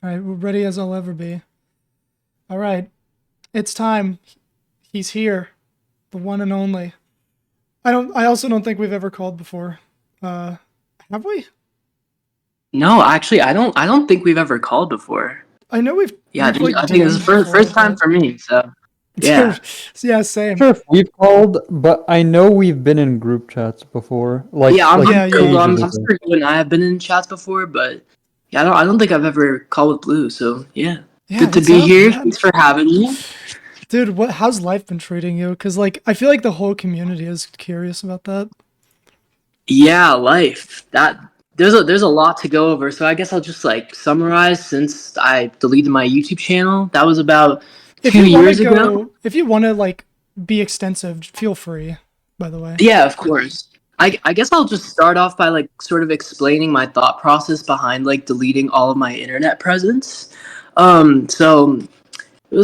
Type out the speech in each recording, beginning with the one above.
All right, we're ready as I'll ever be. All right, it's time. He's here, the one and only. I also don't think we've ever called before. Uh, have we? No, actually, I don't think we've ever called before. I know Yeah, we've like I think this is DM'd the before, first time but for me. So dude, yeah, yeah, same. Sure if we've called, but I know we've been in group chats before, yeah, I'm, like I'm Yeah, sure. Well, ages I'm ago. sure you and I have been in chats before, but yeah, I don't think I've ever called with Blue. So yeah, Yeah, good to what's be up, here. man? Thanks for having me. Dude, how's life been treating you? Because like I feel like the whole community is curious about that. Yeah, life. There's a lot to go over. So I guess I'll just like summarize since I deleted my YouTube channel. That was about If two you want to years ago. go, if you want to like be extensive, feel free. By the way. Yeah, of course. I guess I'll just start off by like sort of explaining my thought process behind like deleting all of my internet presence. So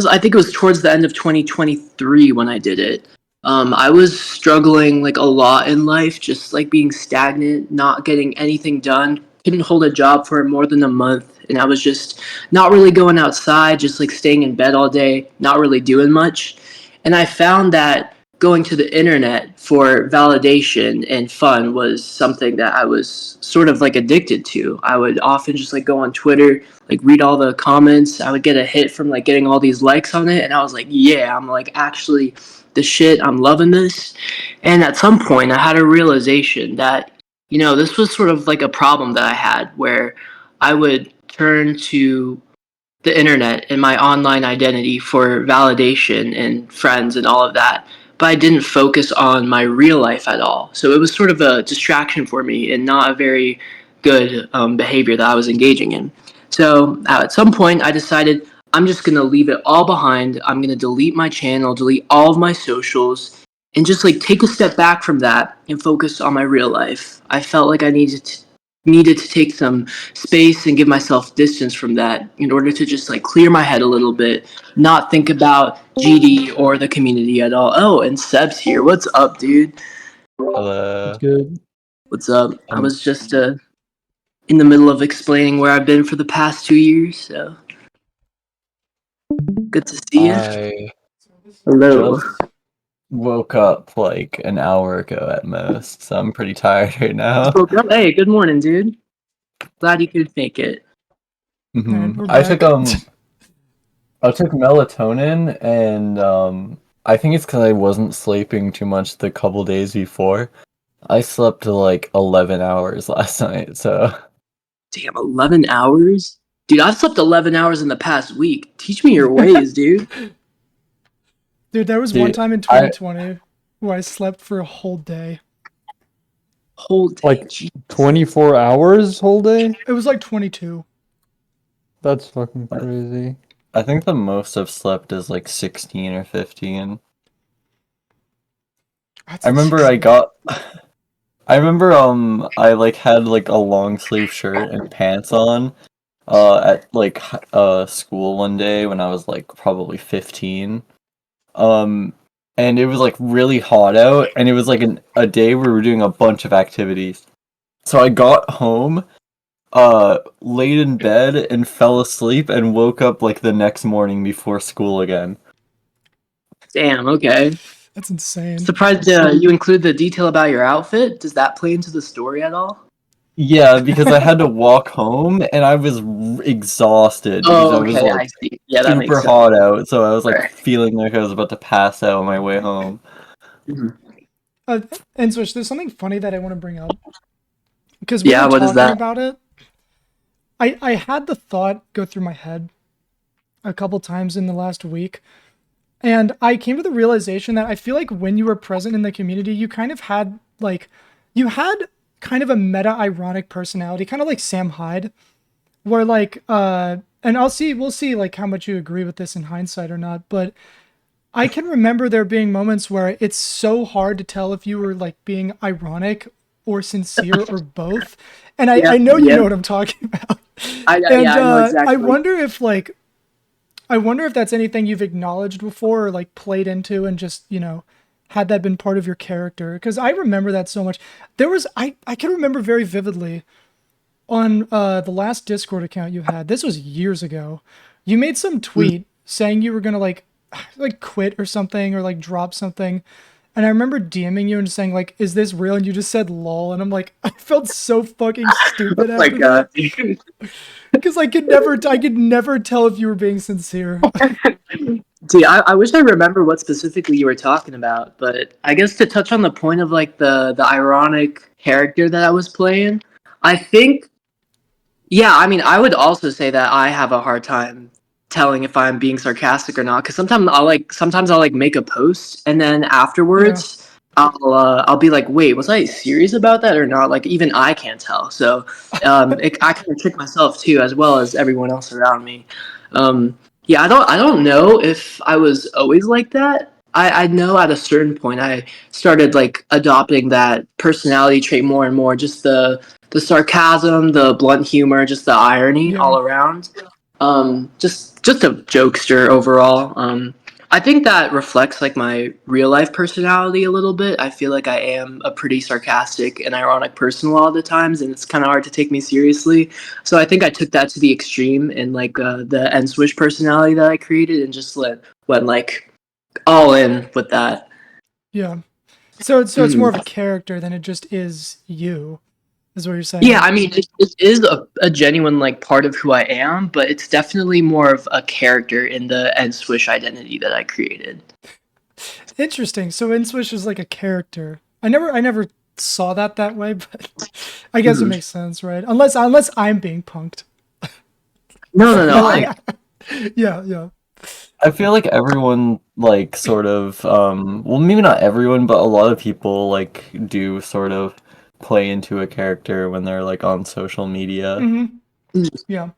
I think it was towards the end of 2023 when I did it. I was struggling like a lot in life, just like being stagnant, not getting anything done. Couldn't hold a job for more than a month, and I was just not really going outside, just like staying in bed all day, not really doing much. And I found that going to the internet for validation and fun was something that I was sort of like addicted to. I would often just like go on Twitter, like read all the comments. I would get a hit from like getting all these likes on it, and I was like, yeah, I'm like actually the shit. I'm loving this. And at some point, I had a realization that this was sort of like a problem that I had where I would turn to the internet and my online identity for validation and friends and all of that. But I didn't focus on my real life at all. So it was sort of a distraction for me and not a very good behavior that I was engaging in. So at some point, I decided I'm just going to leave it all behind. I'm going to delete my channel, delete all of my socials, and just like take a step back from that and focus on my real life. I felt like I needed to take some space and give myself distance from that in order to just like clear my head a little bit, not think about GD or the community at all. Oh, and Seb's here. What's up, dude? It's Hello. good. What's up? I Um, was just in the middle of explaining where I've been for the past 2 years, so good to see you. I Hello. just woke up like an hour ago at most, so I'm pretty tired right now. Hey, good morning, dude. Glad you could make it. All right, we're I back. took I took melatonin and I think it's because I wasn't sleeping too much the couple days before. I slept to like 11 hours last night, so Damn, 11 hours? Dude, I've slept 11 hours in the past week. Teach me your ways, dude. Dude, there was one dude, time in I 2020 where I slept for a whole day. Whole day. Like Jeez. 24 hours whole day? It was like 22. That's fucking crazy. I think the most I've slept is like 16 or 15. That's I remember insane. I like had like a long sleeve shirt and pants on at like school one day when I was like probably 15. Um and it was like really hot out and it was like a day where we were doing a bunch of activities. So I got home laid in bed and fell asleep and woke up like the next morning before school again. Damn, okay. That's insane. Surprised you include the detail about your outfit. Does that play into the story at all? Yeah, because I had to walk home and I was exhausted because I Oh, was okay, like I see. Yeah, that makes super sense. hot out, so I was like Right. feeling like I was about to pass out on my way home. Mhm. Uh, nSwish, there's something funny that I want to bring up because we Yeah, were what is talking that? about it. I had the thought go through my head a couple times in the last week, and I came to the realization that I feel like when you were present in the community, you kind of had like, you had kind of a meta ironic personality, kind of like Sam Hyde, where like, and we'll see like how much you agree with this in hindsight or not, but I can remember there being moments where it's so hard to tell if you were like being ironic or sincere or both. And I Yep, know you know yep. what I'm talking about. Yeah, And I know I exactly. wonder if like I wonder if that's anything you've acknowledged before or like played into and just, had that been part of your character. Because I remember that so much. I can remember very vividly on the last Discord account you had, this was years ago, you made some tweet saying you were gonna like quit or something or like drop something. And I remember DMing you and saying like, "Is this real?" And you just said "lol," and I'm like, I felt so fucking stupid Oh my after god. that because I could never tell if you were being sincere. See, I wish I remember what specifically you were talking about, but I guess to touch on the point of like the ironic character that I was playing, I think yeah, I mean, I would also say that I have a hard time telling if I'm being sarcastic or not because sometimes I'll like make a post and then Yeah, afterwards I'll be like, wait, was I serious about that or not? Like even I can't tell. So I kind of trick myself too, as well as everyone else around me. Yeah, I don't know if I was always like that. I know at a certain point I started like adopting that personality trait more and more. Just the sarcasm, the blunt humor, just the irony yeah, all around. Just a jokester overall. I think that reflects like my real life personality a little bit. I feel like I am a pretty sarcastic and ironic person a lot of the times, and it's kind of hard to take me seriously. So I think I took that to the extreme in like the nSwish personality that I created, and just went like all in with that. yeah. So it's more Mhm. of a character than it just is you, is what you're Yeah, saying. I mean, it is a genuine like part of who I am, but it's definitely more of a character in the nSwish identity that I created. Interesting. So nSwish is like a character. I never saw that way, but I guess it Mhm. makes sense, right? Unless I'm being punked. No, no, no. Yeah, yeah. I feel like everyone like sort of well maybe not everyone but a lot of people like do sort of play into a character when they're like on social media. Hmm. Yeah.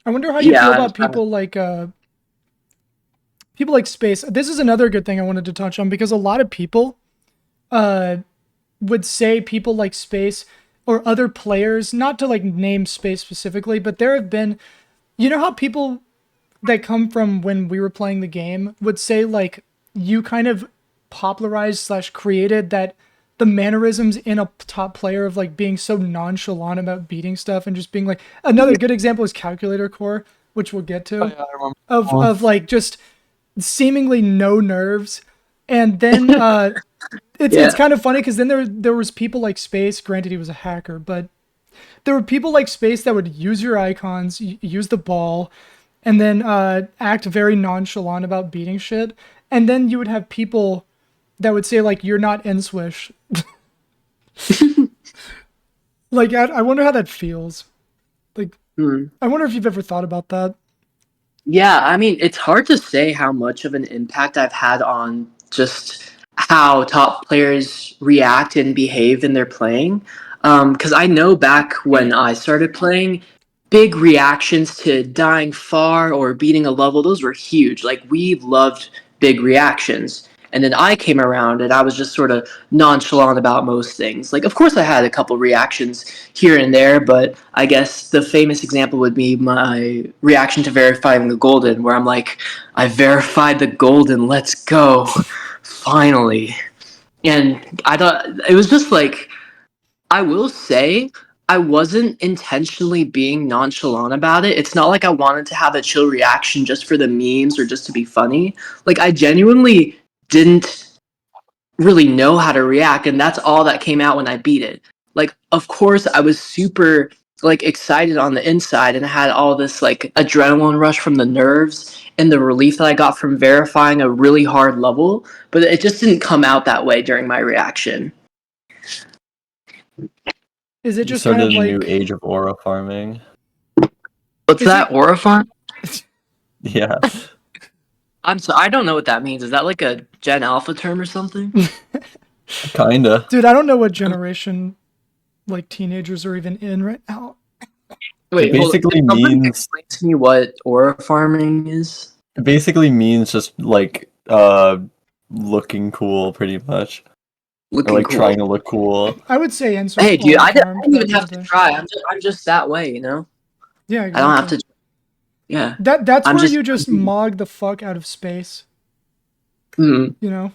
I wonder how you feel Yeah, about people like space. This is another good thing I wanted to touch on because a lot of people uh would say people like space or other players, not to like name space specifically, but there have been, you know how people that come from when we were playing the game would say like you kind of popularized slash created that the mannerisms in a top player of like being so nonchalant about beating stuff and just being like another good example is calculator core, which we'll get Oh to, yeah, I remember. of like just seemingly no nerves. And then it's yeah, kind of funny because then there was people like space, granted he was a hacker, but there were people like space that would use your icons, use the ball, and then act very nonchalant about beating shit. And then you would have people that would say like you're not nSwish. Like I wonder how that feels. Like Hmm. I wonder if you've ever thought about that. Yeah. I mean, it's hard to say how much of an impact I've had on just how top players react and behave in their playing. Because I know back when I started playing, big reactions to dying far or beating a level, those were huge. Like we loved big reactions. And then I came around and I was just sort of nonchalant about most things. Like of course I had a couple reactions here and there, but I guess the famous example would be my reaction to verifying the golden, where I'm like, I verified the golden, let's go. Finally. And I thought it was just like I will say I wasn't intentionally being nonchalant about it. It's not like I wanted to have a chill reaction just for the memes or just to be funny. Like I genuinely didn't really know how to react, and that's all that came out when I beat it. Like of course I was super like excited on the inside and I had all this like adrenaline rush from the nerves and the relief that I got from verifying a really hard level, but it just didn't come out that way during my reaction. Is it You just kind started of a new like age of aura farming. What's is that, it Orifon? Yeah. I don't know what that means. Is that like a Gen Alpha term or something? Kinda. dude, I don't know what generation like teenagers are even in right now. It Wait, hold on. basically Can somebody means explain to me what aura farming is? it basically means just like looking cool pretty much. Or Looking like cool. trying to look cool. I would say nSwish Hey, dude, aura I farmed didn't back even in have the to day. try. I'm just that way, you know? Yeah, I don't have exactly. to. Yeah. That's I'm where just. you just mog the fuck out of space, Mm. you know?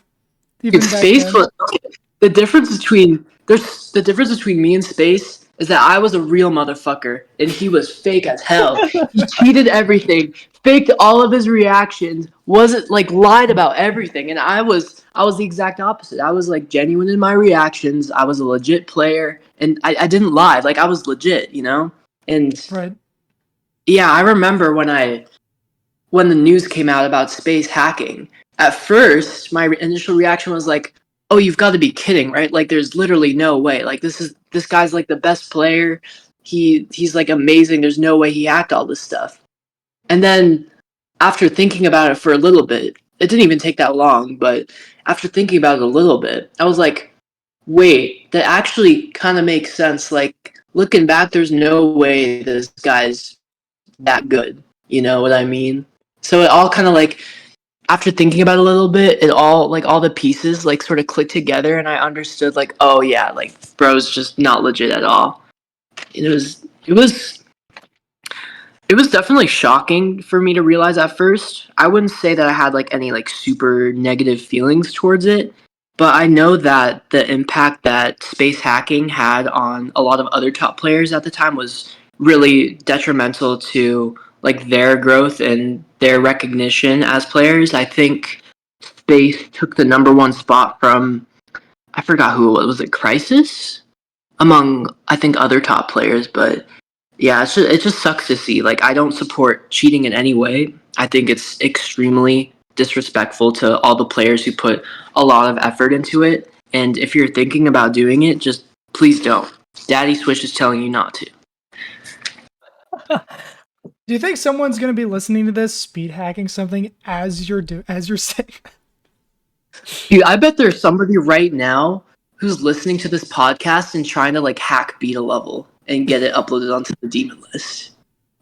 Dude, Even back space then. was. Okay, the difference between. The difference between me and space is that I was a real motherfucker and he was fake as hell. He cheated everything, faked all of his reactions, wasn't like lied about everything, and I was the exact opposite. I was like genuine in my reactions. I was a legit player, and I didn't lie. Like I was legit, you know. And Right. yeah, I remember when the news came out about space hacking. At first, my initial reaction was like, "Oh, you've got to be kidding, right? Like, there's literally no way. Like, this guy's like the best player. He's like amazing. There's no way he hacked all this stuff." And then, after thinking about it for a little bit, it didn't even take that long. But after thinking about it a little bit, I was like, "Wait, that actually kind of makes sense. Like, looking back, there's no way this guy's that good. You know what I mean?" So it all kind of like after thinking about it a little bit, it all like all the pieces like sort of clicked together, and I understood like, oh yeah, like bro's just not legit at all. It was definitely shocking for me to realize at first. I wouldn't say that I had like any like super negative feelings towards it, but I know that the impact that space hacking had on a lot of other top players at the time was really detrimental to like their growth and their recognition as players. I think space took the number one spot from I forgot who it was. Was it Crisis? Among I think other top players, but yeah, it just sucks to see. Like, I don't support cheating in any way. I think it's extremely disrespectful to all the players who put a lot of effort into it. And if you're thinking about doing it, just please don't. Daddy Swish is telling you not to. Do you think someone's gonna be listening to this speed hacking something as you're saying? Dude, I bet there's somebody right now who's listening to this podcast and trying to like hack beta level and get it uploaded onto the demon list.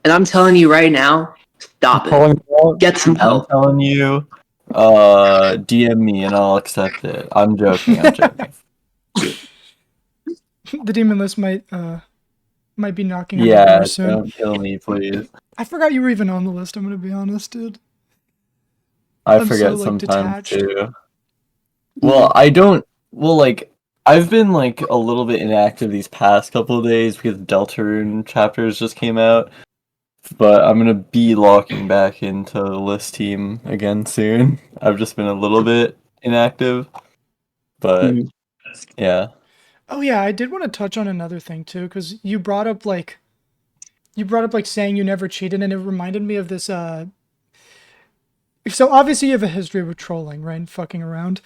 And I'm telling you right now, stop it. Calling it out. Get some I'm help. telling you, DM me and I'll accept it. I'm joking. I'm joking. The demon list might be knocking on the Yeah, door soon. don't kill me, please. I forgot you were even on the list. I'm gonna be honest, dude. I I'm forget so, like, sometimes detached. too. Well, I don't. Well, like I've been like a little bit inactive these past couple of days because Deltarune chapters just came out. But I'm gonna be locking back into the list team again soon. I've just been a little bit inactive, but yeah. Oh yeah, I did want to touch on another thing too, because you brought up like saying you never cheated, and it reminded me of this. So obviously you have a history with trolling, right, and fucking around.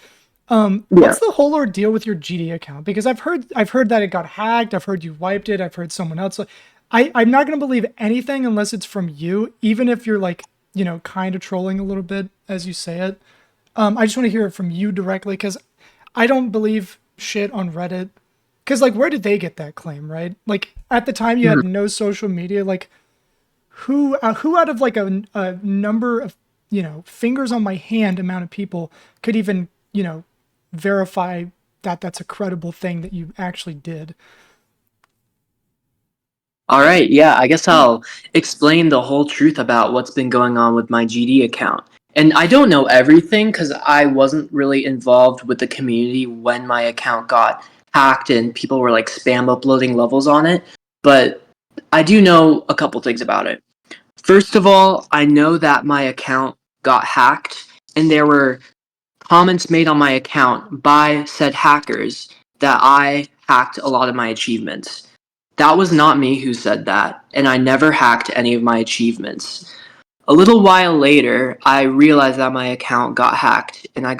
What's the whole ordeal with your GD account? Because I've heard that it got hacked. I've heard you wiped it. I've heard someone else. I'm not gonna believe anything unless it's from you, even if you're like kind of trolling a little bit as you say it. I just want to hear it from you directly because I don't believe shit on Reddit. Because like, where did they get that claim, right? Like at the time you had no social media. Like who out of like a number of fingers on my hand amount of people could even verify that that's a credible thing that you actually did. All right, yeah, I guess I'll explain the whole truth about what's been going on with my GD account. And I don't know everything because I wasn't really involved with the community when my account got hacked and people were like spam uploading levels on it. But I do know a couple things about it. First of all, I know that my account got hacked and there were comments made on my account by said hackers that I hacked a lot of my achievements. That was not me who said that, and I never hacked any of my achievements. A little while later, I realized that my account got hacked, and I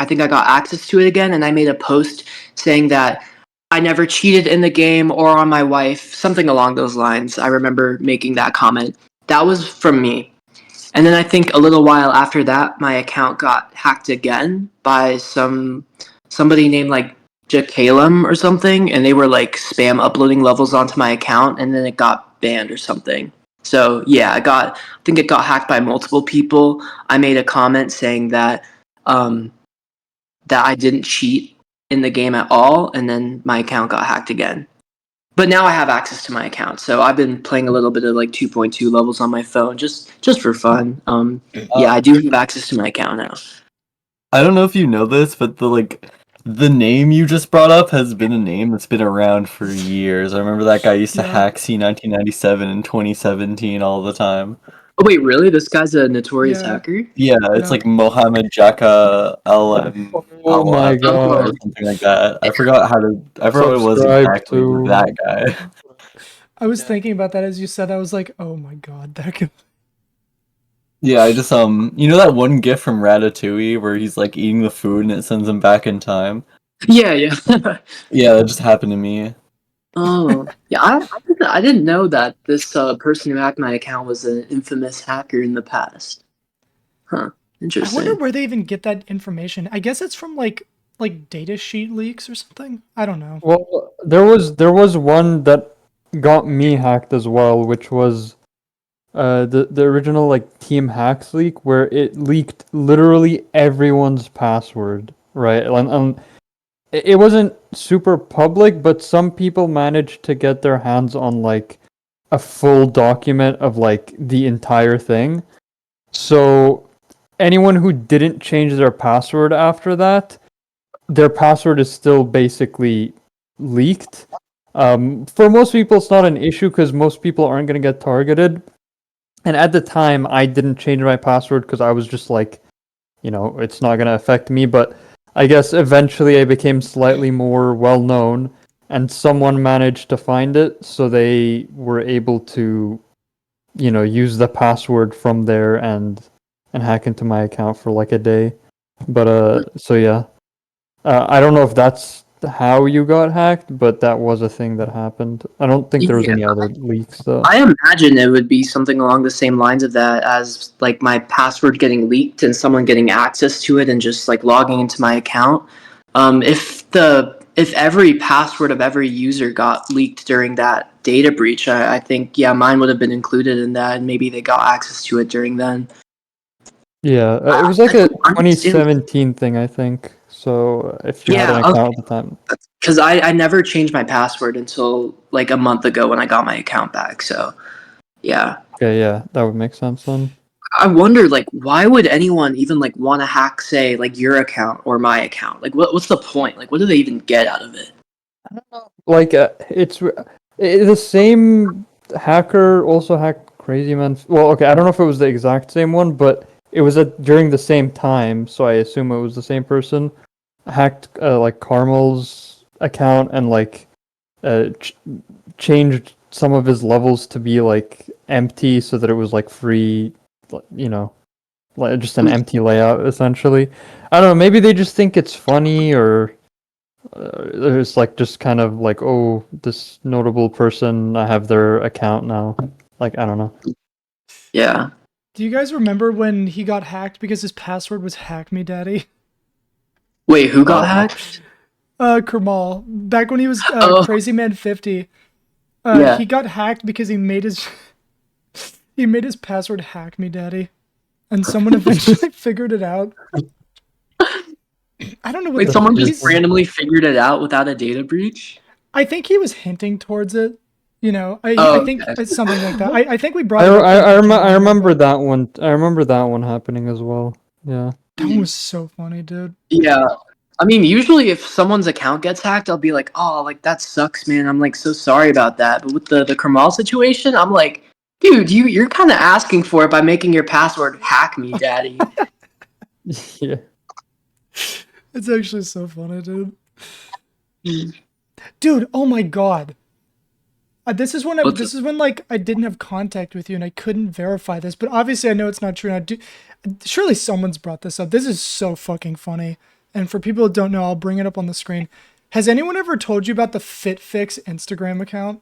think I got access to it again, and I made a post saying that I never cheated in the game or on my wife, something along those lines. I remember making that comment. That was from me. And then I think a little while after that, my account got hacked again by somebody named like Jacalum or something, and they were like spam uploading levels onto my account, and then it got banned or something. So yeah, I think it got hacked by multiple people. I made a comment saying um, that I didn't cheat in the game at all, and then my account got hacked again. But now I have access to my account, so I've been playing a little bit of like 2.2 levels on my phone, just for fun. Yeah, I do have access to my account now. I don't know if you know this, but the name you just brought up has been a name that's been around for years. I remember that guy used to Yeah. hack C1997 and 2017 all the time. Oh wait, really? This guy's a notorious Yeah. hacker? Yeah, it's Yeah. like Mohammed Jaka LM Oh my or god. something like that. I forgot what it was Subscribe exactly with to. that guy. I was thinking about that as you said. I was like, oh my god, that could. Yeah, I just you know that one GIF from Ratatouille where he's like eating the food and it sends him back in time? Yeah, yeah. Yeah, that just happened to me. Oh, yeah. I didn't know that this person who hacked my account was an infamous hacker in the past. Huh. I wonder Interesting. where they even get that information. I guess it's from like data sheet leaks or something. I don't know. Well, there was one that got me hacked as well, which was the original like Team Hacks leak, where it leaked literally everyone's password, right? And it wasn't super public, but some people managed to get their hands on like a full document of like the entire thing. So anyone who didn't change their password after that, their password is still basically leaked. For most people, it's not an issue because most people aren't going to get targeted. And at the time, I didn't change my password because I was just like, it's not going to affect me. But I guess eventually I became slightly more well known, and someone managed to find it, so they were able to, use the password from there and hack into my account for like a day. But so yeah, I don't know if that's how you got hacked, but that was a thing that happened. I don't think there was Yeah, any other leaks though. I imagine it would be something along the same lines of that as like my password getting leaked and someone getting access to it and just like logging into my account. If every password of every user got leaked during that data breach, I think yeah, mine would have been included in that, and maybe they got access to it during then. Yeah, it was I like a don't understand. 2017 thing, I think. So if you had an Yeah, account at the time, because I never changed my password until like a month ago when I got my account back. So yeah. okay, yeah, that would make sense then. I wonder, like, why would anyone even like want to hack, say, like your account or my account? Like, what's the point? Like, what do they even get out of it? Like the same hacker also hacked Crazy Man. Well, okay, I don't know if it was the exact same one, but it was during the same time, so I assume it was the same person. Hacked like Carmel's account and like ch changed some of his levels to be like empty so that it was like free, you know, like just an empty layout essentially. I don't know, maybe they just think it's funny or it's like just kind of like, oh, this notable person, I have their account now. Like, I don't know. Yeah. Do you guys remember when he got hacked because his password was Hack Me Daddy? Wait, who got Uh, hacked? Kermal, back when he was Oh, Crazy Man 50, yeah. he got hacked because he made his he made his password Hack Me Daddy, and someone eventually figured it out. I don't know what Wait, the That's someone just he's. crazy. randomly figured it out without a data breach? I think he was hinting towards it. I Oh, think okay. it's something like that. I think we brought it up like I internally, remember but that one. I remember that one happening as well. Yeah. that one was so funny, dude. Yeah. I mean, usually if someone's account gets hacked, I'll be like, oh, like that sucks, man. I'm like so sorry about that. But with the Kamal situation, I'm like, dude, you're kind of asking for it by making your password hack me, daddy. Yeah. It's actually so funny, dude. Dude, oh my god. What's This is when like I didn't have contact with you and I couldn't verify this, but obviously I know it's not true. And I do, surely someone's brought this up. This is so fucking funny. And for people who don't know, I'll bring it up on the screen. Has anyone ever told you about the FitFix Instagram account?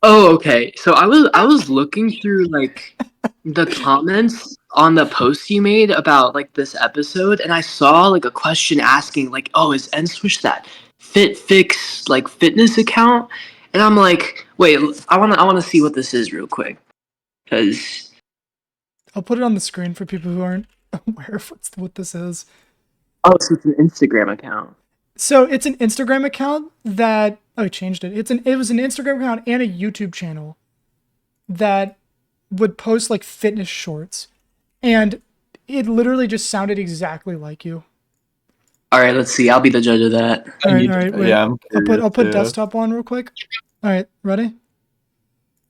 Oh, okay. So I was looking through like the comments on the post you made about like this episode, and I saw like a question asking like, "Oh, is nSwish that FitFix like fitness account?" And I'm like, "Wait, I want to see what this is real quick, because I'll put it on the screen for people who aren't aware of what this is. oh, so it's an Instagram account." So it's an Instagram account that I changed it. It was an Instagram account and a YouTube channel that would post like fitness shorts, and it literally just sounded exactly like you. All right, let's see. I'll be the judge of that. All right, wait. Yeah, I'm curious I'll put too. desktop on real quick. All right, ready?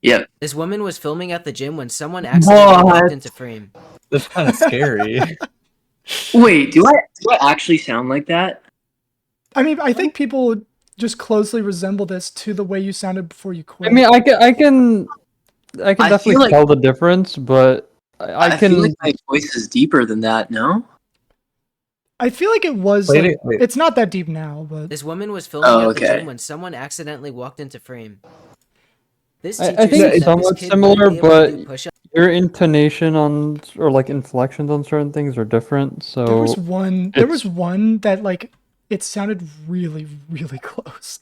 Yep. This woman was filming at the gym when someone accidentally What? walked into frame. That's kind of scary. Wait, do I actually sound like that? I mean, I think people just closely resemble this to the way you sounded before you quit. I mean, I can I feel definitely like- tell the difference, but I feel can. like my voice is deeper than that. No. I feel like it was. Wait, wait. It's not that deep now, but This woman was filming Oh, at the okay. gym when someone accidentally walked into frame. This I teacher think said it's that this somewhat kid similar, might be able to but do push-ups. your intonation on or like inflections on certain things are different. So there was one. There it's- was one that like it sounded really, really close.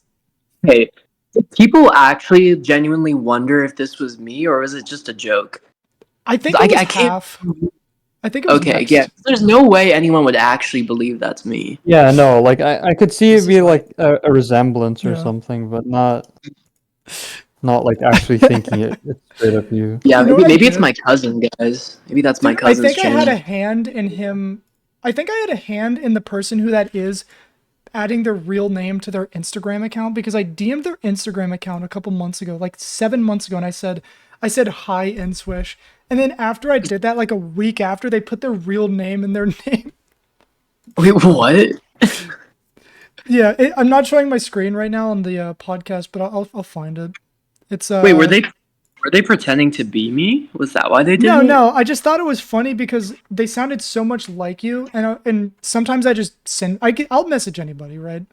Hey, did people actually genuinely wonder if this was me or was it just a joke? I think I- it was I can't- half. I think it was Okay, mixed. yeah. There's no way anyone would actually believe that's me. yeah, no, like I could see This it is be why- like a resemblance or Yeah. something, but not like actually thinking it's straight up you. Yeah, You know maybe, what I maybe it's did? my cousin, guys. Maybe that's my Dude, I cousin's think I had channel. a hand in him. I think I had a hand in the person who that is adding their real name to their Instagram account because I DM'd their Instagram account a couple months ago, like 7 months ago, and I said hi nSwish. And then after I did that, like a week after, they put their real name in their name. Wait, what? Yeah, I'm not showing my screen right now on the podcast, but I'll find it. It's Wait, were they pretending to be me? Was that why they did it? No. I just thought it was funny because they sounded so much like you, and sometimes I just I'll message anybody, right?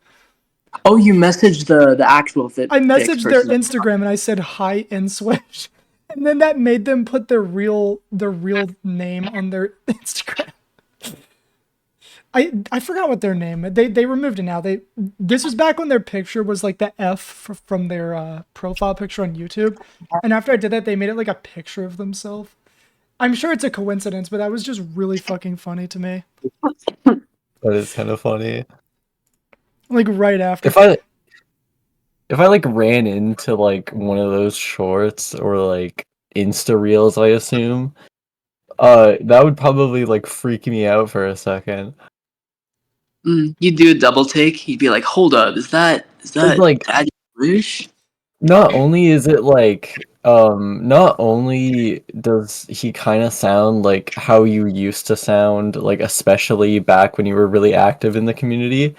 Oh, you messaged the actual fit. I pics messaged their person. Instagram and I said hi nSwish, and then that made them put their real name on their Instagram. I forgot what their name. They removed it now. This was back when their picture was like the F from their profile picture on YouTube, and after I did that, they made it like a picture of themselves. I'm sure it's a coincidence, but that was just really fucking funny to me. That is kind of funny. Like right after. If I like ran into like one of those shorts or like Insta reels, I assume, that would probably like freak me out for a second. You'd do a double take. You'd be like, "Hold up, is that like- Daddy Wish?" Not only is it like, not only does he kind of sound like how you used to sound, like especially back when you were really active in the community,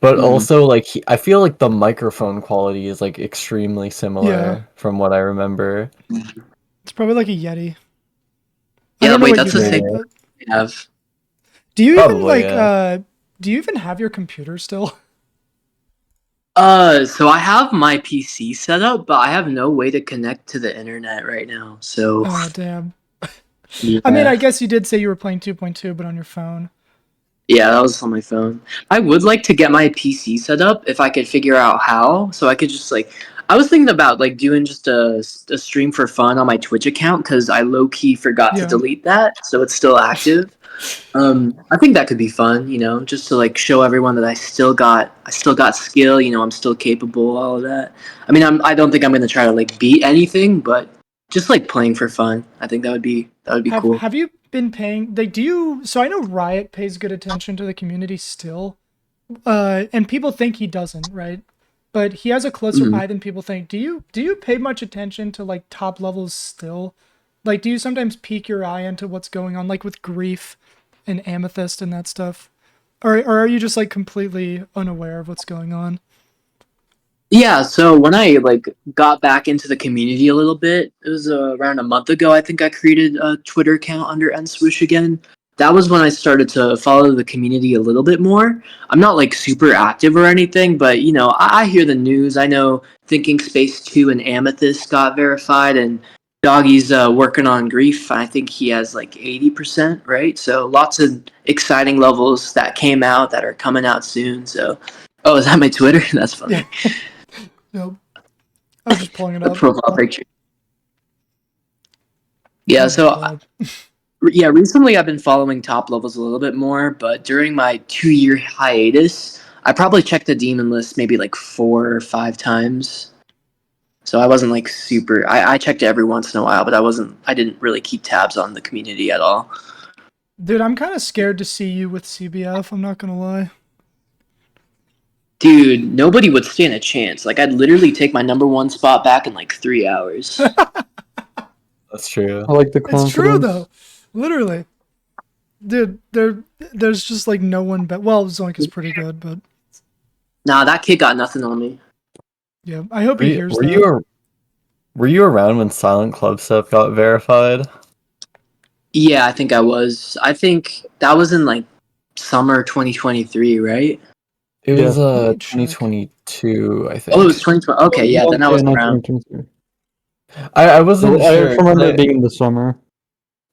but also like I feel like the microphone quality is like extremely similar Yeah. from what I remember. It's probably like a Yeti. I Yeah, don't know wait, what that's you the think, same but we have. do you even Probably, like yeah. do you even have your computer still? So I have my PC set up, but I have no way to connect to the internet right now. So Oh damn. yeah. I mean, I guess you did say you were playing 2.2, but on your phone. Yeah, that was on my phone. I would like to get my PC set up if I could figure out how, so I could just like. I was thinking about like doing just a stream for fun on my Twitch account because I low key forgot Yeah. to delete that, so it's still active. I think that could be fun, just to like show everyone that I still got skill. I'm still capable, all of that. I mean, I don't think I'm gonna try to like beat anything, but just like playing for fun. I think that would be cool. Have you been paying like do you so I know Riot pays good attention to the community still. And people think he doesn't, right? But he has a closer eye than people think. Do you pay much attention to like top levels still? Like do you sometimes peek your eye into what's going on like with Grief and Amethyst and that stuff? Or are you just like completely unaware of what's going on? Yeah, so when I like got back into the community a little bit, it was around a month ago. I think I created a Twitter account under nSwish again. That was when I started to follow the community a little bit more. I'm not like super active or anything, but I hear the news. I know Thinking Space 2 and Amethyst got verified, and Doggy's working on Grief. I think he has like 80%, right? So lots of exciting levels that came out that are coming out soon. So, oh, is that my Twitter? That's funny. Yeah. Yep. I was just pulling it The up. profile picture. Yeah, Oh, so God. yeah, recently I've been following top levels a little bit more, but during my 2-year hiatus, I probably checked the demon list maybe like 4 or 5 times. So I wasn't like super. I checked it every once in a while, but I didn't really keep tabs on the community at all. Dude, I'm kind of scared to see you with CBF, I'm not gonna lie. Dude, nobody would stand a chance. Like, I'd literally take my number one spot back in like 3 hours. That's true. I like the It's true confidence. though, literally, dude. There's just like no one. Well, Zoink is pretty good, but Nah, that kid got nothing on me. yeah, I hope Were he you, hears were that. you were you around when Silent Club stuff got verified? Yeah, I think I was. I think that was in like summer 2023, right? It Yeah. was Let me check. 2022, I Oh, it was think. 2020. Okay, yeah, then I Yeah, was not around. 2023. I wasn't I sure. just 'Cause remember it being in the summer.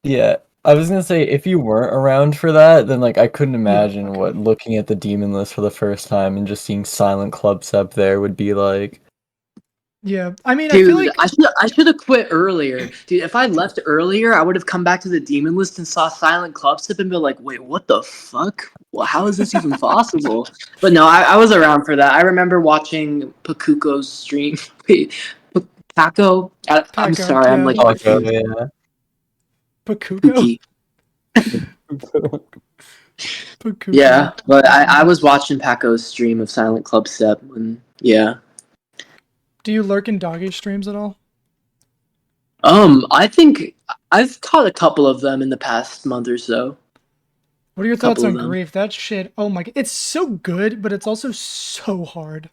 yeah, I was gonna say if you weren't around for that, then like I couldn't Yeah, imagine okay. what looking at the demon list for the first time and just seeing Silent Club up there would be like. Yeah, I mean, I feel Dude, like I should have quit earlier. Dude, if I left earlier, I would have come back to the demon list and saw Silent Club Sip and been like, wait, what the fuck? Well, how is this even possible? But no, I was around for that. I remember watching Pakuko's stream. Wait, Paco? I'm Paco, sorry, I'm yeah, like Oh, okay, confused. yeah. Pakugo, Pookie. Pakugo. Yeah, but I was watching Paco's stream of Silent Club Step when, yeah. Do you lurk in doggy streams at all? I think I've caught a couple of them in the past month or so. What are your thoughts Couple of on them. Grief? That shit. Oh my, it's so good, but it's also so hard.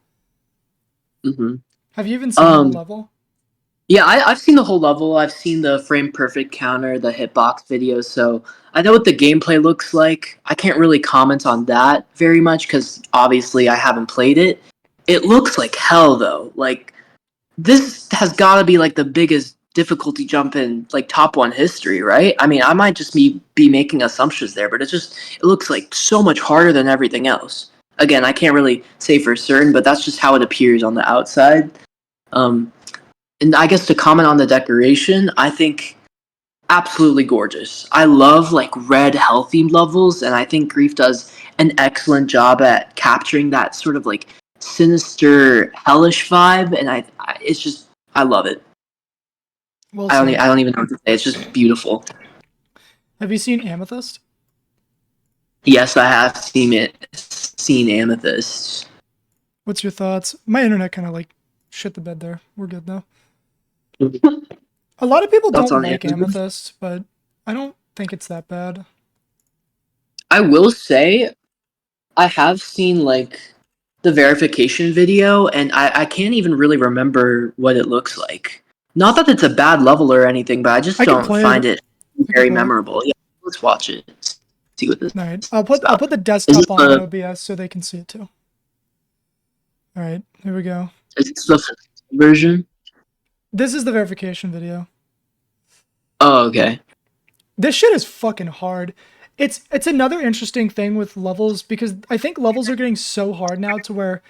hmm Have you even seen the whole Um, level? Yeah, I've seen the whole level. I've seen the frame perfect counter, the hitbox videos, so I know what the gameplay looks like. I can't really comment on that very much because obviously I haven't played it. It looks like hell though. Like this has got to be like the biggest difficulty jump in like top one history, right? I mean, I might just be making assumptions there, but it looks like so much harder than everything else. Again, I can't really say for certain, but that's just how it appears on the outside. Um, and I guess to comment on the decoration, I think absolutely gorgeous. I love like red health themed levels, and I think Grief does an excellent job at capturing that sort of like sinister, hellish vibe. And it's just I love it. Well said. I don't even know what to say. It's just beautiful. Have you seen Amethyst? Yes, I have seen Amethyst. What's your thoughts? My internet kind of like shit the bed there. We're good though. A lot of people Thoughts don't on like Amethyst? Amethyst, but I don't think it's that bad. I will say I have seen like the verification video, and I can't even really remember what it looks like. Not that it's a bad level or anything, but I just I could don't play find it. it I could very play it. memorable. Yeah, let's watch it. See what this All right, is I'll about. put the Is this desktop on the OBS so they can see it too. All right, here we go. is this the version? This is the verification video. Oh, okay. This shit is fucking hard. It's another interesting thing with levels because I think levels are getting so hard now to where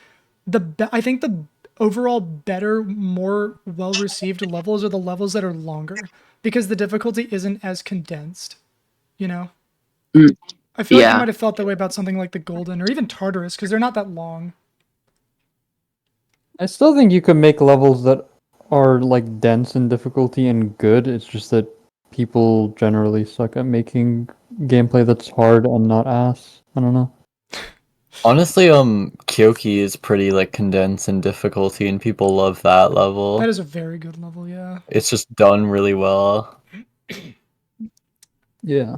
I think the overall better, more well received levels are the levels that are longer because the difficulty isn't as condensed. You know, Mm, I feel like you yeah. might have felt that way about something like the Golden or even Tartarus because they're not that long. I still think you could make levels that are like dense in difficulty and good. It's just that people generally suck at making gameplay that's hard and not ass. I don't know. Honestly, Kyoki is pretty like condensed in difficulty, and people love that level. That is a very good level, yeah. It's just done really well. Yeah.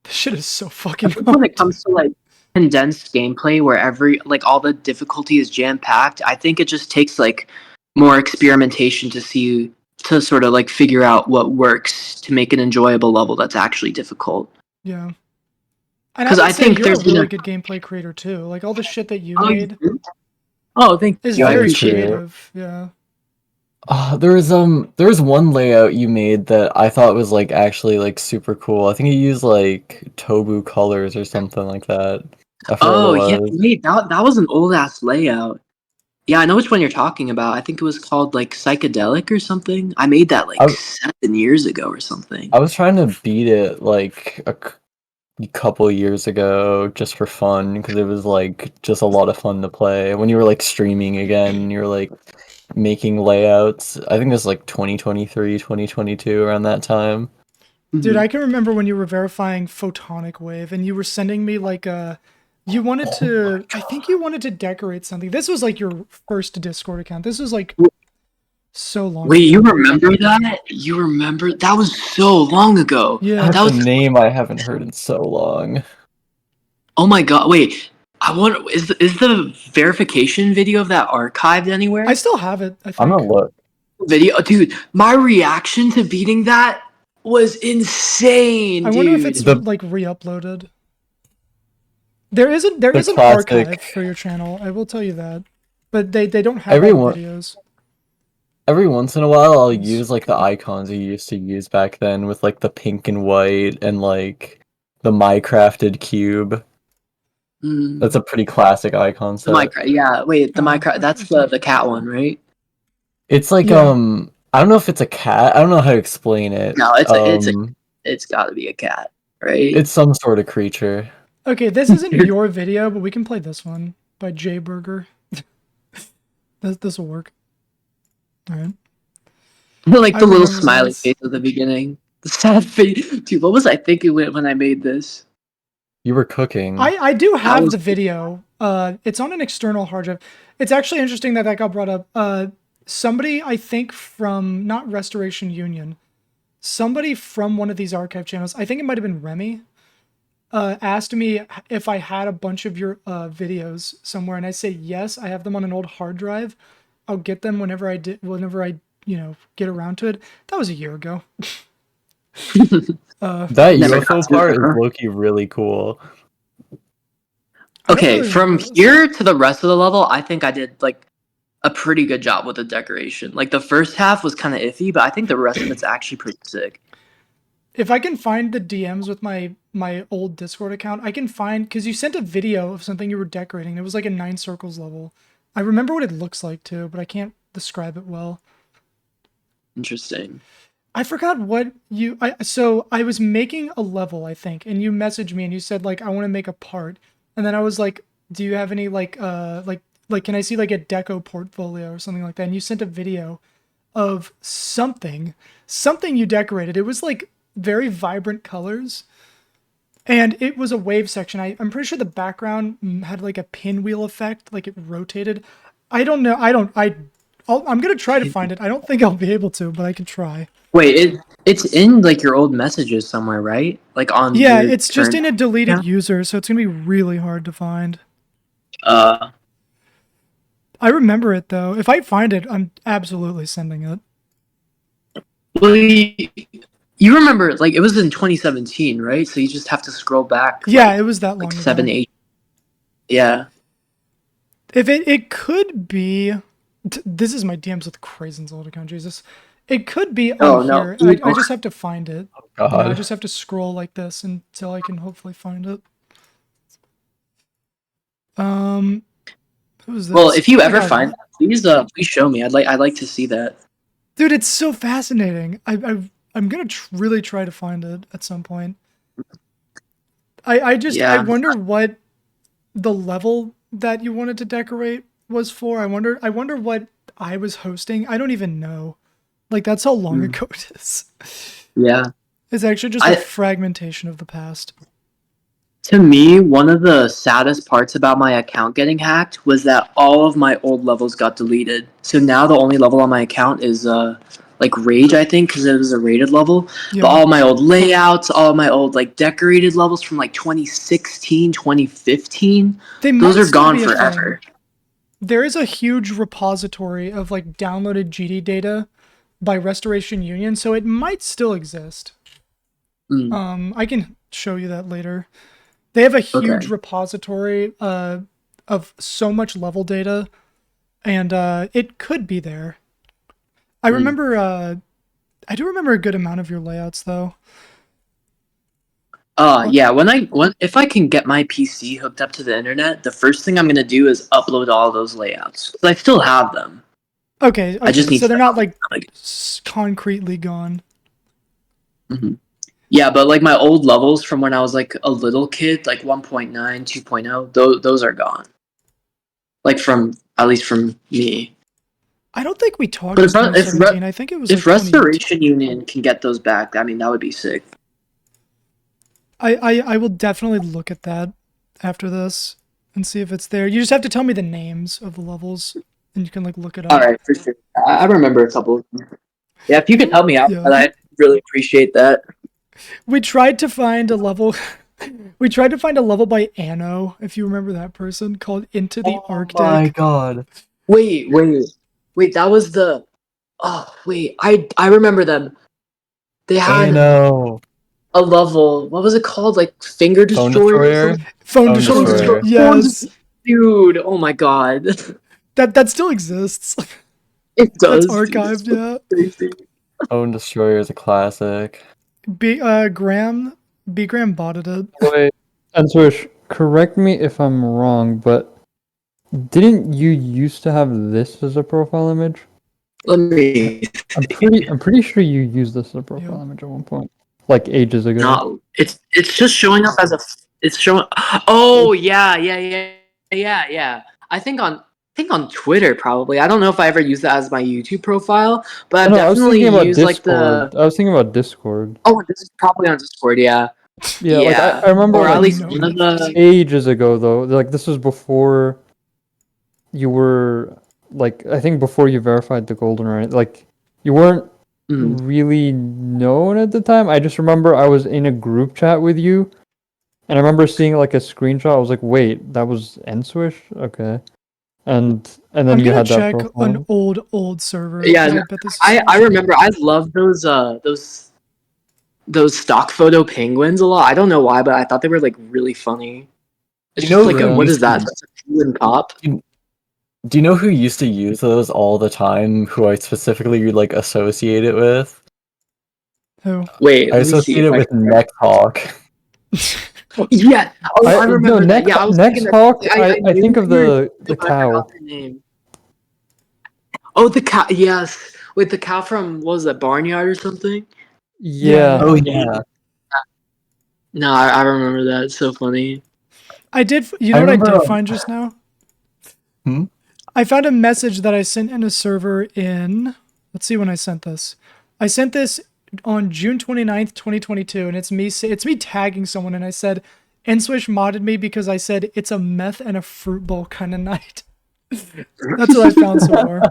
This shit is so I fucking think when it hard. comes to like condensed gameplay where every like all the difficulty is jam packed, I think it just takes like more experimentation to see to sort of like figure out what works to make an enjoyable level that's actually difficult. Yeah. And I Because would I say think you're a there's really been good gameplay creator too. Like all the shit that you oh, made oh, thank is you. I That very is appreciate it. true. creative. Yeah. There was one layout you made that I thought was like actually like super cool. I think you used like Tobu colors or something like that. I forgot Oh what yeah, it was. wait, that was an old ass layout. Yeah, I know which one you're talking about. I think it was called like psychedelic or something. I made that like I 7 years ago or something. I was trying to beat it like couple years ago just for fun because it was like just a lot of fun to play. When you were like streaming again, you were like making layouts. I think it was like 2023, 2022 around that time. Dude, Mhm. I can remember when you were verifying photonic wave and you were sending me like You wanted to, I think you wanted to decorate something. This was like your first Discord account. This was like so long Wait, you ago. remember that? You remember that was so long ago. Yeah. That's That a was name I haven't heard in so long. oh my god. Wait, I want is the verification video of that archived anywhere? I still have it, I I'm think. gonna look. Video, dude. My reaction to beating that was insane, I wonder if it's dude. like re-uploaded. There is an The archive classic. for your channel, I will tell you that. But they don't have all Everyone- the videos. Every once in a while, I'll Yes. use like the icons you used to use back then with like the pink and white and like the Minecrafted cube. Mm. That's a pretty classic icon The set. Minecraft, yeah. Wait, the Oh, Minecraft. That's the cat one, right? It's like Yeah. I don't know if it's a cat. I don't know how to explain it. No, it's got to be a cat, right? It's some sort of creature. Okay, this isn't your video, but we can play this one by Jay Burger. This will work. All right. Like I the little remember smiley this. face at the beginning. The sad face, dude. What was I thinking when I made this? You were cooking. I do have was- the video. It's on an external hard drive. It's actually interesting that got brought up. Somebody, I think from, not Restoration Union, somebody from one of these archive channels, I think it might have been Remy, asked me if I had a bunch of your videos somewhere, and I say yes, I have them on an old hard drive. I'll get them whenever I get around to it. That was a year ago. That Never UFO got to part it, is huh? low-key really cool. I don't Okay, really from remember this. here to the rest of the level, I think I did like a pretty good job with the decoration. Like the first half was kind of iffy, but I think the rest of it's actually pretty sick. If I can find the DMs with my old Discord account, I can find, because you sent a video of something you were decorating. It was like a 9 circles level. I remember what it looks like too, but I can't describe it well. Interesting. I forgot what so I was making a level, I think, and you messaged me and you said like I want to make a part. And then I was like, do you have any like can I see like a deco portfolio or something like that? And you sent a video of something you decorated. It was like very vibrant colors. And it was a wave section. I'm pretty sure the background had like a pinwheel effect, like it rotated. I don't know. I'm gonna try to find it. I don't think I'll be able to, but I can try. Wait, it's in like your old messages somewhere, right? Like on Yeah, your it's just in current- a deleted Yeah. user, so it's gonna be really hard to find. Uh, I remember it though. If I find it, I'm absolutely sending it. well, you remember like it was in 2017, right? So you just have to scroll back. Yeah, like, it was that long like ago. 7, 8. Yeah. If it could be, this is my DMs with Crazen's old account. Jesus, it could be Oh, on no. here. I just have to find it. Oh You know, I god. just have to scroll like this until I can hopefully find it. Who is this? Well, if you I ever got find it. that, please show me. I'd like to see that. Dude, it's so fascinating. I'm gonna really try to find it at some point. I Yeah. wonder what the level that you wanted to decorate was for. I wonder what I was hosting. I don't even know. Like that's how long ago it is. Yeah. It's actually just a fragmentation of the past. To me, one of the saddest parts about my account getting hacked was that all of my old levels got deleted. So now the only level on my account is like Rage, I think, because it was a rated level. Yeah. But all my old layouts, all my old like decorated levels from like 2016, 2015, They those might are still gone be a thing. forever. There is a huge repository of like downloaded GD data by Restoration Union, so it might still exist. Mm. I can show you that later. They have a huge Okay. repository of so much level data, and it could be there. I remember I do remember a good amount of your layouts though. Yeah, if I can get my PC hooked up to the internet, the first thing I'm gonna do is upload all those layouts. 'Cause I still have them. Okay, I just need so they're to- not like like- concretely gone. Yeah, but like my old levels from when I was like a little kid, like 1.9, 2.0, those are gone. Like at least from me. I don't think we talked But in if Re- if Re- 2017. I think it was If like 2018. Restoration Union can get those back, I mean that would be sick. I will definitely look at that. after this and see if it's there. You just have to tell me the names of the levels, and you can like look it up. All right, for sure. I remember a couple of them. Yeah, if you can help me out, Yeah. I'd really appreciate that. We tried to find a level. We tried to find a level by Anno, if you remember that person, called Into the Arctic. Oh my god. Wait. That was the. Oh wait, I remember them. They I had know. a level. What was it called? Like Finger Phone Destroyer. or Destroyer? something? Phone Phone Destroyer. Destroyer. Yes, Dude. Oh my god. that still exists. It That's does. dude, archived. it's Yeah. crazy. Phone Destroyer is a classic. Graham botted it. Wait, nSwish, correct me if I'm wrong, but didn't you used to have this as a profile image? Let me. I'm pretty sure you used this as a profile Yeah. image at one point, like ages ago. Not. It's just showing up as a. It's showing. Oh yeah. I think on Twitter probably. I don't know if I ever used that as my YouTube profile, but I've No, I was definitely thinking about used like Discord. the. I was thinking about Discord. Oh, this is probably on Discord. Yeah. Yeah, like Yeah. I remember Or at like least No, one of that's- the. ages ago though. Like this was before you were like I think before you verified the golden right. Like you weren't Mhm. really known at the time. I just remember I was in a group chat with you, and I remember seeing like a screenshot. I was like, "Wait, that was nSwish? Okay." And then I'm you gonna had that check an profile. old server. Yeah, 'Cause I no, bet this is I remember I love those stock photo penguins a lot. I don't know why, but I thought they were like really funny. It's You just know like who what used is that? to- That's a penguin pop. Do you know who used to use those all the time? Who I specifically like associate it with? who. Wait, I let me see associate if it I with can. Neck Hawk. Yeah. Oh, I No, remember that. Yeah, I was Next thinking that. Hawk. I I knew think of you were the but I cow. forgot their name. Oh, the cow. Yes, with the cow from what was that Barnyard or something? Yeah. Oh yeah. No, I remember that. It's so funny. I did. You I know what I remember, did find just now? Hmm? I found a message that I sent in a server in. Let's see when I sent this. I sent this on June 29th, 2022, and it's me tagging someone, and I said, nSwish modded me because I said it's a meth and a fruit bowl kind of night. That's what I found so far.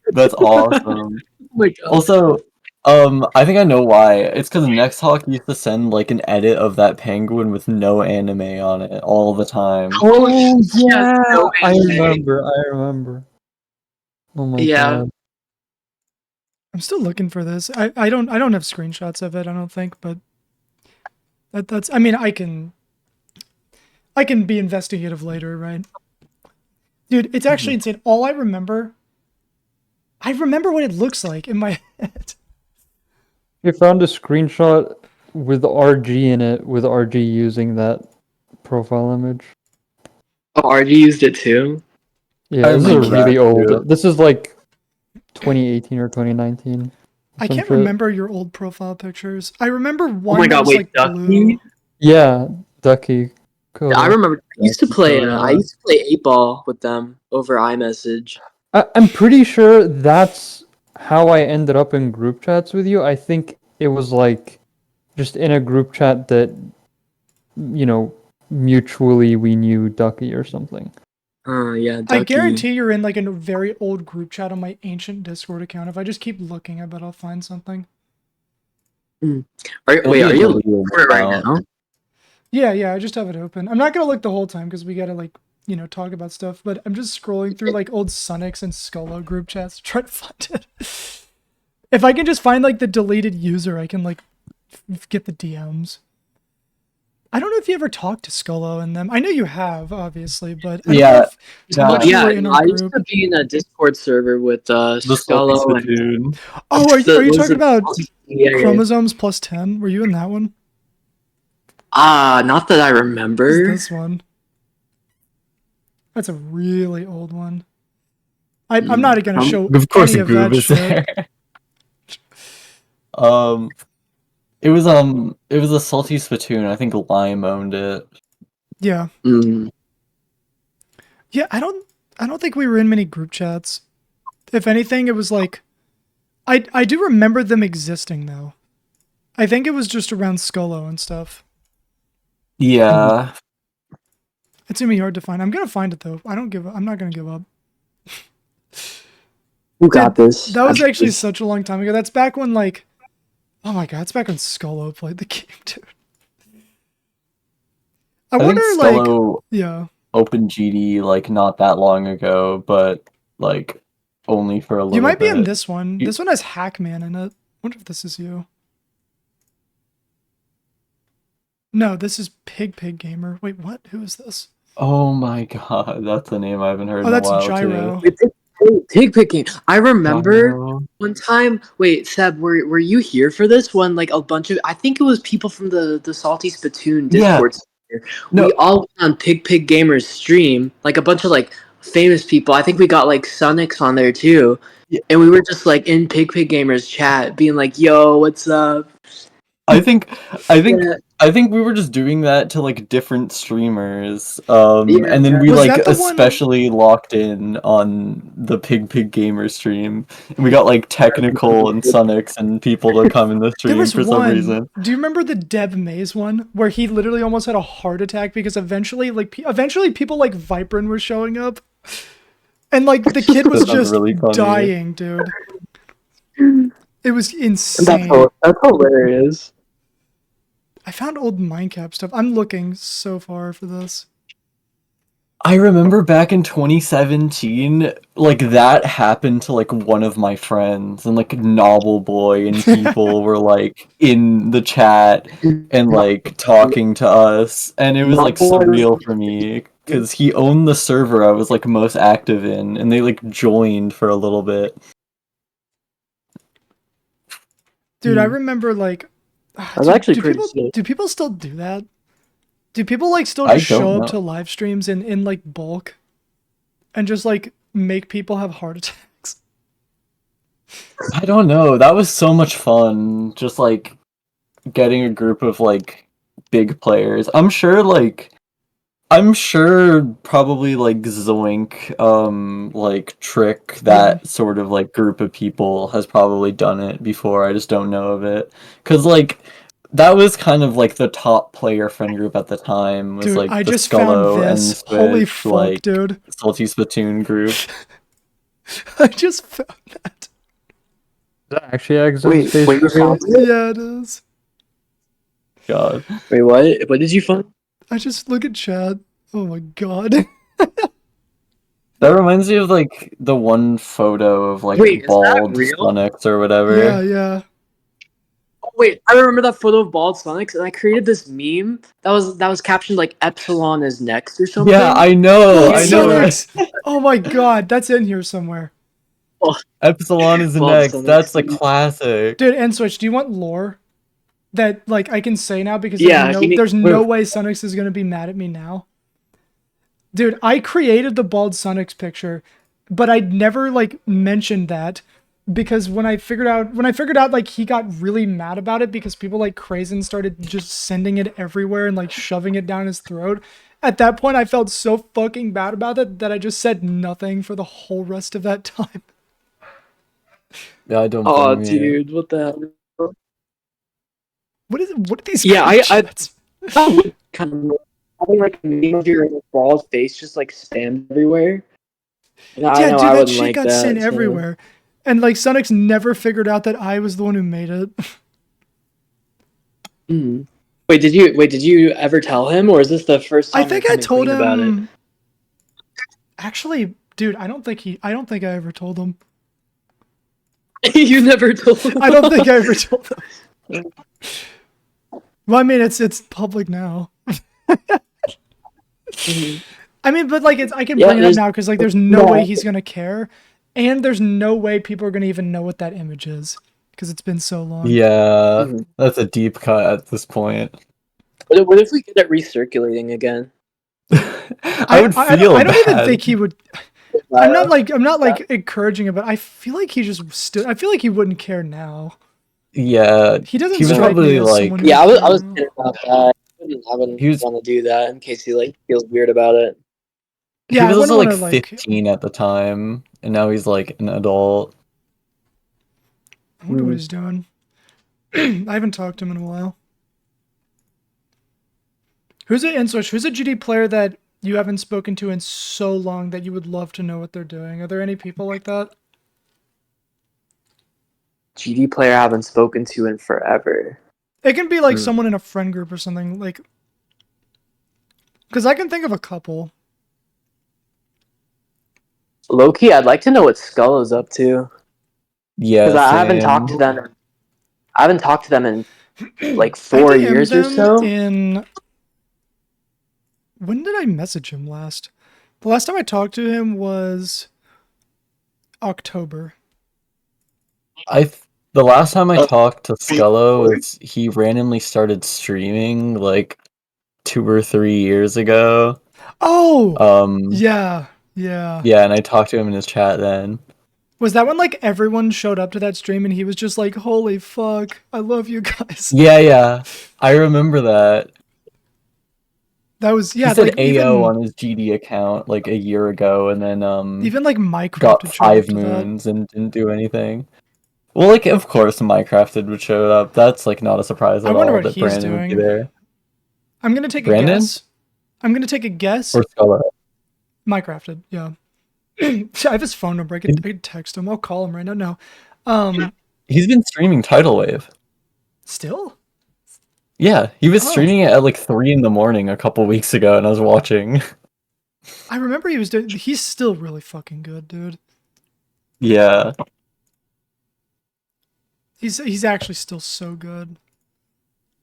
That's awesome. Oh my god. Also, I think I know why. It's because Nexthawk used to send like an edit of that penguin with no anime on it all the time. Oh yes, no I anime. remember. Oh my Yeah. god. I'm still looking for this. I don't have screenshots of it, I don't think, but that's I mean I can be investigative later, right? Dude, it's actually insane. All I remember what it looks like in my head. We found a screenshot with RG in it, with RG using that profile image. Oh, RG used it too. Yeah, I this is a remember really that old. too. This is like 2018 or 2019. I some can't shit. remember your old profile pictures. I remember one my that God, was wait, like Ducky? blue. Yeah, Ducky. Cool. I remember. I used to play. Yeah. I used to play 8 ball with them over iMessage. I'm pretty sure that's how I ended up in group chats with you. I think it was like just in a group chat that, you know, mutually we knew Ducky or something. Yeah, I Ducky. guarantee you're in like a very old group chat on my ancient Discord account. If I just keep looking, I bet I'll find something. Wait, It'll are be a you deleted looking for it right account. now? Yeah, I just have it open. I'm not gonna look the whole time because we gotta like, talk about stuff, but I'm just scrolling through like old Sunix and Scolo group chats to try to find it. If I can just find like the deleted user, I can like get the DMs. I don't know if you ever talked to Scolo and them. I know you have, obviously, but I don't know how much you Yeah, were in no, our I used group. to be in a Discord server with The Scullo and Splatoon. Oh, are you was talking it- about yeah. Chromosomes plus 10? Were you in that one? Not that I Is remember. this one? That's a really old one. I'm not gonna show Of course, any a of goob that is shit. there. It was a salty Splatoon. I think Lime owned it. Yeah. Mm. Yeah, I don't think we were in many group chats. If anything, it was like I do remember them existing though. I think it was just around Scolo and stuff. Yeah. It's gonna be hard to find. I'm gonna find it though. I don't give up. I'm not gonna give up. You got Dude, this. that was actually such a long time ago. That's back when like, oh my god, it's back when Scullo played the game, dude. I I think wonder, like, Scullo yeah. opened GD like not that long ago, but like only for a little You might be in bit. this one. This one has Hackman in it. I wonder if this is you. No, this is Pig Gamer. Wait, what? Who is this? Oh my god, that's a name I haven't heard Oh, in a that's while Gyro. too. Pig picking. I remember Gyro. one time. Wait, Seb, were you here for this? When like a bunch of, I think it was people from the Salty Spittoon Yeah. Discord server. No. We all went on Pig Gamer's stream, like a bunch of like famous people. I think we got like Sunix on there too. Yeah. And we were just like in Pig Gamer's chat, being like, "Yo, what's up?" I think Yeah. I think we were just doing that to like different streamers. Yeah. And then we Was like that the one- especially locked in on the Pig Gamer stream. And we got like Technical and Sunix and people to come in the There stream was for some reason. Do you remember the Deb Mays one where he literally almost had a heart attack because eventually, like, eventually people like Viprin were showing up, and like the kid was That sounds just really funny. dying, dude. It was insane. That's hilarious. I found old Mindcap stuff. I'm looking so far for this. I remember back in 2017, like that happened to like one of my friends, and like Novel Boy and people were like in the chat and like talking to us, and it was like surreal for me because he owned the server I was like most active in, and they like joined for a little bit. Dude, I remember like. That's actually pretty sick. Do people still do that? Do people like still I just show don't up to live streams in like bulk, and just like make people have heart attacks? I don't know. That was so much fun. Just like getting a group of like big players. I'm sure probably like Zoink, like Trick, that sort of like group of people has probably done it before. I just don't know of it. 'Cause like that was kind of like the top player friend group at the time, was Dude, like I the just found Scullo and this. the Holy Switch, fuck, like dude. Salty Spittoon group. I just found that. Does that actually exist? Wait, you found it? Yeah, it is. God. Wait, what? What did you find? I just look at chat. Oh my god. That reminds me of like the one photo of like Wait, is that bald real? Sonics or whatever. Yeah. Oh, wait, I remember that photo of bald Sonics, and I created this meme that was captioned like "Epsilon is next" or something. Yeah, I know. Bald I know. Sonics. Oh my god, that's in here somewhere. Epsilon is the Bald next. Sonics. That's a classic. Dude, nSwish, do you want lore that like I can say now because Yeah, there's no way Sunix is gonna be mad at me now? Dude, I created the bald Sunix picture, but I'd never like mentioned that because when I figured out like he got really mad about it because people like Crazen started just sending it everywhere and like shoving it down his throat. At that point, I felt so fucking bad about it that I just said nothing for the whole rest of that time. Yeah, I don't Oh, blame you. dude, what the hell? What are these? Yeah, group I chats? kind of having like a meme of your bald face just like spammed everywhere. And I Yeah, know dude, I that wouldn't shit like got that, sent so- everywhere. And like Sunix never figured out that I was the one who made it. Mhm. Wait, did you ever tell him, or is this the first time? I think you're I coming told clean about it? him. Actually, dude, I don't think I ever told him. You never told him. I don't think I ever told him. Well, I mean, it's public now. Mhm. I mean, but like, I can Yeah, bring it up there's- now because like, there's no Yeah. way he's gonna care, and there's no way people are gonna even know what that image is because it's been so long. Yeah, Mhm. that's a deep cut at this point. What if we get it recirculating again? I would feel I don't even bad. think he would. I'm not like encouraging it, but I feel like he just stood. I feel like he wouldn't care now. Yeah, He doesn't he was strike me probably as like, someone who Yeah, would I care was now. kidding about that. I wouldn't He was- want to do that in case he like feels weird about it. Yeah, I he was also wouldn't like wanna, 15 at the time, and now he's like an adult. I wonder what he's doing. I haven't talked to him in a while. Who's a nSwish? Who's a GD player that you haven't spoken to in so long that you would love to know what they're doing? Are there any people like that? GD player I haven't spoken to in forever. It can be like Hmm. someone in a friend group or something, like, because I can think of a couple. Low key, I'd like to know what Skull is up to because Yeah, I haven't same. talked to them. I haven't talked to them in like I 4 years DM'd or them so. in. When did I message him last? The last time I talked to him was October. The last time I talked to Scullo is he randomly started streaming like 2 or 3 years ago. Oh, Um, yeah, yeah. yeah, and I talked to him in his chat then. Was that when like everyone showed up to that stream and he was just like, "Holy fuck, I love you guys." Yeah, I remember that. That was He yeah, said like AO even on his GD account like a year ago, and then even like got Minecrafted showed up 5 to that. moons and didn't do anything. Well, like of course Minecrafted would show up. That's like not a surprise I at wonder all what that he's Brandon would be doing. there. I'm gonna take a Brandon guess. I'm gonna take a guess. or Scullo? Minecrafted, yeah. I have his phone number. I could text him. I'll call him right now. No. He's been streaming Tidal Wave. Still? Yeah, he was Oh. streaming it at like 3 in the morning a couple weeks ago, and I was watching. I remember he was doing. He's still really fucking good, dude. Yeah. He's actually still so good.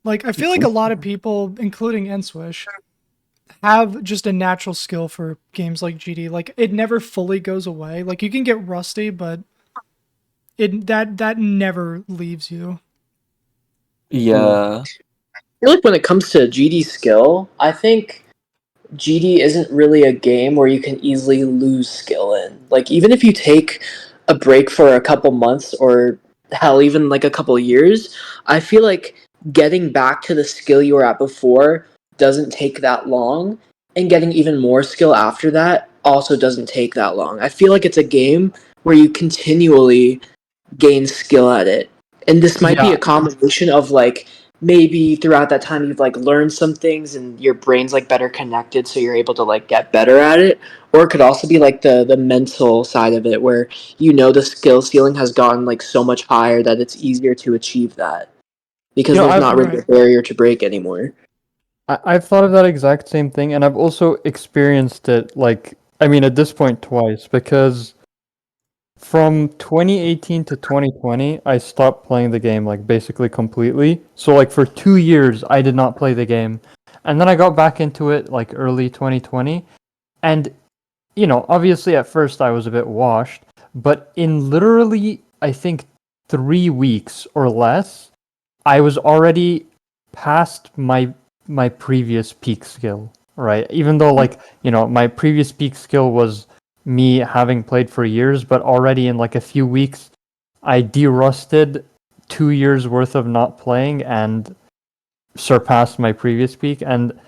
Like I feel like a lot of people, including nSwish, have just a natural skill for games like GD. Like it never fully goes away. Like you can get rusty, but that never leaves you. Yeah. I feel like when it comes to GD skill, I think GD isn't really a game where you can easily lose skill in. Like even if you take a break for a couple months or hell even like a couple years, I feel like getting back to the skill you were at before doesn't take that long and getting even more skill after that also doesn't take that long. I feel like it's a game where you continually gain skill at it. And this might be Yeah, a combination of like maybe throughout that time you've like learned some things and your brain's like better connected so you're able to like get better at it, or it could also be like the mental side of it where you know the skill ceiling has gotten like so much higher that it's easier to achieve that because there's I've not really a Right. barrier to break anymore. I've thought of that exact same thing, and I've also experienced it. Like, I mean, at this point twice, because from 2018 to 2020, I stopped playing the game like basically completely. So like for 2 years, I did not play the game, and then I got back into it like early 2020, and obviously at first I was a bit washed, but in literally I think 3 weeks or less, I was already past my previous peak skill, right? Even though like, my previous peak skill was me having played for years, but already in like a few weeks I derusted 2 years worth of not playing and surpassed my previous peak. And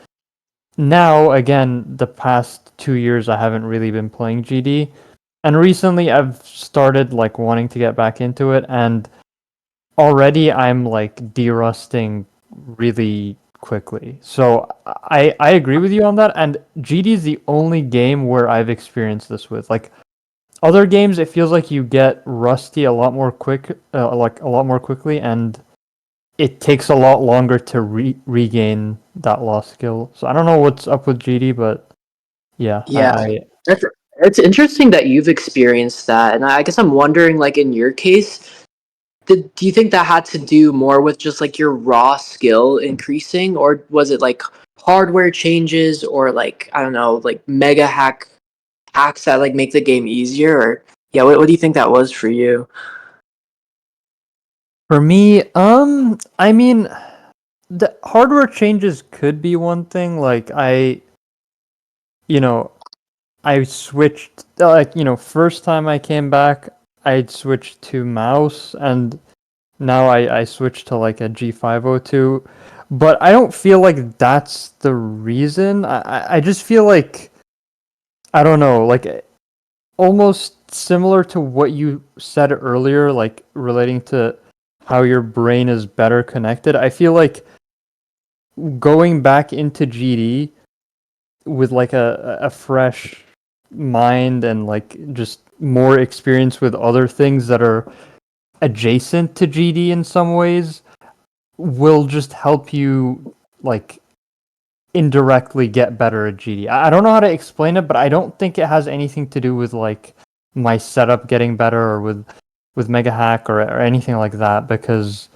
now again, the past 2 years I haven't really been playing GD. And recently I've started like wanting to get back into it, and already I'm like derusting really quickly. So I agree with you on that. And GD is the only game where I've experienced this with. Like other games, it feels like you get rusty a lot more like a lot more quickly, and it takes a lot longer to regain that lost skill. So I don't know what's up with GD, but yeah, Yeah, that's it's interesting that you've experienced that, and I guess I'm wondering like in your case, do you think that had to do more with just like your raw skill increasing, or was it like hardware changes, or like I don't know, like mega hacks that like make the game easier? Or yeah, what do you think that was for you? for me, I mean, the hardware changes could be one thing. Like you know, I switched, like, first time I came back, I'd switched to mouse, and now I switched to like a G502. But I don't feel like that's the reason. I just feel like, I don't know, like almost similar to what you said earlier, like relating to how your brain is better connected. I feel like going back into GD with like a fresh mind and like just more experience with other things that are adjacent to GD in some ways will just help you like indirectly get better at GD. I don't know how to explain it, but I don't think it has anything to do with like my setup getting better or with Mega Hack or anything like that, because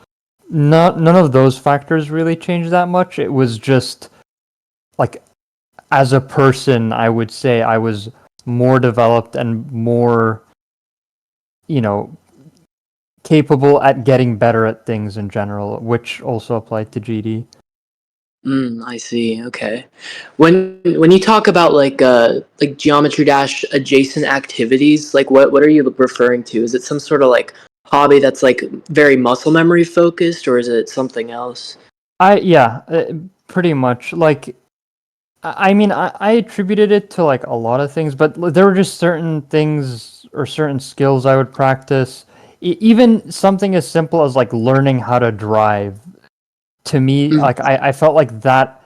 none of those factors really changed that much. It was just like as a person, I would say I was more developed and more, you know, capable at getting better at things in general, which also applied to GD. I see. Okay. When you talk about like Geometry Dash adjacent activities, like what are you referring to? Is it some sort of like hobby that's like very muscle memory focused, or is it something else? Yeah, pretty much. Like, I mean, I attributed it to like a lot of things, but there were just certain things or certain skills I would practice. Even something as simple as like learning how to drive. To me, Mm, like I felt like that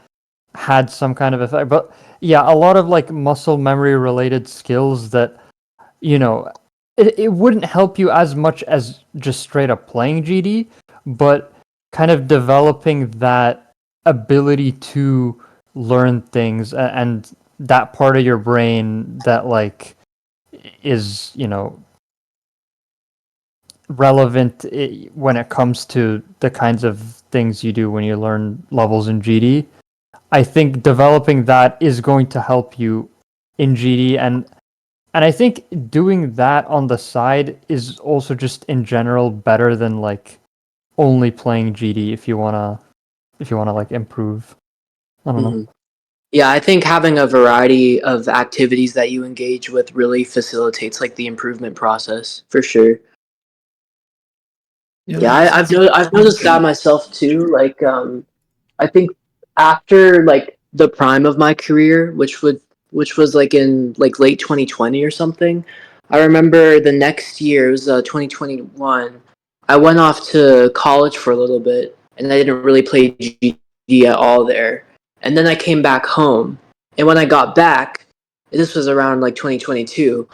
had some kind of effect. But yeah, a lot of like muscle memory related skills that, you know, it wouldn't help you as much as just straight up playing GD, but kind of developing that ability to learn things and that part of your brain that like is, you know, relevant when it comes to the kinds of things you do when you learn levels in GD. I think developing that is going to help you in GD, and I think doing that on the side is also just in general better than like only playing GD if you wanna like improve. I don't know. mhm. Yeah, I think having a variety of activities that you engage with really facilitates like the improvement process for sure. Yeah, that Yeah, makes I've sense. I've noticed that myself too. Like, I think after like the prime of my career, which was like in like late 2020 or something. I remember the next year, it was 2021. I went off to college for a little bit, and I didn't really play GD at all there. And then I came back home, and when I got back, this was around like 2022.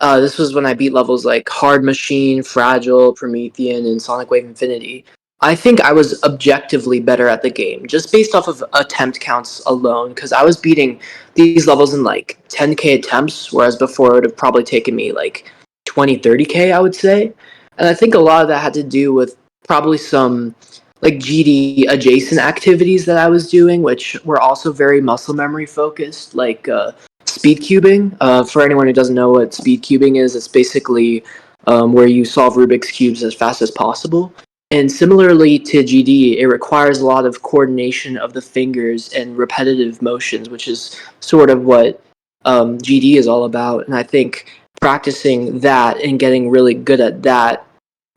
This was when I beat levels like Hard Machine, Fragile, Promethean, and Sonic Wave Infinity. I think I was objectively better at the game, just based off of attempt counts alone, because I was beating these levels in like 10k attempts, whereas before it would have probably taken me like 20, 30k, I would say. And I think a lot of that had to do with probably some like GD adjacent activities that I was doing, which were also very muscle memory focused, like speed cubing. For anyone who doesn't know what speed cubing is, it's basically where you solve Rubik's cubes as fast as possible. And similarly to GD, it requires a lot of coordination of the fingers and repetitive motions, which is sort of what GD is all about. And I think practicing that and getting really good at that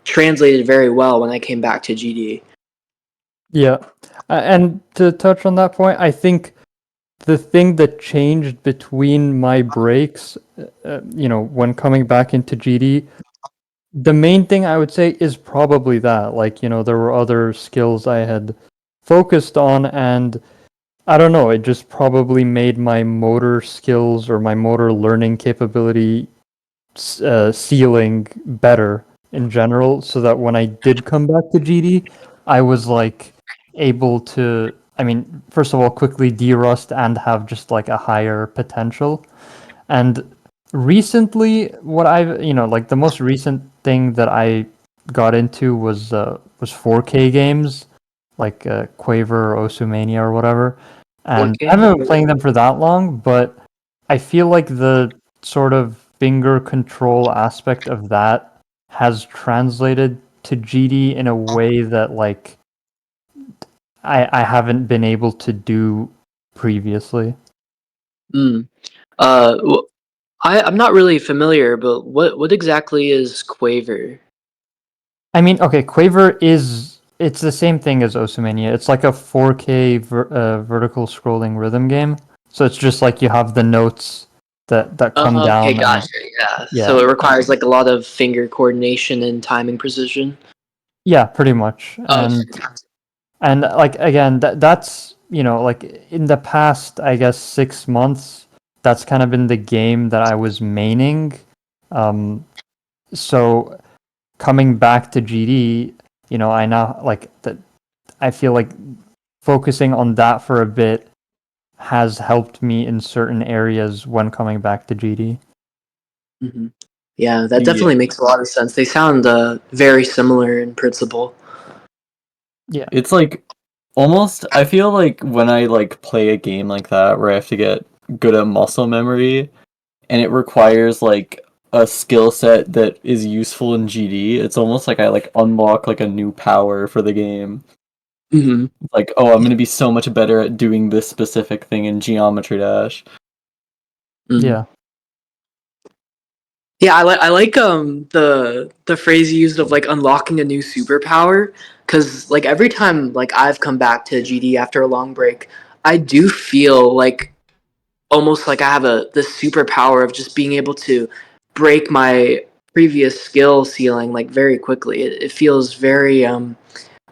translated very well when I came back to GD. Yeah. And to touch on that point, I think the thing that changed between my breaks, when coming back into GD, the main thing I would say is probably that. Like, there were other skills I had focused on, and I don't know, it just probably made my motor skills or my motor learning capability ceiling better in general, so that when I did come back to GD, I was like able to, I mean, first of all, quickly de-rust and have just like a higher potential. And recently, what I've, like the most recent thing that I got into was 4K games, like Quaver or Osumania or whatever. And I 4K? haven't been playing them for that long, but I feel like the sort of finger control aspect of that has translated to GD in a way that like I haven't been able to do previously. Mm. Well, I'm not really familiar, but what exactly is Quaver? I mean, okay, Quaver it's the same thing as Osumania. It's like a 4K vertical scrolling rhythm game. So it's just like you have the notes that come Okay, down and gotcha. Yeah. So yeah. it requires like a lot of finger coordination and timing precision. Yeah, pretty much. Okay. And like again, that's like in the past, I guess 6 months, that's kind of been the game that I was maining. So coming back to GD, I now like that. I feel like focusing on that for a bit has helped me in certain areas when coming back to GD. Mm-hmm. Yeah, that Yeah. definitely makes a lot of sense. They sound very similar in principle. Yeah. It's like almost I feel like when I like play a game like that where I have to get good at muscle memory and it requires like a skill set that is useful in GD, it's almost like I like unlock like a new power for the game. Mm-hmm. Like, oh, I'm gonna be so much better at doing this specific thing in Geometry Dash. Mm-hmm. Yeah. Yeah, I like the phrase you used of like unlocking a new superpower, because like every time like I've come back to GD after a long break, I do feel like almost like I have the superpower of just being able to break my previous skill ceiling like very quickly. It feels very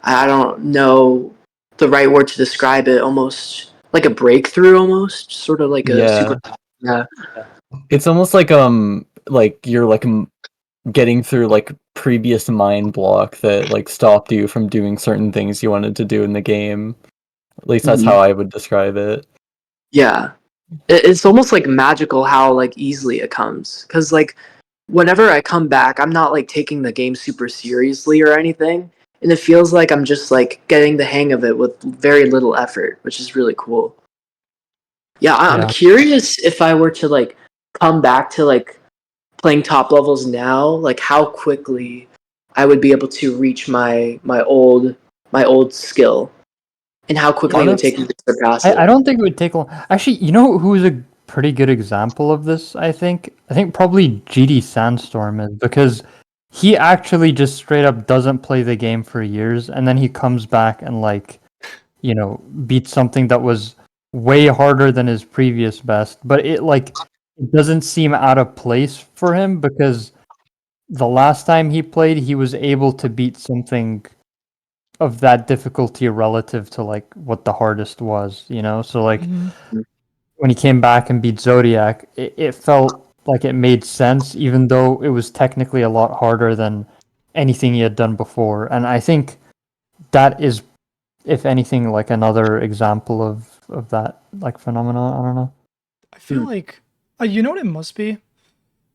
I don't know the right word to describe it, almost like a breakthrough, almost sort of like a super. Yeah. Yeah. It's almost like you're like getting through like previous mind block that like stopped you from doing certain things you wanted to do in the game. At least that's Mm-hmm. how I would describe it. Yeah. It's almost like magical how like easily it comes, because like whenever I come back, I'm not like taking the game super seriously or anything, and it feels like I'm just like getting the hang of it with very little effort, which is really cool. Yeah, I'm Yeah. curious if I were to like come back to like playing top levels now, like how quickly I would be able to reach my old skill, and how quickly it would Honest, take me to surpass I it. don't think it would take long. Actually, who's a pretty good example of this, I think? I think probably GD Sandstorm is, because he actually just straight up doesn't play the game for years, and then he comes back and like, beats something that was way harder than his previous best, but it doesn't seem out of place for him because the last time he played, he was able to beat something of that difficulty relative to like what the hardest was. So like Mhm. when he came back and beat Zodiac, it felt like it made sense, even though it was technically a lot harder than anything he had done before. And I think that is, if anything, like another example of that like phenomenon. I don't know. I feel like you know what it must be?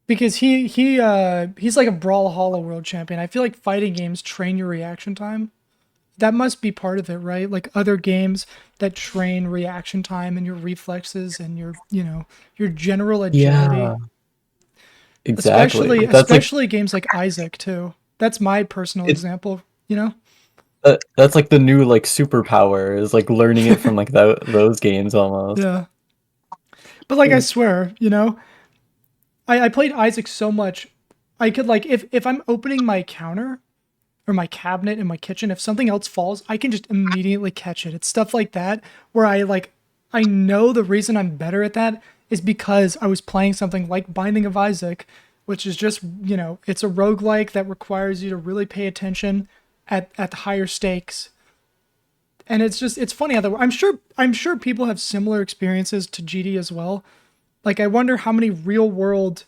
Because he's like a Brawlhalla world champion. I feel like fighting games train your reaction time. That must be part of it, right? Like other games that train reaction time and your reflexes and your general agility. yeah, exactly. Especially games like Isaac too. That's my personal It example, you know? that's like the new like superpower is like learning it from like those games almost. Yeah. But like I swear, I played Isaac so much I could like if I'm opening my counter or my cabinet in my kitchen, if something else falls, I can just immediately catch it. It's stuff like that where I know the reason I'm better at that is because I was playing something like Binding of Isaac, which is just, it's a roguelike that requires you to really pay attention at higher stakes. And it's funny how that I'm sure people have similar experiences to GD as well. Like I wonder how many real world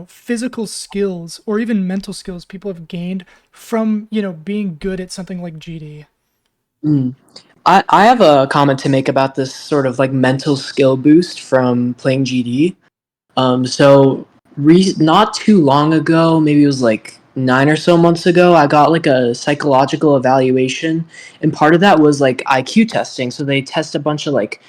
physical skills or even mental skills people have gained from, being good at something like GD. Mm. I have a comment to make about this sort of like mental skill boost from playing GD. So not too long ago, maybe it was like 9 or so months ago, I got like a psychological evaluation, and part of that was like IQ testing. So they test a bunch of like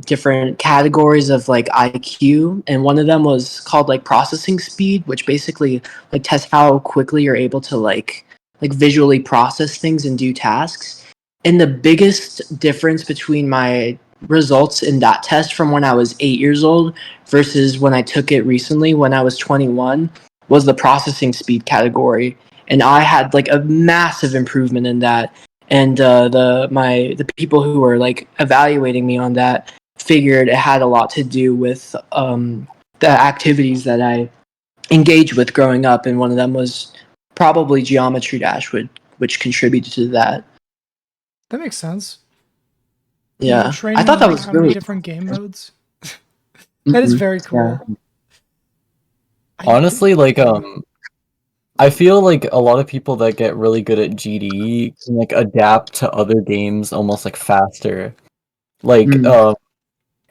different categories of like IQ, and one of them was called like processing speed, which basically like tests how quickly you're able to like visually process things and do tasks. And the biggest difference between my results in that test from when I was 8 years old versus when I took it recently when I was 21 was the processing speed category, and I had like a massive improvement in that. And the people who were like evaluating me on that figured it had a lot to do with the activities that I engaged with growing up, and one of them was probably Geometry Dash, which contributed to that. That makes sense. You were Yeah, I training thought on that like was how many really different game modes? That is Mhm. very Yeah. cool. I Honestly, I feel like a lot of people that get really good at GD can like adapt to other games almost like faster. Like Mm.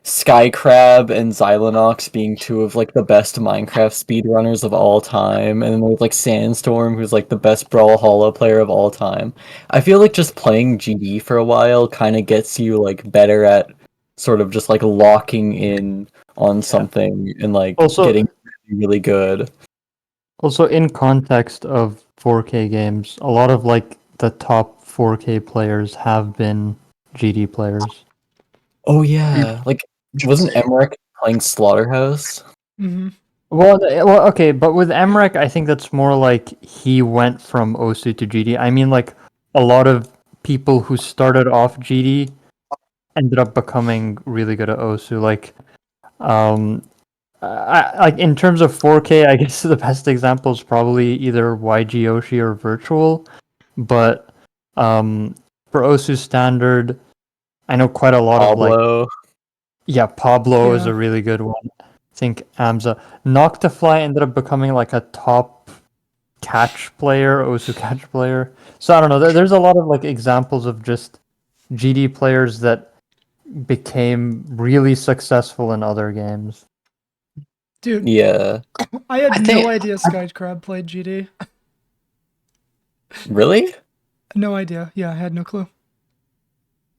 Skycrab and Xylonox being two of like the best Minecraft speedrunners of all time, and then there's like Sandstorm, who's like the best Brawlhalla player of all time. I feel like just playing GD for a while kind of gets you like better at sort of just like locking in on something and like Also, getting really good. Also, in context of 4K games, a lot of like the top 4K players have been GD players. Oh Mm. yeah, like wasn't Interesting. Emmerich playing Slaughterhouse? hmm Well, okay, but with Emmerich, I think that's more like he went from OSU to GD. I mean, like a lot of people who started off GD ended up becoming really good at OSU. Um, like in terms of 4K, I guess the best example is probably either YG Yoshi or Virtual. But for OSU standard, I know quite a lot of like, Pablo. yeah, Pablo is Yeah. a really good one. I think Amza. Noctifly ended up becoming like a top catch player, OSU catch player. So I don't know. There's a lot of like examples of just GD players that became really successful in other games. Dude, Yeah. I had I no think idea Skycrab played GD. Really? No idea. Yeah, I had no clue.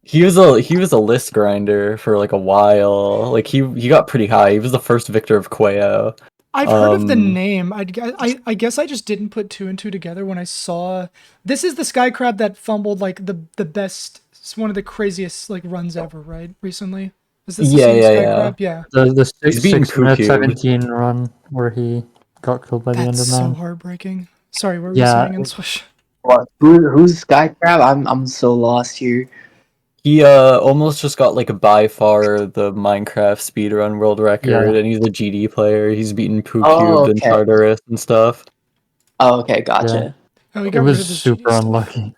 He was a list grinder for like a while. Like he got pretty high. He was the first victor of Quayo. I've heard of the Um name. I guess I just didn't put two and two together when I saw this is the sky crab that fumbled like the best, it's one of the craziest like runs ever, right? Recently, is this the yeah, same yeah, sky yeah. crab? Yeah, The He's beaten 6 minute Poo 17 run where he got killed by the that's so Enderman. heartbreaking. Sorry, what were you Yeah, saying, nSwish? what? Who's Skycrab? I'm so lost here. He almost just got like by far the Minecraft speedrun world yeah, record, and he's a GD player. He's beaten Poo Oh, Cubed and okay. Tartarus and stuff. Oh, okay, yeah. gotcha. Oh, he It got rid was of his GD super stuff. unlucky.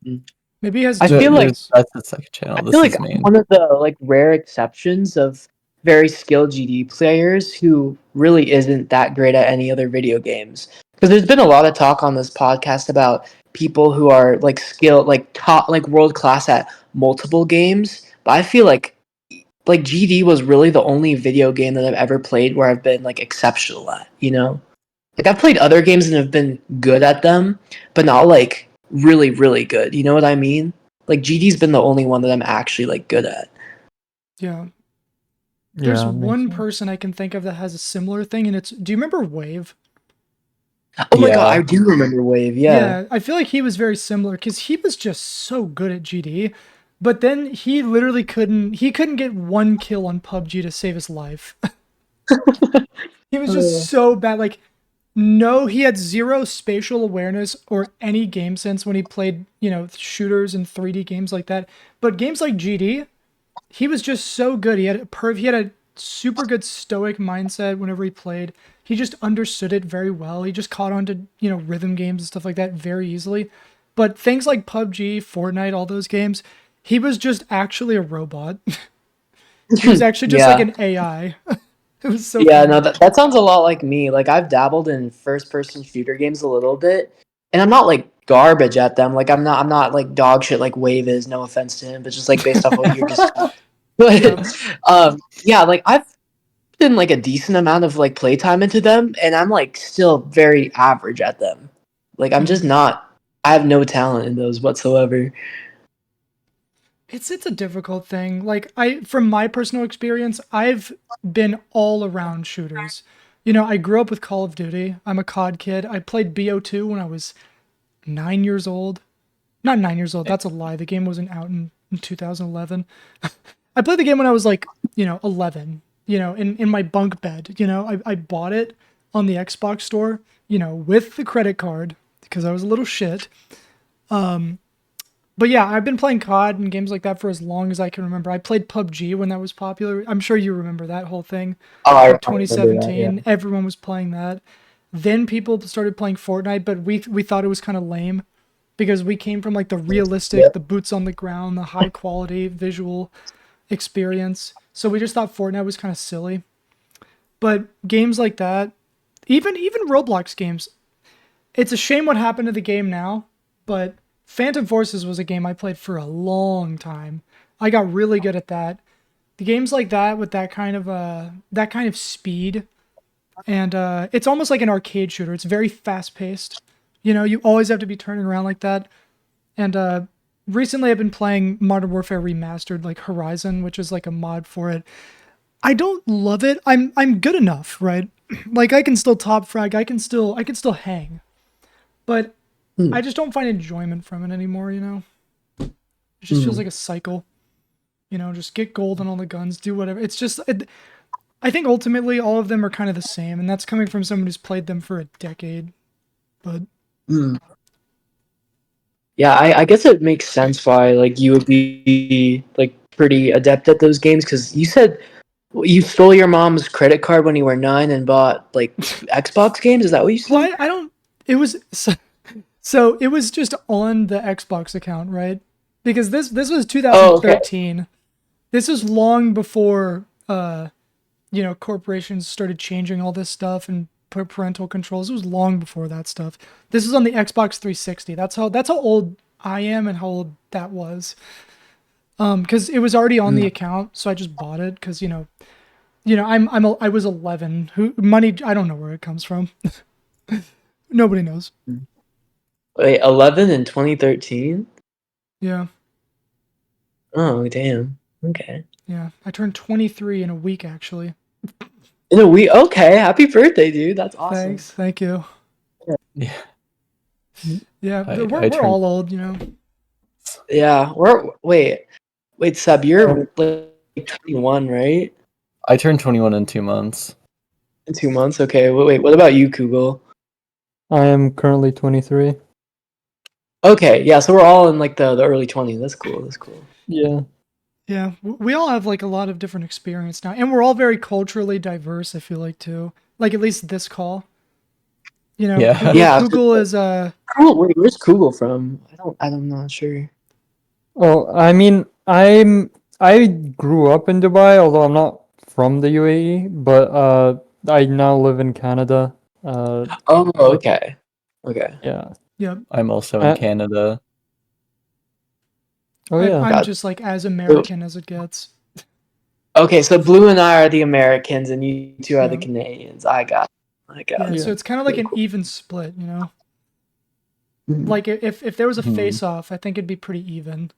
Mm. Maybe he has I feel like GDs. That's the second channel. I feel This like is I'm main. one of the like rare exceptions of very skilled GD players who really isn't that great at any other video games. Because there's been a lot of talk on this podcast about people who are like skilled, like top, like world class at multiple games. But I feel like GD was really the only video game that I've ever played where I've been like exceptional at. You know, like I've played other games and have been good at them, but not like really really good. You know what I mean? Like GD's been the only one that I'm actually like good at. Yeah, there's Yeah, makes one sense. person I can think of that has a similar thing, and it's, do you remember Wave? Oh my god, Yeah. I do remember Wave. Yeah. Yeah, I feel like he was very similar because he was just so good at GD, but then he literally couldn't get one kill on PUBG to save his life. He was just so bad. Like, no, he had zero spatial awareness or any game sense when he played, shooters and 3D games like that. But games like GD, he was just so good. He had a super good stoic mindset whenever he played. He just understood it very well. He just caught on to, rhythm games and stuff like that very easily. But things like PUBG, Fortnite, all those games, he was just actually a robot. He was actually just like Yeah. an AI. It was so Yeah, no, funny. that sounds a lot like me. Like I've dabbled in first person shooter games a little bit, and I'm not like garbage at them. Like I'm not like dog shit like Wave is, no offense to him, but just like based off what you're just Yeah. but yeah, like I've been like a decent amount of like playtime into them, and I'm like still very average at them. Like I'm just Mhm. not, I have no talent in those whatsoever. It's a difficult thing. Like, from my personal experience, I've been all around shooters. I grew up with Call of Duty. I'm a COD kid. I played BO2 when I was 9 years old. Not 9 years old. That's a lie. The game wasn't out in 2011. I played the game when I was like, 11. In my bunk bed. I bought it on the Xbox store. With the credit card because I was a little shit. But yeah, I've been playing COD and games like that for as long as I can remember. I played PUBG when that was popular. I'm sure you remember that whole thing. Oh, I Like remember that. Yeah. 2017, everyone was playing that. Then people started playing Fortnite, but we thought it was kind of lame. because we came from like the realistic, the boots on the ground, the high quality visual experience. So we just thought Fortnite was kind of silly. But games like that, even Roblox games, it's a shame what happened to the game now, but Phantom Forces was a game I played for a long time. I got really good at that. The games like that with that kind of speed, and it's almost like an arcade shooter. It's very fast paced. You know, you always have to be turning around like that. And recently I've been playing Modern Warfare Remastered, like Horizon, which is like a mod for it. I don't love it. I'm good enough, right? Like I can still top frag, I can still hang. But I just don't find enjoyment from it anymore, you know? It just feels like a cycle. You know, just get gold on all the guns, do whatever. It's just I think ultimately all of them are kind of the same, and that's coming from someone who's played them for a decade. But Yeah, I guess it makes sense why like you would be like pretty adept at those games because you said you stole your mom's credit card when you were 9 and bought like Xbox games. Is that what you said? well, I don't. It was so it was just on the Xbox account, right? Because this was 2013. This is long before you know, corporations started changing all this stuff and put parental controls. It was long before that stuff. This is on the Xbox 360. That's how old I am and how old that was. Because it was already on the account, so I just bought it because you know, I was 11. Who money? I don't know where it comes from. Nobody knows. Wait, 11 in 2013? Yeah, Oh, damn. Okay. yeah. I turned 23 in a week actually. In a week. Okay, happy birthday, dude. That's awesome. Thanks, thank you. Yeah. Yeah, I we're turned- all old, you know. Yeah, wait, Seb, you're like 21, right? I turned 21 in 2 months. In 2 months. Okay. Wait, what about you, Kugel? I am currently 23. Okay, yeah, so we're all in like the early 20s. That's cool. That's cool. Yeah. Yeah, we all have like a lot of different experience now, and we're all very culturally diverse. I feel like too, like at least this call. You know, Yeah. Yeah. Google is Cool. Wait, where's Kugel from? I'm not sure. Oh, I mean, I grew up in Dubai, although I'm not from the UAE, but I now live in Canada. Oh, okay. Okay. Yeah. yeah. I'm also in Canada. Oh yeah. I'm Got- just like as American as it gets. Okay, so Blue and I are the Americans and you two are the Yeah. Canadians. I got Yeah, it. so it's kind of like an even split, you know. Like if there was a face off, I think it'd be pretty even.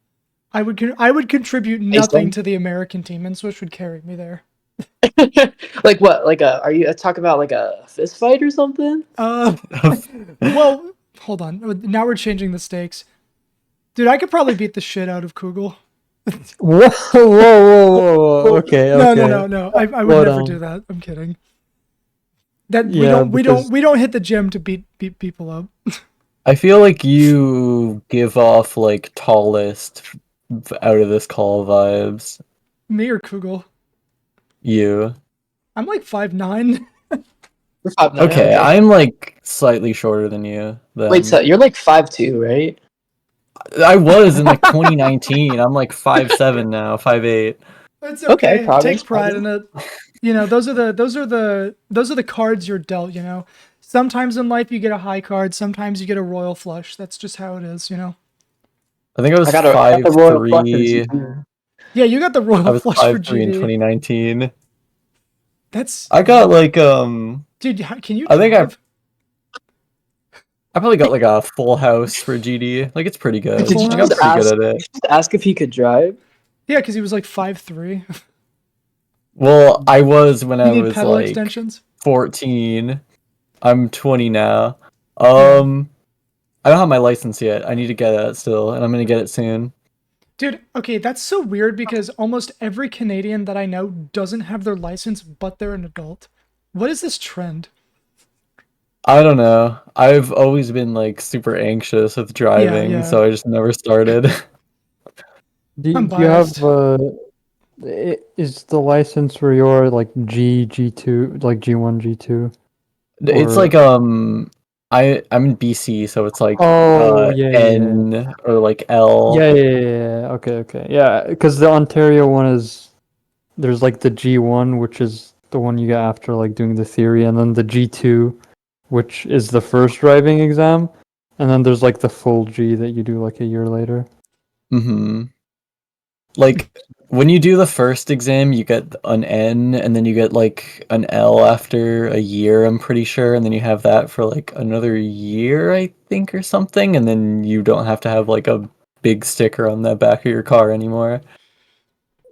I would contribute nothing off? to the American team, and Swish would carry me there. Like what? Like are you talking about like a fist fight or something? Well, hold on. Now we're changing the stakes. Dude, I could probably beat the shit out of Kugel. Whoa, whoa. Okay, No, okay. no. I would Slow never down. do that. I'm kidding. That Yeah, we because- don't hit the gym to beat people up. I feel like you give off like tallest out of this call vibes. Me or Kugel? You. I'm like 5'9". You're 5'9", Okay, I'm like slightly shorter than you. Then. Wait, so you're like 5'2", right? I was in like 2019. I'm like 5'7" now, 5'8". It's Okay, okay. progress, Take pride in it. You know, those are the cards you're dealt, you know. Sometimes in life you get a high card, sometimes you get a royal flush. That's just how it is, you know. I think I was I got the royal flush in 5'3". GT. Yeah, you got the I royal was flush for 5'3" in GD. 2019. That's I got like dude. Can you I think drive? I probably got like a full house for GD. Like it's pretty good. Did you I got just pretty good at it. Just ask if he could drive. Yeah, because he was like 5'3". Well, I was when You I need was pedal like extensions. 14. I'm 20 now. Yeah. I don't have my license yet. I need to get it still, and I'm gonna get it soon. Dude, okay, that's so weird because almost every Canadian that I know doesn't have their license, but they're an adult. What is this trend? I don't know. I've always been like super anxious with driving, yeah. so I just never started. I'm Do you have biased. is the license for your like G2, like G1, G2? It's Or- like I'm in BC, so it's like Oh, yeah, yeah, N or like L. yeah. Okay. Yeah, because the Ontario one is there's like the G1, which is the one you get after like doing the theory, and then the G2, which is the first driving exam, and then there's like the full G that you do like a year later. Mm-hmm. Like when you do the first exam, you get an N, and then you get like an L after a year, I'm pretty sure, and then you have that for like another year, I think, or something, and then you don't have to have like a big sticker on the back of your car anymore.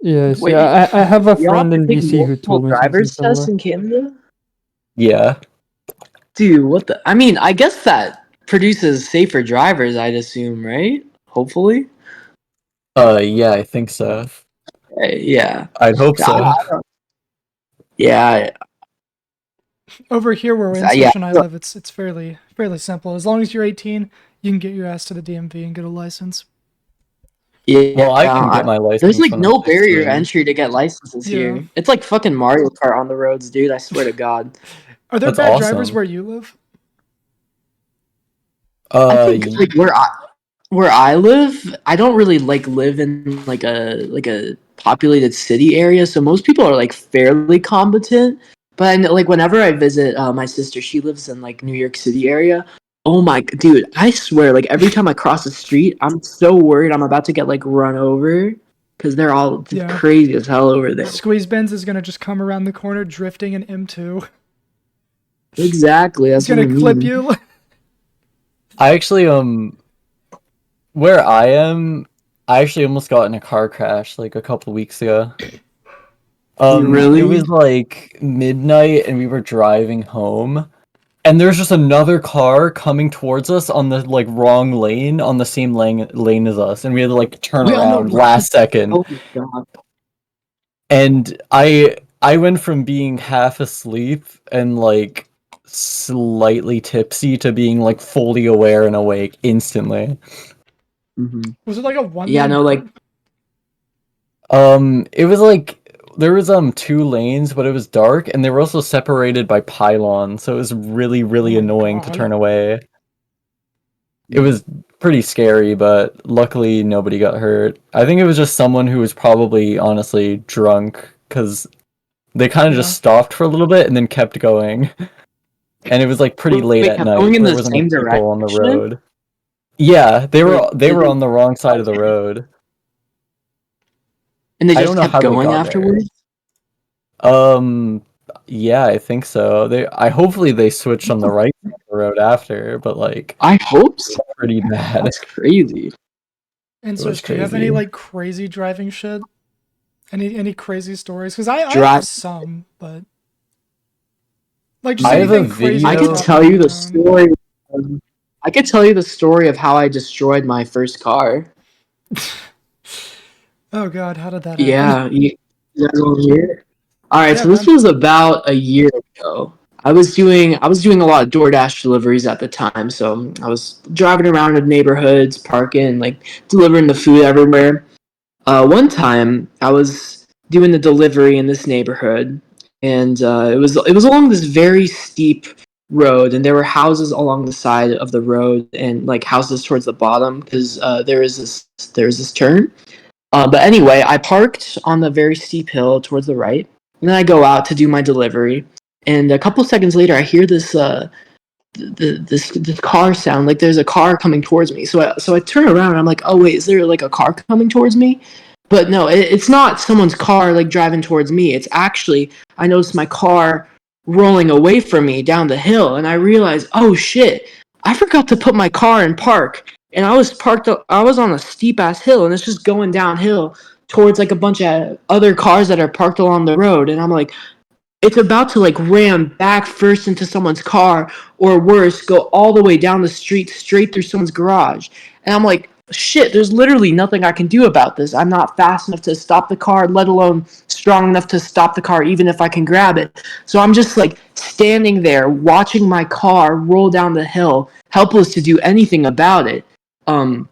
Yeah, see, Wait, I have a y'all have friend to in take BC who multiple told me something driver's tests similar. in Canada? Yeah. Dude, what the? I mean, I guess that produces safer drivers, I'd assume, right? Hopefully. Yeah, I think so. Yeah. I'd hope I, so. I don't, yeah. Over here where Yeah. nSwish and I live, it's fairly simple. As long as you're 18, you can get your ass to the DMV and get a license. Yeah. Well, I can get my There's license like when I'm no barrier to 16. entry to get licenses Yeah. here. It's like fucking Mario Kart on the roads, dude. I swear to God. Are there That's bad drivers awesome. where you live? I think Ye- like where I live, I don't really like live in like a populated city area, so most people are like fairly competent. But I know, like whenever I visit my sister, she lives in like New York City area. Oh my dude, I swear, like every time I cross the street, I'm so worried I'm about to get like run over because they're all just Yeah. crazy as hell over there. Squeeze Benz is gonna just come around the corner drifting in M2. Exactly, He's that's what I gonna clip mean. you. I actually where I actually almost got in a car crash like a couple weeks ago. It Really? was like midnight and we were driving home and there's just another car coming towards us on the like wrong lane on the same lane as us and we had to like turn We on the around last second. oh my god. And I went from being half asleep and like slightly tipsy to being like fully aware and awake instantly. Hmm. Was it like a one Yeah, lane no, like road? It was like there was two lanes, but it was dark and they were also separated by pylons, so it was really, Oh really my annoying to god. turn away. It was pretty scary, but luckily nobody got hurt. I think it was just someone who was probably honestly drunk because they kind of Yeah. just stopped for a little bit and then kept going. And it was like pretty late they at kept night, going so in there the wasn't like same people on the direction. road. Yeah, Wait, they did were they? on the wrong side of the Okay. road. And they I don't just know kept how they going got there. afterwards? Um, yeah, I think so. I hopefully they switched on the right side of the road after, but like I hope it so. was pretty bad. That's crazy. It was nSwish, do you have any crazy. like crazy driving shit? Any crazy stories? Because I have Drive. some, but like just I have a anything crazy I that's could video. happened tell on you your the own. story. I could tell you the story of how I destroyed my first car. Oh god, how did that happen? Yeah, you guys want to hear it? All right, Yeah, so this man. was about a year ago. I was doing a lot of DoorDash deliveries at the time, so I was driving around in neighborhoods, parking, like delivering the food everywhere. One time I was doing the delivery in this neighborhood, and it was along this very steep road, and there were houses along the side of the road, and like houses towards the bottom because there is this turn. But anyway, I parked on the very steep hill towards the right, and then I go out to do my delivery. And a couple seconds later, I hear this car sound, like there's a car coming towards me. So I turn around and I'm like, oh wait, is there like a car coming towards me? But no, it's not someone's car like driving towards me. It's actually I noticed my car rolling away from me down the hill, and I realized, oh shit, I forgot to put my car in park, and I was on a steep ass hill, and it's just going downhill towards like a bunch of other cars that are parked along the road, and I'm like, it's about to like ram back first into someone's car or worse go all the way down the street straight through someone's garage, and I'm like, shit, there's literally nothing I can do about this. I'm not fast enough to stop the car, let alone strong enough to stop the car even if I can grab it. So I'm just like standing there watching my car roll down the hill, helpless to do anything about it. um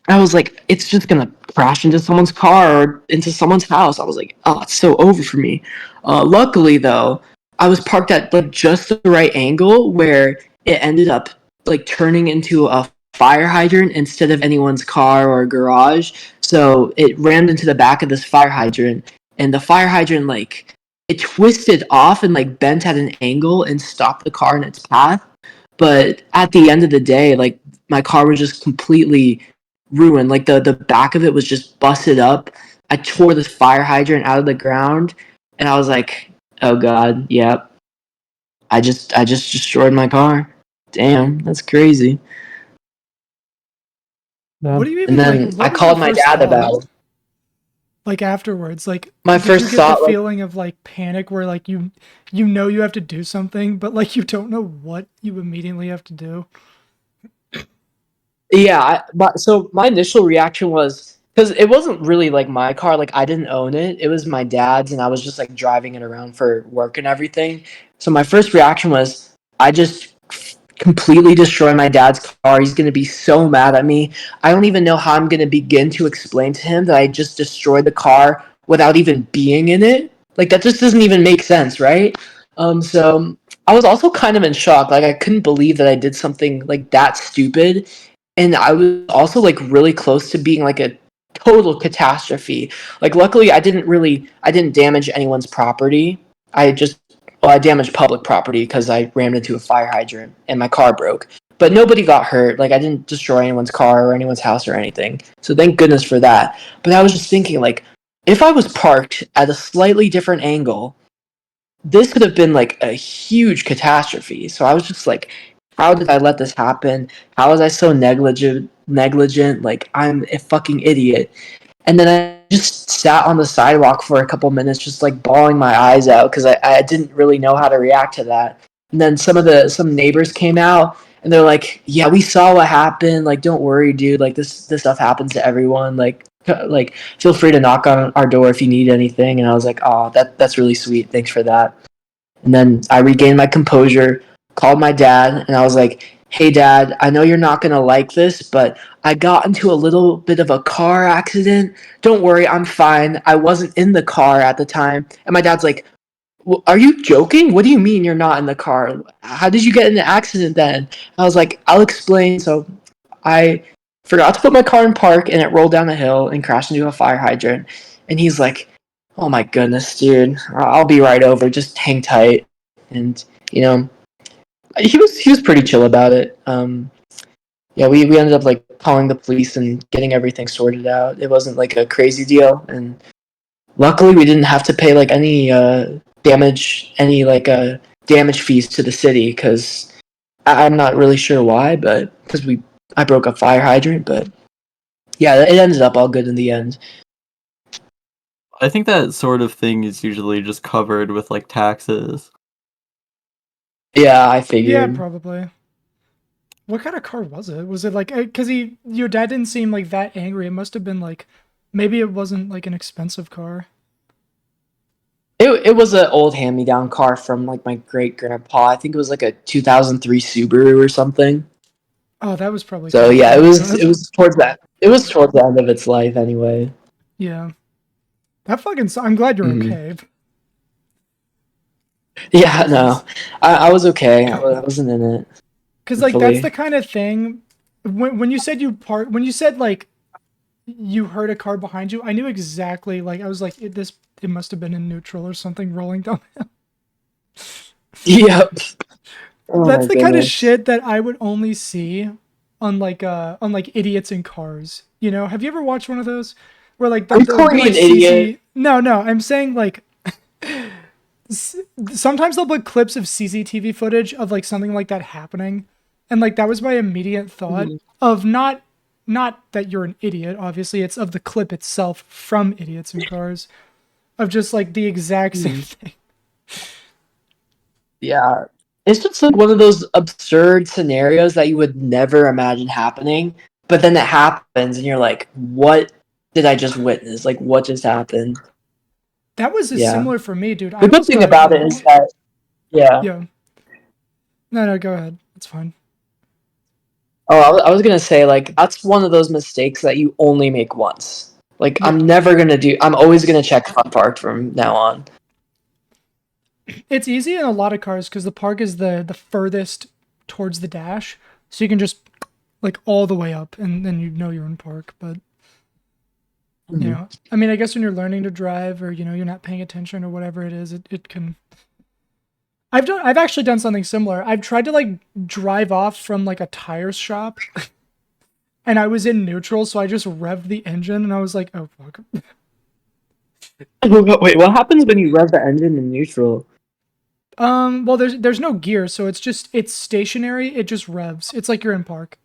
I was like, it's just gonna crash into someone's car or into someone's house. I was like, oh, it's so over for me. Luckily, though, I was parked at like just the right angle where it ended up like turning into a fire hydrant instead of anyone's car or garage. So it rammed into the back of this fire hydrant, and the fire hydrant like it twisted off and like bent at an angle and stopped the car in its path. But at the end of the day, like my car was just completely ruined. Like the back of it was just busted up. I tore this fire hydrant out of the ground, and I was like, "Oh God, yep, I just destroyed my car. Damn, that's crazy." What Damn. do you And even like? then I What was your called my first dad thought? about it. Like afterwards, like My did you first get the thought, like, feeling of like panic where like you know you have to do something, but like you don't know what you immediately have to do? yeah. So my initial reaction was because it wasn't really like my car. Like I didn't own it. It was my dad's, and I was just like driving it around for work and everything. So my first reaction was I just completely destroy my dad's car. He's gonna be so mad at me. I don't even know how I'm gonna begin to explain to him that I just destroyed the car without even being in it. Like that just doesn't even make sense, right? So I was also kind of in shock. Like I couldn't believe that I did something like that stupid, and I was also like really close to being like a total catastrophe. Like luckily I didn't damage anyone's property. I just I damaged public property because I rammed into a fire hydrant and my car broke. But nobody got hurt. Like I didn't destroy anyone's car or anyone's house or anything. So thank goodness for that. But I was just thinking like if I was parked at a slightly different angle, this could have been like a huge catastrophe. So I was just like, how did I let this happen? How was I so negligent? Like I'm a fucking idiot. And then I just sat on the sidewalk for a couple minutes, just like bawling my eyes out because I didn't really know how to react to that. And then some neighbors came out and they're like, "Yeah, we saw what happened. Like, don't worry, dude. Like this stuff happens to everyone. Like feel free to knock on our door if you need anything." And I was like, "Oh, that's really sweet. Thanks for that." And then I regained my composure, called my dad, and I was like, "Hey, dad, I know you're not going to like this, but I got into a little bit of a car accident. Don't worry, I'm fine. I wasn't in the car at the time." And my dad's like, "Well, are you joking? What do you mean you're not in the car? How did you get in the accident then?" I was like, "I'll explain." So I forgot to put my car in park and it rolled down a hill and crashed into a fire hydrant. And he's like, "Oh my goodness, dude. I'll be right over. Just hang tight." And you know, he was pretty chill about it. Yeah, we ended up like calling the police and getting everything sorted out. It wasn't like a crazy deal, and luckily we didn't have to pay like any damage fees to the city because I'm not really sure why, but because we I broke a fire hydrant, but yeah, it ended up all good in the end. I think that sort of thing is usually just covered with like taxes. Yeah, I Yeah, figured. probably. What kind of car was it? Was it like because your dad didn't seem like that angry. It must have been like maybe it wasn't like an expensive car. It was an old hand me down car from like my great grandpa. I think it was like a 2003 Subaru or something. Oh, that was probably So covered yeah, then. it was towards the end of its life anyway. Yeah, that fucking. I'm glad you're Hmm. okay. Yeah, no, I was okay. I wasn't in it, Because like that's thankfully. the kind of thing. When you said when you said like you heard a car behind you, I knew exactly. Like I was like it must have been in neutral or something rolling down. Yep. Oh That's my the kind of goodness. shit that I would only see on like idiots in cars. You know, have you ever watched one of those where like Are you there'll calling be me like an idiot? CC? No, I'm saying like sometimes they'll put clips of CCTV footage of like something like that happening, and like that was my immediate thought Mhm. of not that you're an idiot. Obviously, it's of the clip itself from Idiots in Cars of just like the exact same Mhm. thing. Yeah. It's just like one of those absurd scenarios that you would never imagine happening, but then it happens and you're like, what did I just witness? Like, what just happened? That was Yeah. similar for me, dude. I The good almost thing got about it is that, yeah. yeah. No, go ahead. It's fine. Oh, I was gonna say, like, that's one of those mistakes that you only make once. Like, Yeah. I'm always gonna check front park from now on. It's easy in a lot of cars because the park is the furthest towards the dash. so you can just like all the way up, and then you know you're in park. But you know, I mean, I guess when you're learning to drive, or you know, you're not paying attention or whatever it is, it can. I've actually done something similar. I've tried to like drive off from like a tire shop, and I was in neutral, so I just revved the engine, and I was like, oh fuck. Wait, what happens when you rev the engine in neutral? Well, there's no gear, so it's stationary. It just revs. It's like you're in park.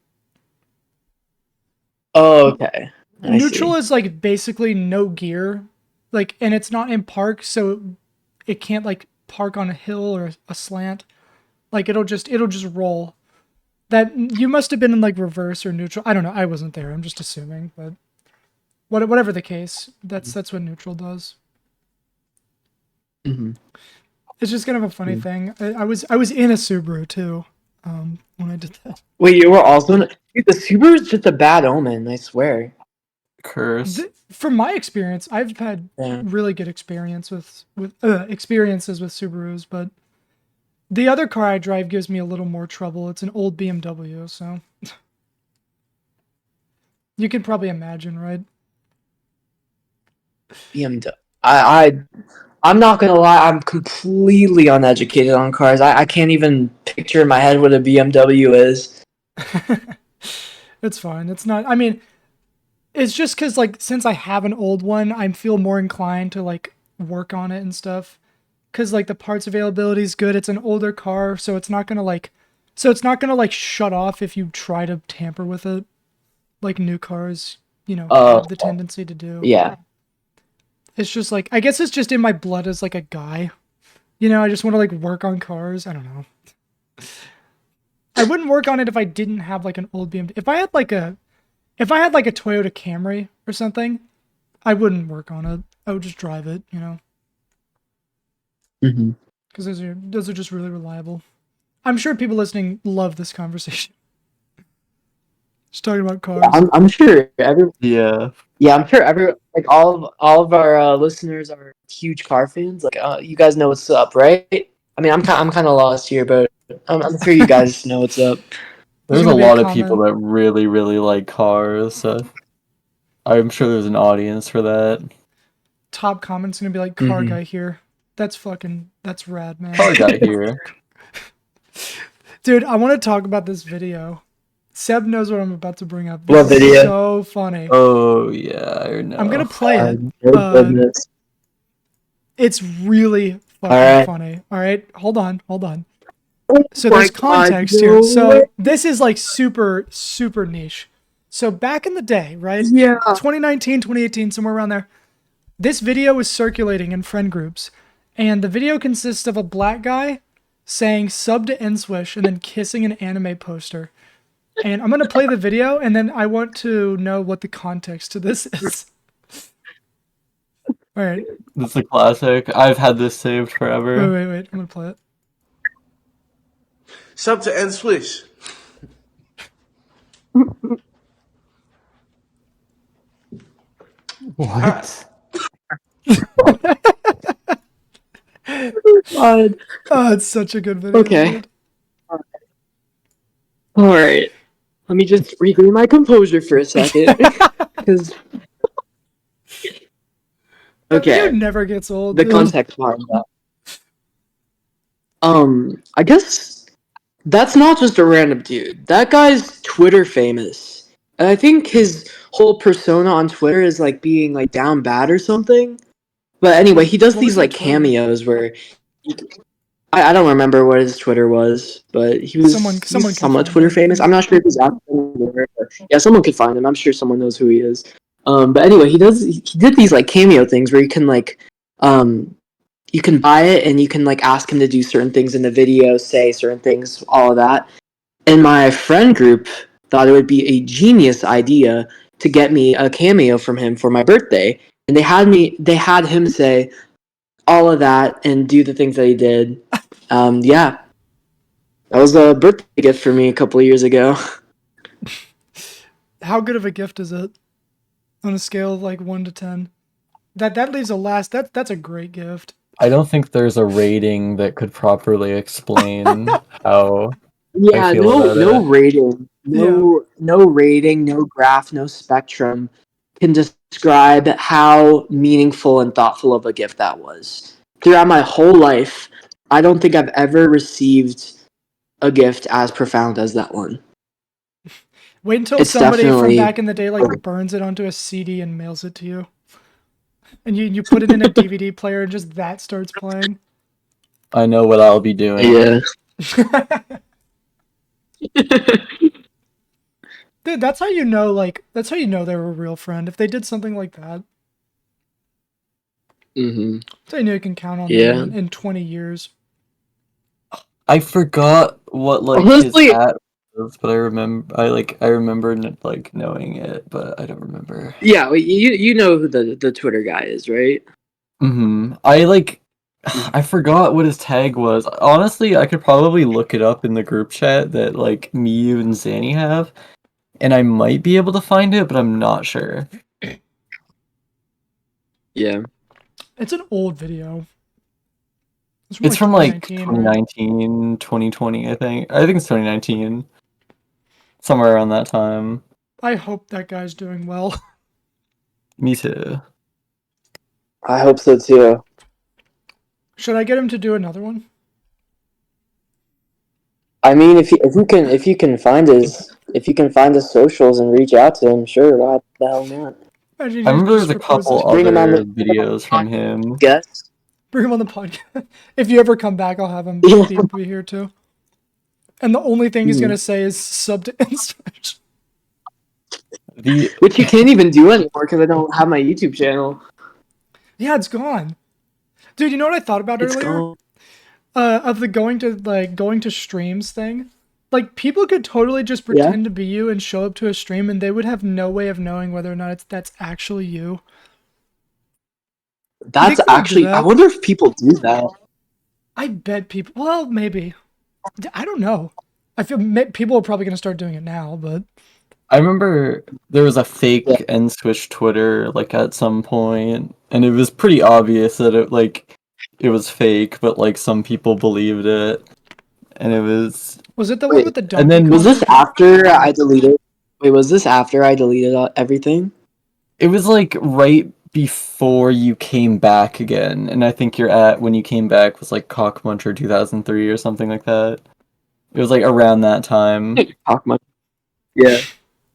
Oh, okay. I Neutral see. is like basically no gear, like, and it's not in park, so it can't like park on a hill or a slant. Like it'll just roll. That you must have been in like reverse or neutral. I don't know. I wasn't there. I'm just assuming, but whatever the case, that's what neutral does. Mm-hmm. It's just kind of a funny thing. I was in a Subaru too, when I did that. Wait, you were also in... Dude, the Subaru is just a bad omen, I swear. Curse. From my experience, I've had Yeah. really good experiences with Subarus, but the other car I drive gives me a little more trouble. It's an old BMW, so you can probably imagine, right? BMW. I'm not gonna lie, I'm completely uneducated on cars. I can't even picture in my head what a BMW is. It's fine. It's not. I mean, it's just because like since I have an old one, I feel more inclined to like work on it and stuff. Because like the parts availability is good. It's an older car, so it's not gonna like, shut off if you try to tamper with it, like new cars, have the tendency to do. Yeah. It's just like I guess it's just in my blood as like a guy. I just want to like work on cars. I don't know. I wouldn't work on it if I didn't have like an old BMW. If I had like a Toyota Camry or something, I wouldn't work on it. I would just drive it, Mm-hmm. because those are just really reliable. I'm sure people listening love this conversation. Just talking about cars. I'm sure Yeah. I'm sure like all of our listeners are huge car fans. Like, you guys know what's up, right? I mean, I'm kind of lost here, but I'm sure you guys know what's up. There's There's a gonna be a lot of people comment. that really, really like cars, so I'm sure there's an audience for that. Top comment's gonna be like, car Mhm. guy here. That's rad, man. Car guy here. Dude, I want to talk about this video. Seb knows what I'm about to bring up. What This is video? so funny. Oh yeah, I know. I'm gonna play it. Oh, goodness. It's really fucking All right. funny. All right, hold on. So my there's God, context no here. So way. this is like super, super niche. So back in the day, right? Yeah. 2019, 2018, somewhere around there. This video was circulating in friend groups. And the video consists of a black guy saying sub to nSwish and then kissing an anime poster. And I'm going to play the video, and then I want to know what the context to this is. All right. This is a classic. I've had this saved forever. Wait. I'm going to play it. Sub to nSwish. What? God. Oh, it's such a good video. Okay. Dude. All right. Let me just regain my composure for a second. Because That video okay, never gets old. the dude. context part of that. I guess that's not just a random dude. That guy's Twitter famous. And I think his whole persona on Twitter is like being like down bad or something. But anyway, he does What was these the like Twitter? cameos where I don't remember what his Twitter was, but he's Someone can somewhat find Twitter it. famous. I'm not sure if he's active, but yeah, someone could find him. I'm sure someone knows who he is. But anyway, he did these like cameo things where you can like you can buy it and you can like ask him to do certain things in the video, say certain things, all of that. And my friend group thought it would be a genius idea to get me a cameo from him for my birthday. And they had him say all of that and do the things that he did. Yeah. That was a birthday gift for me a couple of years ago. How good of a gift is it? On a scale of like 1 to 10. That leaves a last. That's a great gift. I don't think there's a rating that could properly explain how Yeah, feel about no it. rating, Yeah. no rating, no graph, no spectrum can describe how meaningful and thoughtful of a gift that was. Throughout my whole life, I don't think I've ever received a gift as profound as that one. Wait until It's somebody from definitely back in the day like burns it onto a CD and mails it to you, and you put it in a DVD player and just that starts playing. I know what I'll be doing. yeah. Dude, that's how you know. Like that's how you know they were a real friend if they did something like that. hmm That's how you know you can count on them Yeah. in 20 years. I forgot what like his Honestly, hat was, but I remember like knowing it, but I don't remember. yeah, you know who the Twitter guy is, right? I like I forgot what his tag was. Honestly, I could probably look it up in the group chat that like me, you, and Zanny have, and I might be able to find it, but I'm not sure. Yeah. It's an old video. It's from It's like from like 2019, right? 2019, 2020, I think. I think it's 2019. Somewhere around that time. I hope that guy's doing well. Me too. I hope so too. Should I get him to do another one? I mean, if you can find his socials and reach out to him, sure, why the hell not? Imagine I he remember just there's a proposes couple to Bring him on other the videos from him. guest. bring him on the podcast. If you ever come back, I'll have him Yeah. be here too. And the only thing he's Mhm. gonna say is sub to nSwish. The Which you can't even do anymore because I don't have my YouTube channel. Yeah, it's gone. Dude, you know what I thought about It's earlier? gone. Of the going to streams thing. Like people could totally just Yeah. pretend to be you and show up to a stream and they would have no way of knowing whether or not that's actually you. You That's think people do actually. I that? wonder if people do that. I bet people. Well, maybe. I don't know. I feel people are probably going to start doing it now, but I remember there was a fake Yeah. nSwish Twitter like at some point, and it was pretty obvious that it was fake, but like some people believed it, and it was. was it the one Wait, with the And Donkey then was Kong this computer? after I deleted? Wait, was this after I deleted everything? it was like right before you came back again, and I think your at when you came back was like Cockmuncher 2003 or something like that. It was like around that time. Talk much. Yeah.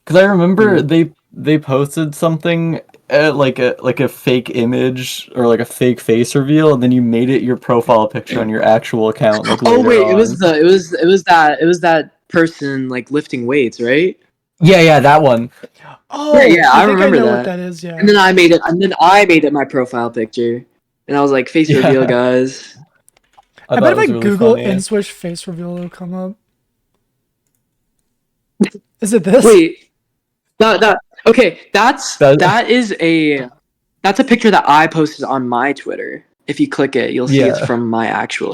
Because I remember Mhm. they posted something like a fake image or like a fake face reveal, and then you made it your profile picture on your actual account like Oh later wait, on. it was that person like lifting weights, right? Yeah, that one. Yeah, Oh, yeah, I I think I remember know what that. that is. And Yeah. then I made it my profile picture, and I was like, face reveal, Yeah, guys. I I bet thought if it I was really Google funny. nSwish face reveal, it'll come up. Is it this? Wait, that okay, That that's a picture that I posted on my Twitter. If you click it, you'll see it's yeah. from my actual.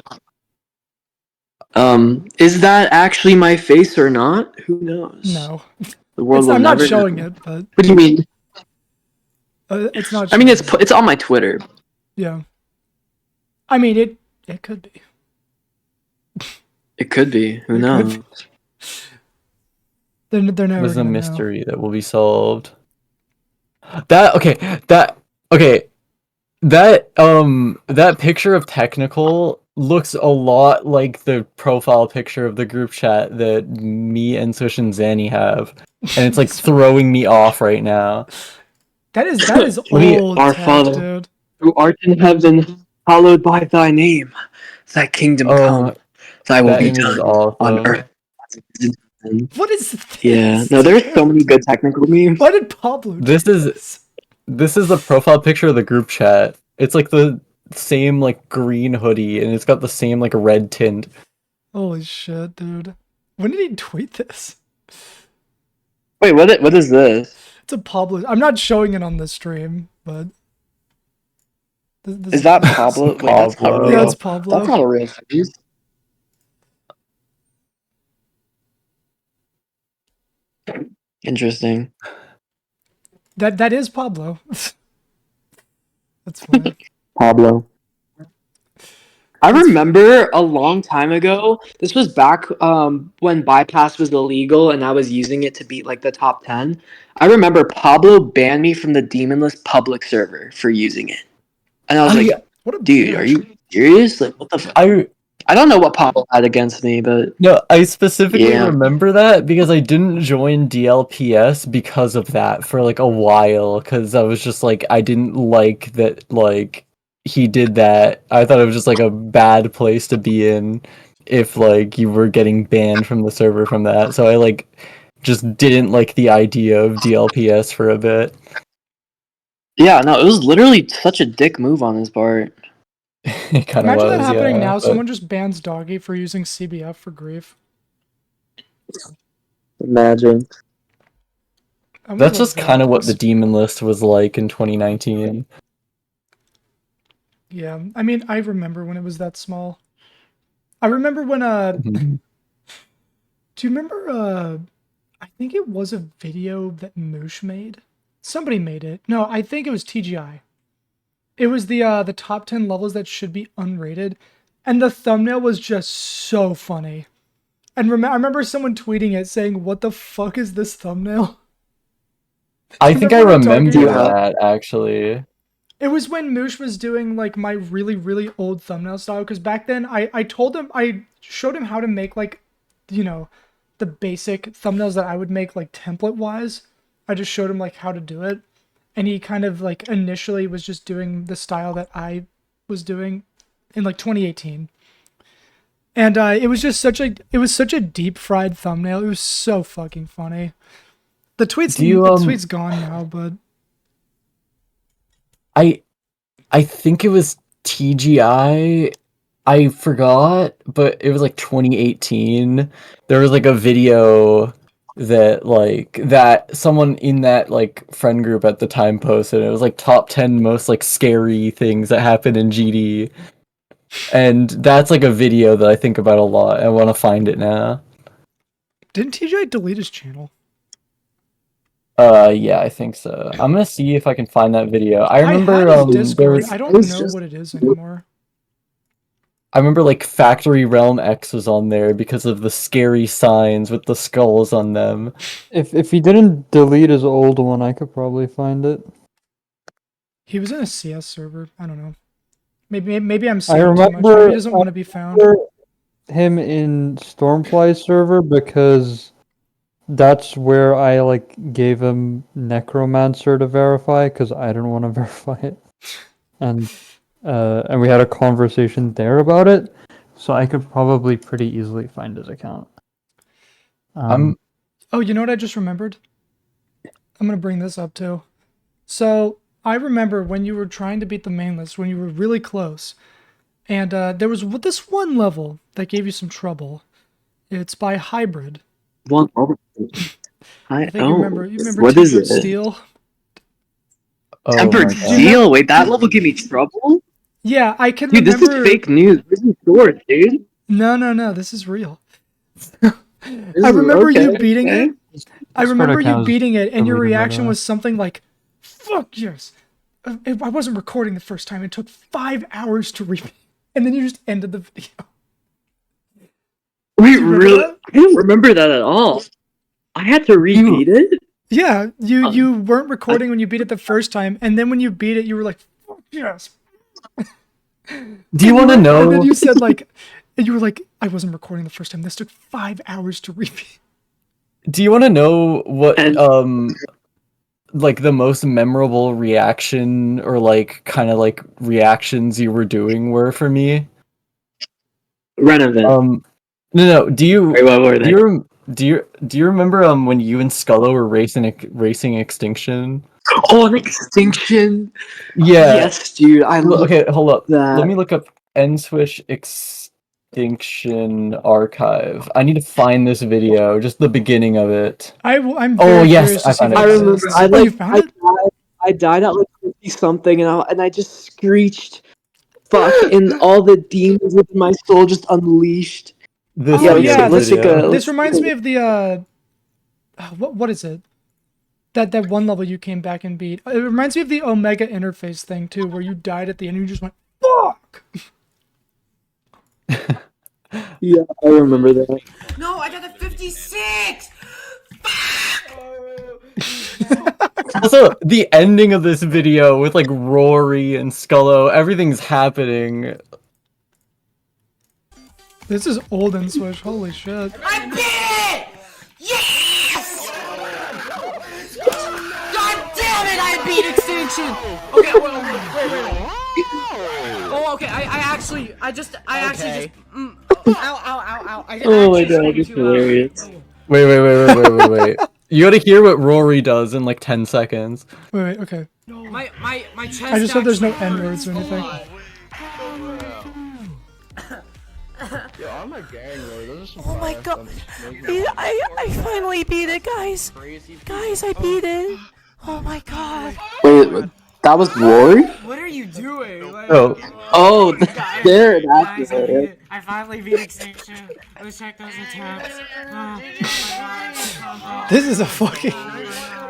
Is that actually my face or not? Who knows? No, The world will I'm not never showing know. it, but What do you mean? it's not I mean, showing it. it's on my Twitter. Yeah. I mean, it could be. It could be. Who It could be. knows? They're It never was a gonna know. mystery that will be solved. That okay. That okay. That picture of Technical looks a lot like the profile picture of the group chat that me and Swish and Zanny have. And it's like throwing me off right now. that is Let me old Our tech, Father, dude. who art in heaven, hallowed by thy name. Thy kingdom oh come. Thy will that be image is done on awesome. earth as it is in heaven. What is Yeah. this, No, there's so dude? many good technical memes. Why did Pablo do This is this? this is the profile picture of the group chat. It's like the same like green hoodie and it's got the same like red tint. Holy shit, dude. When did he tweet this? Wait, what is this? It's a Pablo. I'm not showing it on the stream, but this Is is that It's Pablo? Wait, that's not yeah, real. it's Pablo. That's Pablo. not a real face. Interesting. That is Pablo. That's funny. Pablo. I remember a long time ago. This was back when bypass was illegal, and I was using it to beat like the top 10. I remember Pablo banned me from the Demon List public server for using it, and I was like, What a "Dude, are bitch. you serious? Like, what the? I don't know what Pablo had against me, but No, I specifically yeah, remember that because I didn't join DLPS because of that for like a while, because I was just like, I didn't like that, like, he did that. I thought it was just like a bad place to be in if like you were getting banned from the server from that. So I like just didn't like the idea of DLPS for a bit. yeah, no, it was literally such a dick move on his part. It kind of Imagine that was, happening yeah. now. But Someone just bans Doggy for using CBF for grief. Imagine. I would that's love just kind of what the that. demon list was like in 2019. Yeah, I mean, I remember when it was that small. I remember when Mhm. do you remember I think it was a video that Moosh made. Somebody made it. No, I think it was TGI. It was the top 10 levels that should be unrated, and the thumbnail was just so funny. And I remember someone tweeting it saying, "What the fuck is this thumbnail?" I Do you think I remember what I'm talking remember about? that actually. It was when Moosh was doing like my really, really old thumbnail style. Because back then I told him, I showed him how to make like, you know, the basic thumbnails that I would make like template wise. I just showed him like how to do it. And he kind of like initially was just doing the style that I was doing in like 2018. And it was such a deep fried thumbnail. It was so fucking funny. Do you The tweet's gone now, but I I think it was TGI. I forgot, but it was like 2018. There was like a video that someone in that like friend group at the time posted. It was like top 10 most like scary things that happened in GD. And that's like a video that I think about a lot. I want to find it now. didn't TJ delete his channel? Yeah, I think so. I'm gonna see if I can find that video. I I had remember his there Discord. was I don't know what it is anymore. I remember like Factory Realm X was on there because of the scary signs with the skulls on them. If he didn't delete his old one, I could probably find it. He was in a CS server. I don't know. Maybe I'm I saying too much. Maybe remember, he doesn't I want to be found. remember him in Stormfly's server because that's where I like gave him Necromancer to verify because I didn't want to verify it, and and we had a conversation there about it, so I could probably pretty easily find his account. I'm Oh, you know what I just remembered? I'm gonna bring this up too. So I remember when you were trying to beat the main list, when you were really close, and there was this one level that gave you some trouble. It's by Hybrid. One. I think you remember. You remember What is Tempered it? Steel? oh Tempered my Do you god. remember? Steel? Wait, that level gave me trouble? Yeah, I can Dude, this is remember. fake news. This is short, dude. No. This is real. This I is remember okay. you beating Okay. it. I Discord remember you account is beating it, and your deleted, by the reaction way. was something like, "Fuck yes." I wasn't recording the first time. It took 5 hours to repeat, and then you just ended the video. Wait, Do you remember really? that? I don't remember that at all. I had to repeat it? Yeah, you weren't I, recording when you beat it the first time, and then when you beat it, you were like, "Fuck yes." Do you want to And then know? you said like, and you were like, "I wasn't recording the first time. This took 5 hours to repeat." Do you want to know what and like the most memorable reaction or like kind of like reactions you were doing were for me? Renovate. No. Wait, what were they? Do you remember when you and Scullo were racing Extinction? Oh, an extinction. Yeah. Yes, dude. I love Okay, hold up. Let that. me look up nSwish Extinction Archive. I need to find this video, just the beginning of it. I'm Oh very yes, curious to I see if found it I it. remember. exists. Oh, you found it? I died at like 50 something, and I just screeched, "Fuck!" and all the demons within my soul just unleashed. This Oh Yeah, yeah, let's take a. video. this Let's. reminds me of the what is it? That one level you came back and beat. It reminds me of the Omega interface thing too, where you died at the end and you just went fuck. Yeah, I remember that. No, I got a 56! Also, the ending of this video with like Rory and Scullo, everything's happening. This is old nSwish. Holy shit. I beat it! Yes! God damn it, I beat Extinction! Okay, wait. Oh, okay, I actually just, ow. Oh my god, it's hilarious. Wait. You gotta hear what Rory does in like 10 seconds. Wait, okay. My chest. I just hope there's no actually N words or hurts a anything. lot. Yo, I'm a gang, bro. Those are some Oh my fire god. stuff. I finally beat it, guys. Guys, I beat it. Oh my god. Wait, that was Rory? What are you doing? Like, Oh, guys, there, guys, that's I beat it. it. I finally beat Extinction. Let's check those attempts. Oh my god. This is a fucking.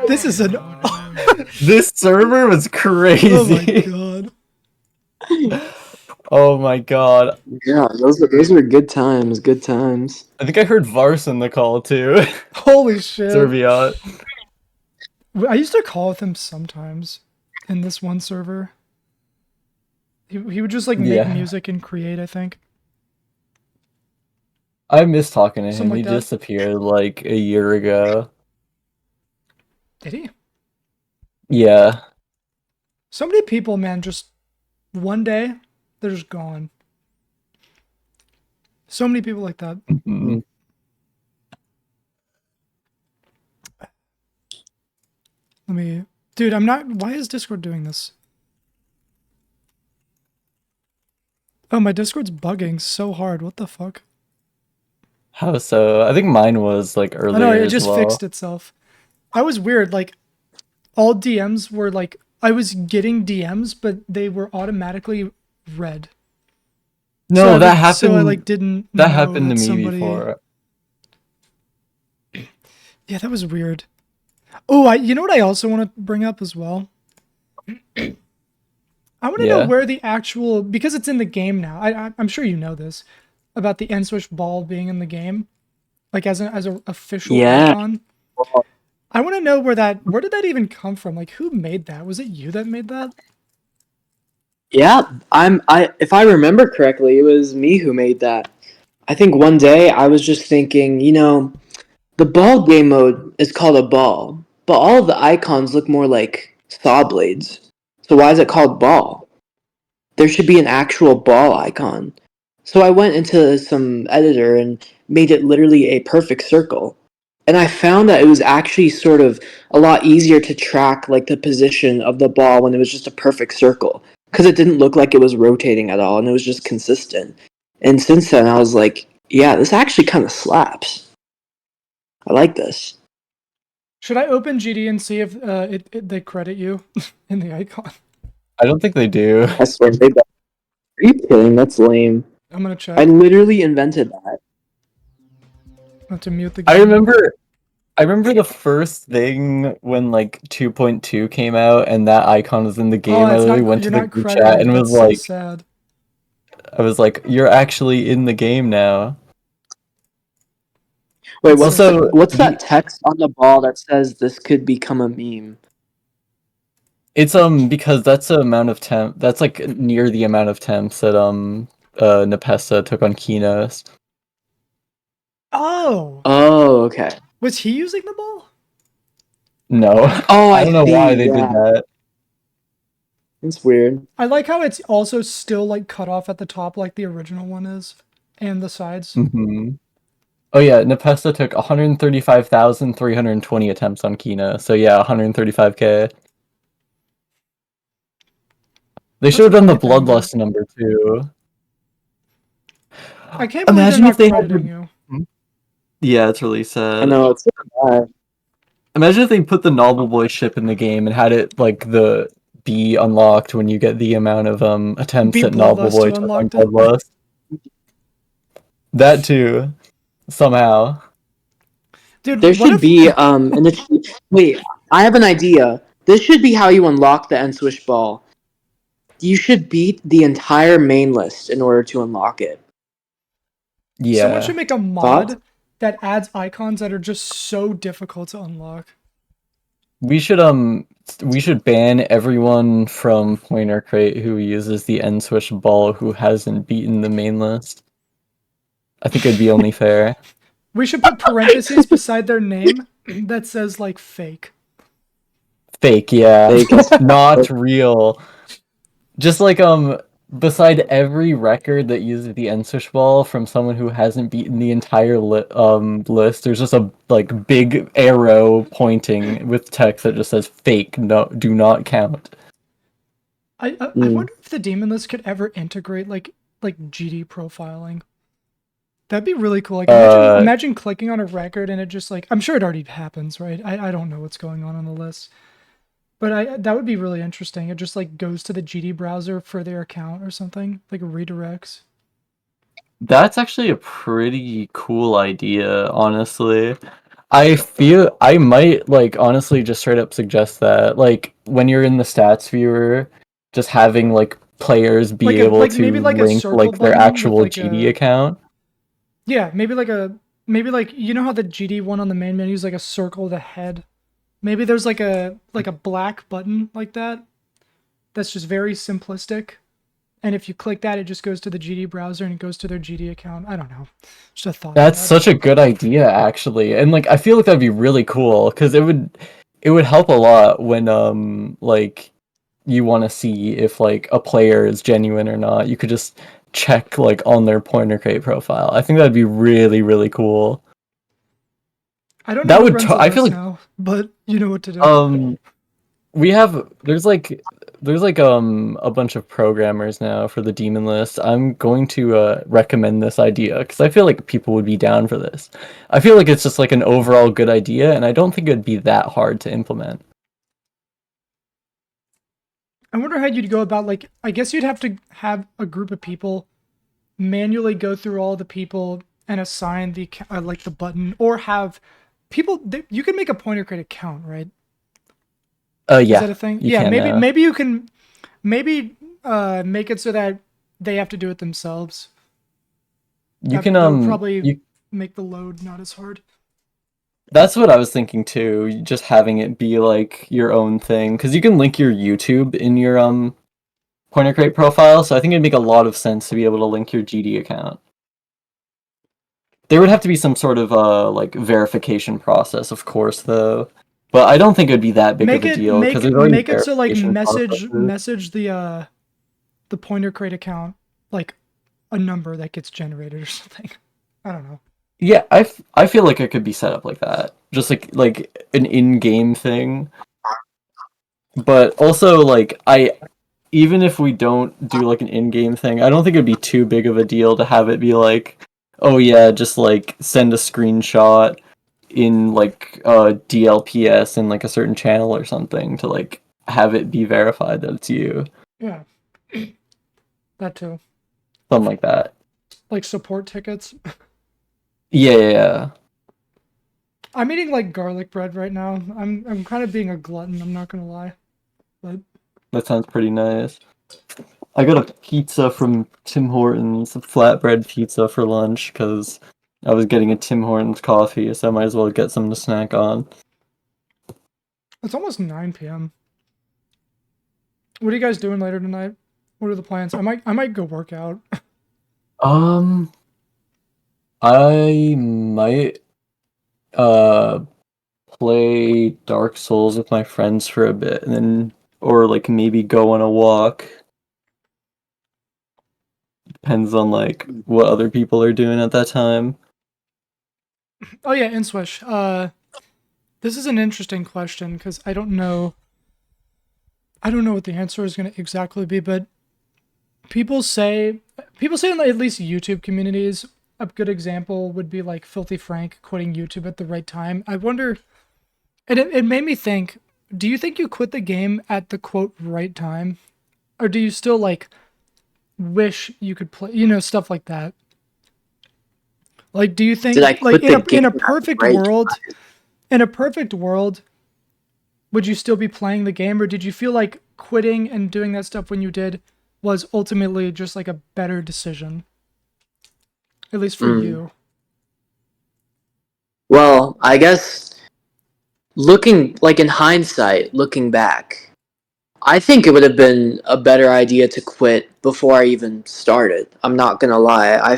This is an. This server was Oh my crazy. god. Oh my god. Yeah, those were good times. Good times. I think I heard Vars in the call too. Holy shit. Serviat. I used to call with him sometimes in this one server. He would just like make Yeah. music and create, I think. I miss talking to him. Something He like that. disappeared like a year ago. Did he? Yeah. So many people, man, just one day, they're just gone. So many people like that. Mhm. Let me. Dude, I'm not. Why is Discord doing this? Oh, my Discord's bugging so hard. What the fuck? How so? I think mine was like I earlier know, it as just well. fixed itself. I was weird. Like, all DMs were like. I was getting DMs, but they were automatically red. No, So I, that like- happened. So I like didn't. that know happened to that me somebody... before. Yeah, that was weird. Oh, you know what I also want to bring up as well? I want to know Yeah. where the actual, because it's in the game now. I'm sure you know this about the nSwish ball being in the game, like as an official Yeah. icon. I want to know where did that even come from? Like, who made that? Was it you that made that? Yeah, if I remember correctly, it was me who made that. I think one day I was just thinking, the ball game mode is called a ball, but all of the icons look more like saw blades. So why is it called ball? There should be an actual ball icon. So I went into some editor and made it literally a perfect circle. And I found that it was actually sort of a lot easier to track like the position of the ball when it was just a perfect circle, because it didn't look like it was rotating at all and it was just consistent. And since then I was like, yeah, this actually kind of slaps. I like this. Should I open GD and see if they credit you in the icon? I don't think they do. I swear they don't. Are you kidding? That's lame. I'm gonna check. I literally invented that. I have to mute the game. I remember the first thing when like 2.2 came out and that icon was in the game. I it's literally not, went you're to the not group credited. chat and was That's like, so sad. I was like, "You're actually in the game now." Wait, Also, what's that text on the ball that says this could become a meme? It's because that's the amount of temp. That's like near the amount of temps that Nepessa took on Kinos. Oh, Oh, okay. was he using the ball? No. Oh, I don't know why see, they did yeah. that. It's weird. I like how it's also still like cut off at the top like the original one is, and the sides. Hmm. Oh yeah, Nepessa took 135,320 attempts on Kina. So yeah, 135K. They should have done the everything, dude. bloodlust number too. I can't believe Imagine they're if not they had crediting you. Yeah, it's really sad. I know, it's so bad. Imagine if they put the Novel Boy ship in the game and had it like the be unlocked when you get the amount of attempts Be that Novel Bloodlust Boy to took on unlocked it. Bloodlust. That too, somehow. Dude, There what should if be wait, I have an idea. This should be how you unlock the nSwish ball. You should beat the entire main list in order to unlock it. Someone Yeah. should make a mod that adds icons that are just so difficult to unlock. We should ban everyone from Pointer Crate who uses the nSwish ball who hasn't beaten the main list. I think it'd be only fair. We should put parentheses beside their name that says like fake. Fake, yeah. Not real. Just like beside every record that uses the nSwish ball from someone who hasn't beaten the entire list, there's just a like big arrow pointing with text that just says fake, no, do not count. I wonder if the demon list could ever integrate like GD profiling. That'd be really cool. Like imagine clicking on a record and it just like, I'm sure it already happens, right? I don't know what's going on the list. But that would be really interesting. It just like goes to the GD browser for their account or something, like redirects. That's actually a pretty cool idea, honestly. I feel I might like honestly just straight up suggest that like when you're in the stats viewer, just having like players be Like able to maybe like a link circle like their button with actual like GD account. Yeah, maybe like you know how the GD one on the main menu is like a circle with a head. Maybe there's like a black button like that. That's just very simplistic. And if you click that, it just goes to the GD browser and it goes to their GD account. I don't know. Just a thought. That's such a good idea, actually, and like I feel like that'd be really cool because it would help a lot when like you want to see if like a player is genuine or not. You could just check like on their Pointer Crate profile. I think that'd be really really cool. I don't know That who would runs the I feel list like now, but you know what to do. we have there's like a bunch of programmers now for the demon list. I'm going to recommend this idea because I feel like people would be down for this. I feel like it's just like an overall good idea, and I don't think it'd be that hard to implement. I wonder how you'd go about like I guess you'd have to have a group of people manually go through all the people and assign the like the button or have people you can make a Pointer Crate account, right? Yeah. Is that a thing? You Yeah, can, maybe you can make it so that they have to do it themselves. you That would probably you make the load not as hard. that's what I was thinking too, just having it be like your own thing because you can link your YouTube in your Pointer Crate profile, so I think it'd make a lot of sense to be able to link your GD account. There would have to be some sort of like verification process, of course, though. But I don't think it'd be that big of a deal because there's already make it so like verification processes. message the Pointer Crate account like a number that gets generated or something. I don't know. Yeah, I feel like it could be set up like that, just like an in-game thing. But also, like even if we don't do like an in-game thing, I don't think it'd be too big of a deal to have it be like, oh yeah, just like send a screenshot in like DLPS in like a certain channel or something to like have it be verified that it's you. Yeah. That too. Something like that. Like support tickets. Yeah. I'm eating like garlic bread right now. I'm kind of being a glutton, I'm not gonna lie. But That sounds pretty nice. I got a pizza from Tim Hortons, a flatbread pizza for lunch, because I was getting a Tim Hortons coffee, so I might as well get something to snack on. it's almost 9 p.m. What are you guys doing later tonight? What are the plans? I might go work out. I might play Dark Souls with my friends for a bit, and then or like maybe go on a walk. Depends on like what other people are doing at that time. Oh yeah, nSwish. This is an interesting question because I don't know what the answer is going to exactly be, but people say in at least YouTube communities, a good example would be like Filthy Frank quitting YouTube at the right time. I wonder, and it made me think, do you think you quit the game at the quote right time? Or do you still like wish you could play, stuff like that? Like, do you think Did I quit the game in a at the perfect right world, time? in a perfect world, would you still be playing the game, or did you feel like quitting and doing that stuff when you did was ultimately just like a better decision? at least for Mm. you? Well, I guess looking like in hindsight, looking back, I think it would have been a better idea to quit before I even started. I'm not gonna lie.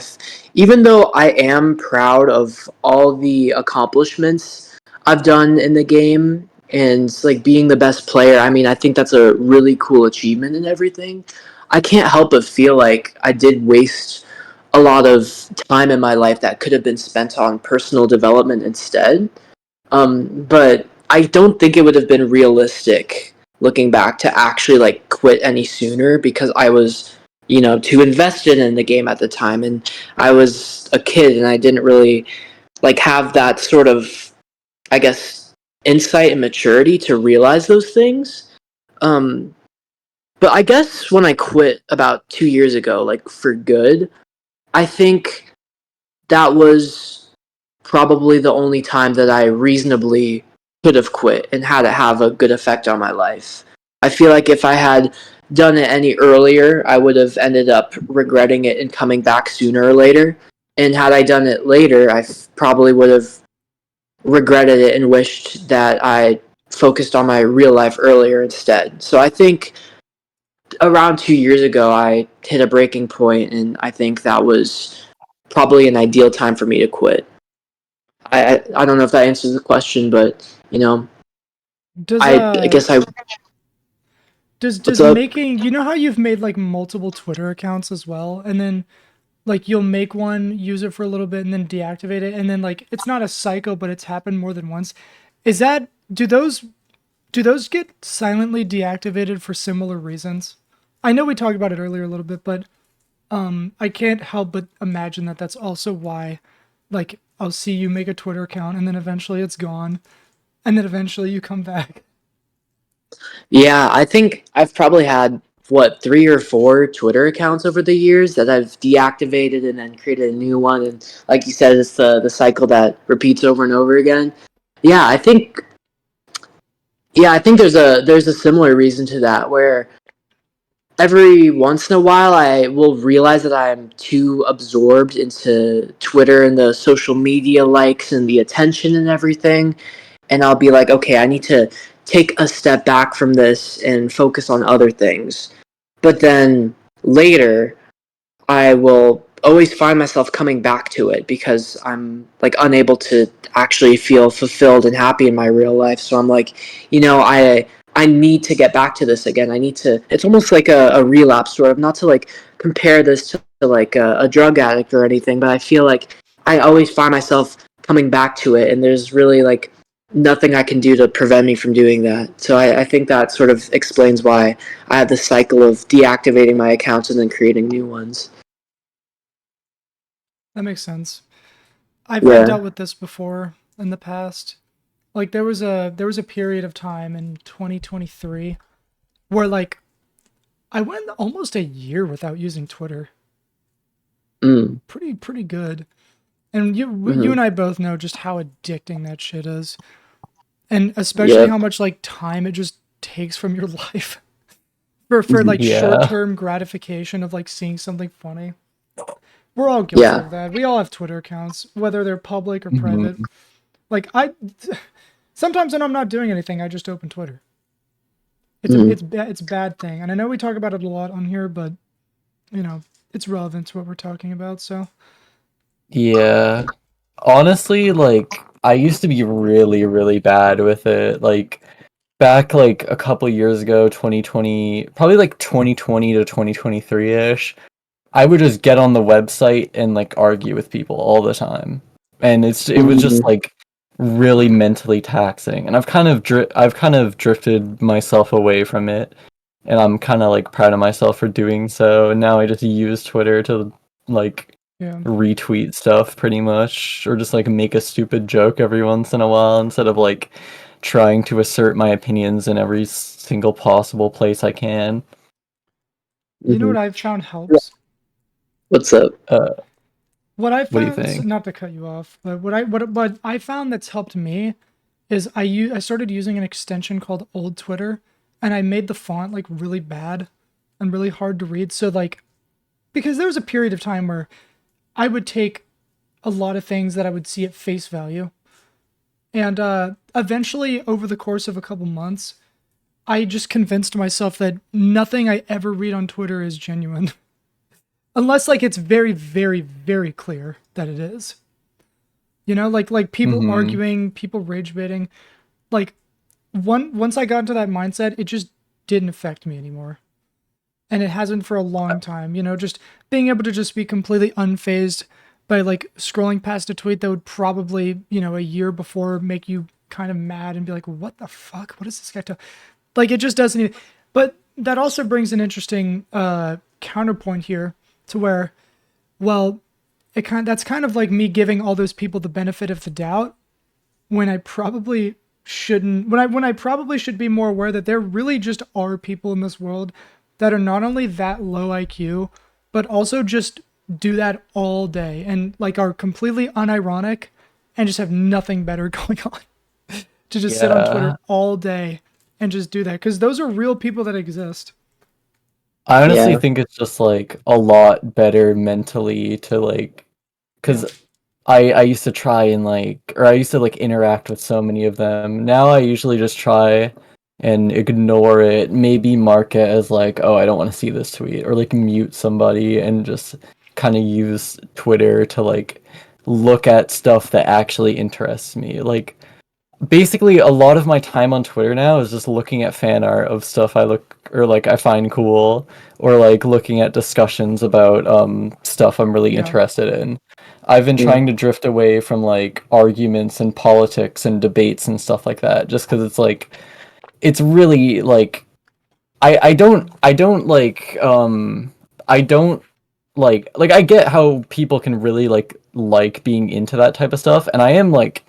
Even though I am proud of all the accomplishments I've done in the game and like being the best player, I mean, I think that's a really cool achievement and everything. I can't help but feel like I did waste a lot of time in my life that could have been spent on personal development instead. But I don't think it would have been realistic looking back to actually like quit any sooner because I was, too invested in the game at the time, and I was a kid and I didn't really like have that sort of, I guess, insight and maturity to realize those things. Um, but I guess when I quit about 2 years ago, like for good, I think that was probably the only time that I reasonably could have quit and had it have a good effect on my life. I feel like if I had done it any earlier, I would have ended up regretting it and coming back sooner or later. And had I done it later, probably would have regretted it and wished that I focused on my real life earlier instead. So I think around 2 years ago, I hit a breaking point, and I think that was probably an ideal time for me to quit. I don't know if that answers the question, but Does I guess I does what's does up? making, you know how you've made like multiple Twitter accounts as well, and then like you'll make one, use it for a little bit, and then deactivate it, and then like it's not a cycle, but it's happened more than once. Is that do those get silently deactivated for similar reasons? I know we talked about it earlier a little bit, but I can't help but imagine that that's also why, like, I'll see you make a Twitter account and then eventually it's gone, and then eventually you come back. Yeah, I think I've probably had what 3 or 4 Twitter accounts over the years that I've deactivated and then created a new one. And like you said, it's the cycle that repeats over and over again. Yeah, I think there's a similar reason to that where every once in a while I will realize that I'm too absorbed into Twitter and the social media likes and the attention and everything, and I'll be like, okay, I need to take a step back from this and focus on other things. But then later, I will always find myself coming back to it because I'm like unable to actually feel fulfilled and happy in my real life. So I'm like, I need to get back to this again. I need to. It's almost like a relapse, sort of. Not to like compare this to like a drug addict or anything, but I feel like I always find myself coming back to it, and there's really like nothing I can do to prevent me from doing that. So I think that sort of explains why I have this cycle of deactivating my accounts and then creating new ones. That makes sense. I've Yeah. dealt with this before in the past. Like there was a period of time in 2023 where like I went almost a year without using Twitter. Mm. Pretty good. And you Hmm. and I both know just how addicting that shit is. And especially Yep. how much like time it just takes from your life for Hmm. like Yeah. short-term gratification of like seeing something funny. We're all guilty Yeah. of that. We all have Twitter accounts, whether they're public or private. Mhm. Like I sometimes when I'm not doing anything, I just open Twitter. Mm. It's a bad thing. And I know we talk about it a lot on here, but you know, it's relevant to what we're talking about, so Yeah. Honestly, like I used to be really, really bad with it. Like back like a couple years ago, 2020, probably like 2020 to 2023-ish, I would just get on the website and like argue with people all the time. And it was just Mm. like really mentally taxing. And I've kind of drifted myself away from it. And I'm kind of like proud of myself for doing so. And now I just use Twitter to like yeah. retweet stuff pretty much, or just like make a stupid joke every once in a while instead of like trying to assert my opinions in every single possible place I can. You know Hmm. what I've found helps? What's up? Uh, What I what do you found, think? not to cut you off, but what I found that's helped me is I started using an extension called Old Twitter, and I made the font like really bad and really hard to read. So like because there was a period of time where I would take a lot of things that I would see at face value. And eventually, over the course of a couple months, I just convinced myself that nothing I ever read on Twitter is genuine. Unless like it's very, very, very clear that it is. You know, like people arguing, people rage baiting. Like once I got into that mindset, it just didn't affect me anymore. And it hasn't for a long time, you know, just being able to just be completely unfazed by like scrolling past a tweet that would probably, you know, a year before make you kind of mad and be like, what the fuck? What is this guy talking? Like, it just doesn't even, but that also brings an interesting counterpoint here to where, well, that's kind of like me giving all those people the benefit of the doubt when I probably shouldn't, when I probably should be more aware that there really just are people in this world that are not only that low IQ, but also just do that all day and like are completely unironic and just have nothing better going on to just sit on Twitter all day and just do that, because those are real people that exist. I honestly think it's just like a lot better mentally to like, because I used to try and like, or I used to like interact with so many of them. Now I usually just try and ignore it, maybe mark it as like, oh, I don't want to see this tweet, or like mute somebody and just kind of use Twitter to like look at stuff that actually interests me. Like, basically a lot of my time on Twitter now is just looking at fan art of stuff I look or like I find cool, or like looking at discussions about stuff I'm really interested in. I've been trying to drift away from like arguments and politics and debates and stuff like that, just because it's like it's really like I don't like I get how people can really like being into that type of stuff, and I am like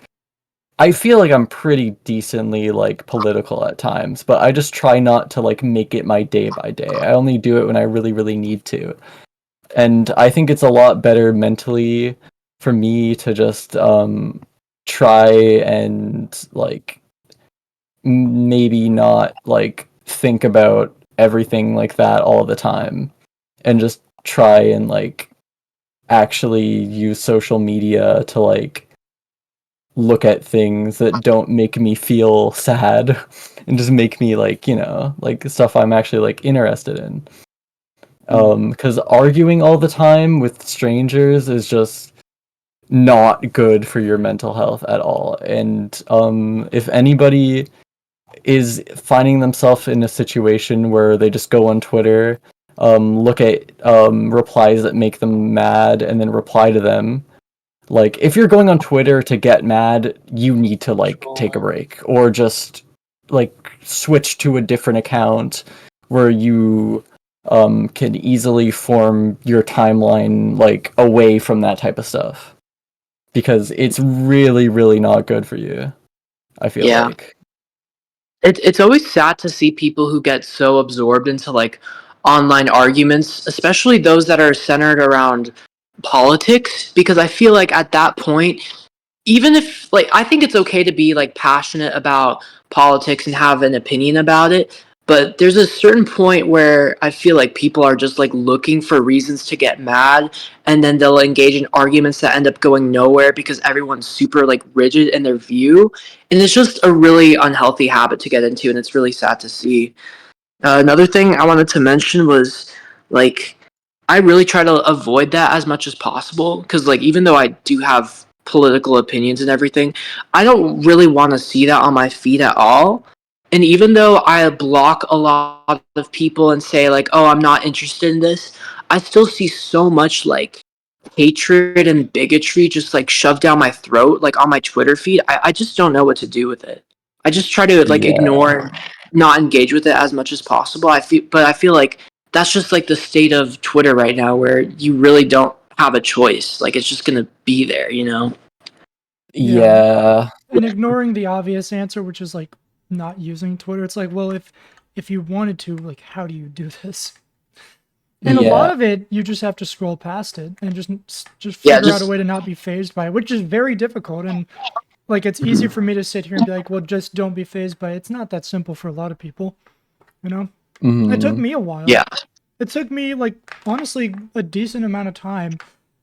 I feel like I'm pretty decently like political at times, but I just try not to like make it my day by day. I only do it when I really, really need to. And I think it's a lot better mentally for me to just try and like maybe not like think about everything like that all the time, and just try and like actually use social media to like look at things that don't make me feel sad and just make me like, you know, like stuff I'm actually like interested in. Because arguing all the time with strangers is just not good for your mental health at all. And if anybody is finding themselves in a situation where they just go on Twitter, look at replies that make them mad and then reply to them, like, if you're going on Twitter to get mad, you need to, like, take a break. Or just, like, switch to a different account where you can easily form your timeline, like, away from that type of stuff. Because it's really, really not good for you, I feel like. It's always sad to see people who get so absorbed into, like, online arguments, especially those that are centered around politics, because I feel like at that point, even if like I think it's okay to be like passionate about politics and have an opinion about it, but there's a certain point where I feel like people are just like looking for reasons to get mad, and then they'll engage in arguments that end up going nowhere because everyone's super like rigid in their view, and it's just a really unhealthy habit to get into, and it's really sad to see. Another thing I wanted to mention was like I really try to avoid that as much as possible, because like even though I do have political opinions and everything, I don't really want to see that on my feed at all. And even though I block a lot of people and say like, "Oh, I'm not interested in this," I still see so much like hatred and bigotry just like shoved down my throat, like on my Twitter feed. I just don't know what to do with it. I just try to like ignore and not engage with it as much as possible. I feel like that's just like the state of Twitter right now, where you really don't have a choice. Like it's just gonna be there, you know? Yeah. And ignoring the obvious answer, which is like not using Twitter. It's like, well, if you wanted to, like, how do you do this? And a lot of it, you just have to scroll past it and just figure out a way to not be phased by it, which is very difficult. And like, it's easy for me to sit here and be like, well, just don't be phased by it. It's not that simple for a lot of people, you know? It took me a while. Yeah. It took me, like, honestly, a decent amount of time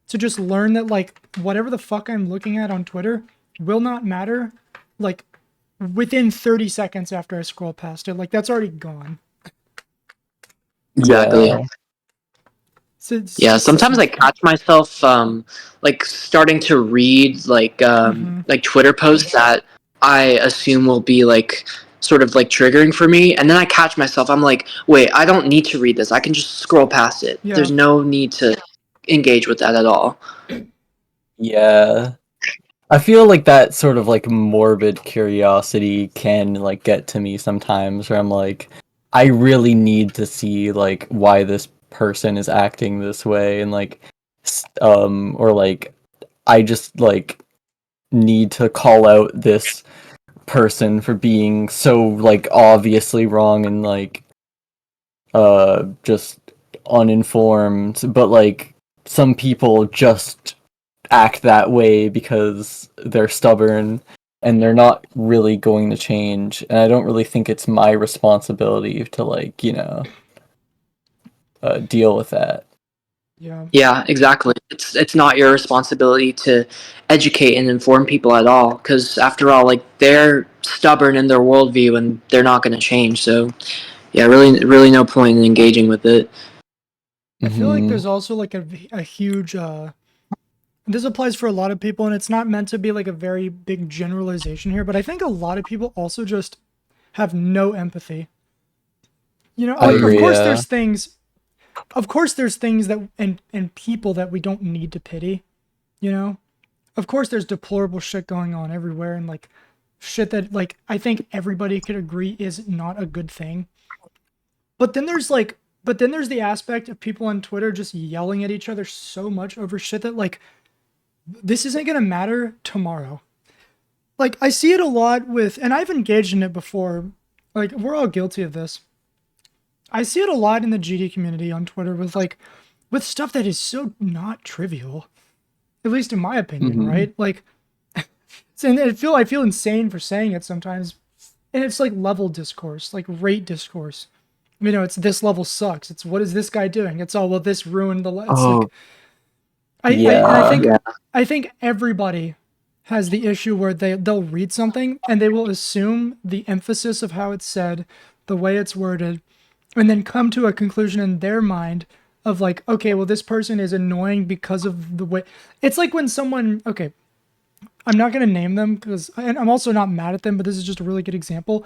to just learn that like whatever the fuck I'm looking at on Twitter will not matter like within 30 seconds after I scroll past it. Like that's already gone. Exactly. Yeah. So it's Yeah, just sometimes I catch myself like starting to read like Twitter posts that I assume will be like sort of like triggering for me, and then I catch myself, I'm like, wait, I don't need to read this. I can just scroll past it. Yeah. There's no need to engage with that at all. Yeah. I feel like that sort of like morbid curiosity can like get to me sometimes where I'm like, I really need to see like why this person is acting this way and like or like I just like need to call out this person for being so like obviously wrong and like just uninformed, but like some people just act that way because they're stubborn and they're not really going to change, and I don't really think it's my responsibility to like, you know, deal with that. Yeah. Yeah, exactly. It's not your responsibility to educate and inform people at all, because after all, like they're stubborn in their worldview and they're not going to change. So yeah, really no point in engaging with it. I feel like Mhm. there's also like a huge this applies for a lot of people and it's not meant to be like a very big generalization here, but I think a lot of people also just have no empathy. You know, I like agree, of course there's things that and people that we don't need to pity, you know? Of course there's deplorable shit going on everywhere and like shit that like I think everybody could agree is not a good thing. But then there's the aspect of people on Twitter just yelling at each other so much over shit that like this isn't going to matter tomorrow. Like I see it a lot with and I've engaged in it before. Like we're all guilty of this. I see it a lot in the GD community on Twitter with stuff that is so not trivial. At least in my opinion, Mhm. right? Like and I feel insane for saying it sometimes. And it's like level discourse, like rate discourse. You know, it's this level sucks. It's what is this guy doing? It's all well this ruined the it's Oh, like yeah. I think everybody has the issue where they'll read something and they will assume the emphasis of how it's said, the way it's worded, and then come to a conclusion in their mind of like, okay, well this person is annoying because of the way it's like when someone okay, I'm not going to name them because and I'm also not mad at them, but this is just a really good example.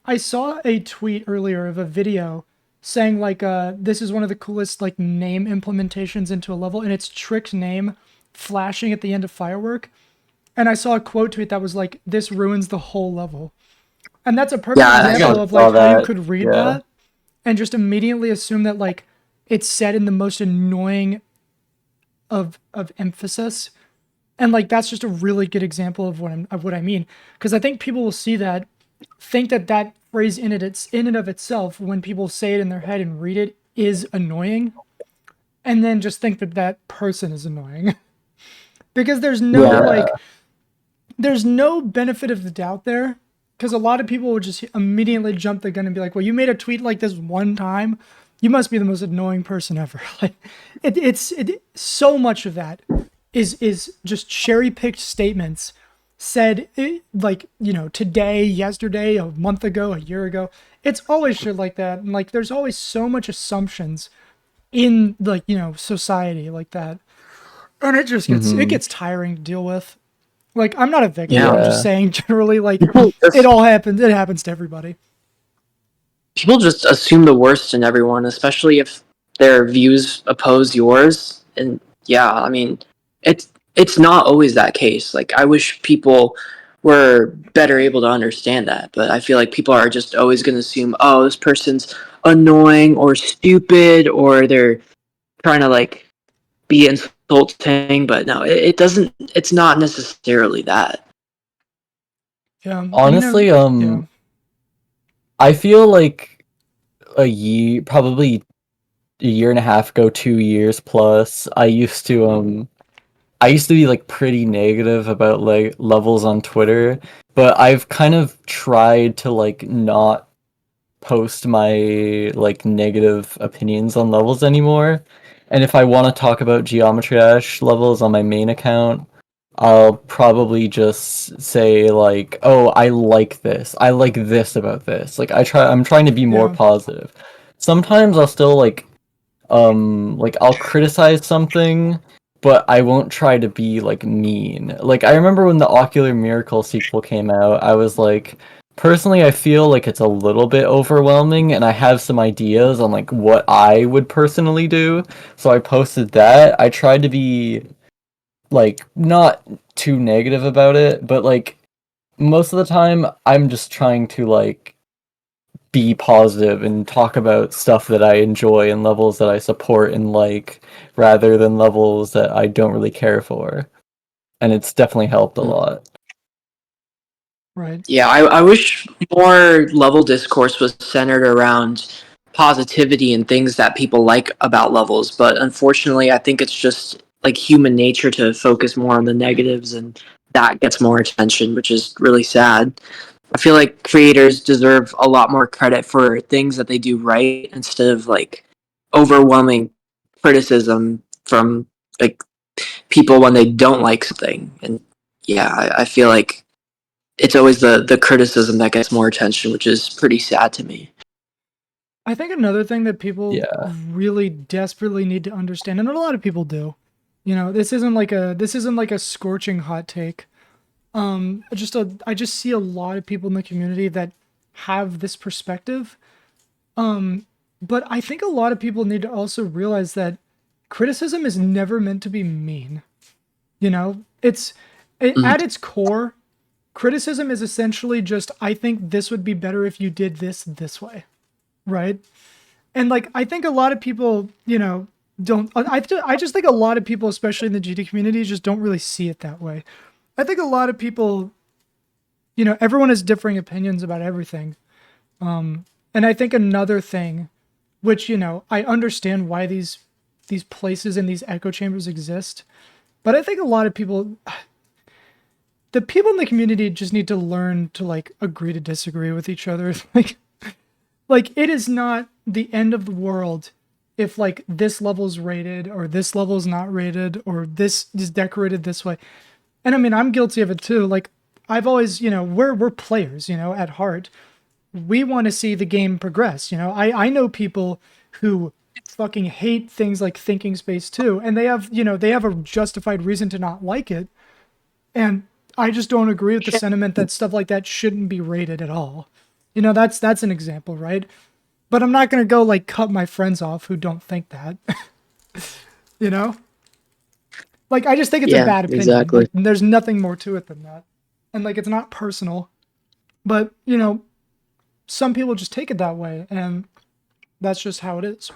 I saw a tweet earlier of a video saying like this is one of the coolest like name implementations into a level and it's tricked name flashing at the end of firework. And I saw a quote tweet that was like this ruins the whole level. And that's a perfect Yeah, I think I example of saw like how you that. could read Yeah. that and just immediately assume that like it's said in the most annoying of emphasis. And like that's just a really good example of what I mean because I think people will see that think that that phrase in and of itself when people say it in their head and read it is annoying and then just think that that person is annoying because Yeah. there's no benefit of the doubt there because a lot of people would just immediately jump the gun and be like well you made a tweet like this one time you must be the most annoying person ever like it's so much of that is just cherry picked statements said like you know today yesterday a month ago a year ago it's always shit like that and like there's always so much assumptions in like you know society like that and it Mhm. gets tiring to deal with like I'm not a victim yeah. I'm just Yeah. saying generally like People just it happens to everybody. people just assume the worst in everyone, especially if their views oppose yours. And yeah, I mean, it's not always that case. Like I wish people were better able to understand that, but I feel like people are just always going to assume, oh, this person's annoying or stupid or they're trying to like be insulting, but no, it doesn't. It's not necessarily that. Yeah, I mean Honestly, yeah. I feel like probably a year and a half ago, 2 years plus, I used to be like pretty negative about like levels on Twitter, but I've kind of tried to like not post my like negative opinions on levels anymore. And if I want to talk about Geometry Dash levels on my main account, I'll probably just say like, "Oh, I like this. I like this about this." Like I'm trying to be more Yeah. positive. Sometimes I'll still like I'll criticize something, but I won't try to be like mean. Like I remember when the Ocular Miracle sequel came out, I was like, personally I feel like it's a little bit overwhelming and I have some ideas on like what I would personally do. So I posted that. I tried to be like not too negative about it, but like most of the time I'm just trying to like be positive and talk about stuff that I enjoy and levels that I support and like rather than levels that I don't really care for. And it's definitely helped a lot. Right. Yeah, I wish more level discourse was centered around positivity and things that people like about levels, but unfortunately, I think it's just like human nature to focus more on the negatives, and that gets more attention, which is really sad. I feel like creators deserve a lot more credit for things that they do right instead of like overwhelming criticism from like people when they don't like something. And yeah, I feel like it's always the criticism that gets more attention, which is pretty sad to me. I think another thing that people Yeah. really desperately need to understand, and a lot of people do, this isn't like a scorching hot take. I just see a lot of people in the community that have this perspective. But I think a lot of people need to also realize that criticism is never meant to be mean. At its core, criticism is essentially just, I think this would be better if you did this way, right? And like, I think a lot of people, don't. I just think a lot of people, especially in the GD community, just don't really see it that way. I think a lot of people, everyone has differing opinions about everything. And I think another thing, which, I understand why these places and these echo chambers exist, but I think a lot of people, the people in the community just need to learn to like agree to disagree with each other. Like it is not the end of the world if like this level's rated or this level's not rated or this is decorated this way. And I mean, I'm guilty of it too. Like I've always, we're players, at heart. We want to see the game progress. I know people who fucking hate things like thinking space too, and they have a justified reason to not like it. And I just don't agree with the sentiment that stuff like that shouldn't be rated at all. That's an example, right? But I'm not gonna go like cut my friends off who don't think that. you know? Like I just think it's a Yeah, bad opinion. exactly. Like, there's nothing more to it than that. And like it's not personal. But, some people just take it that way, and that's just how it is.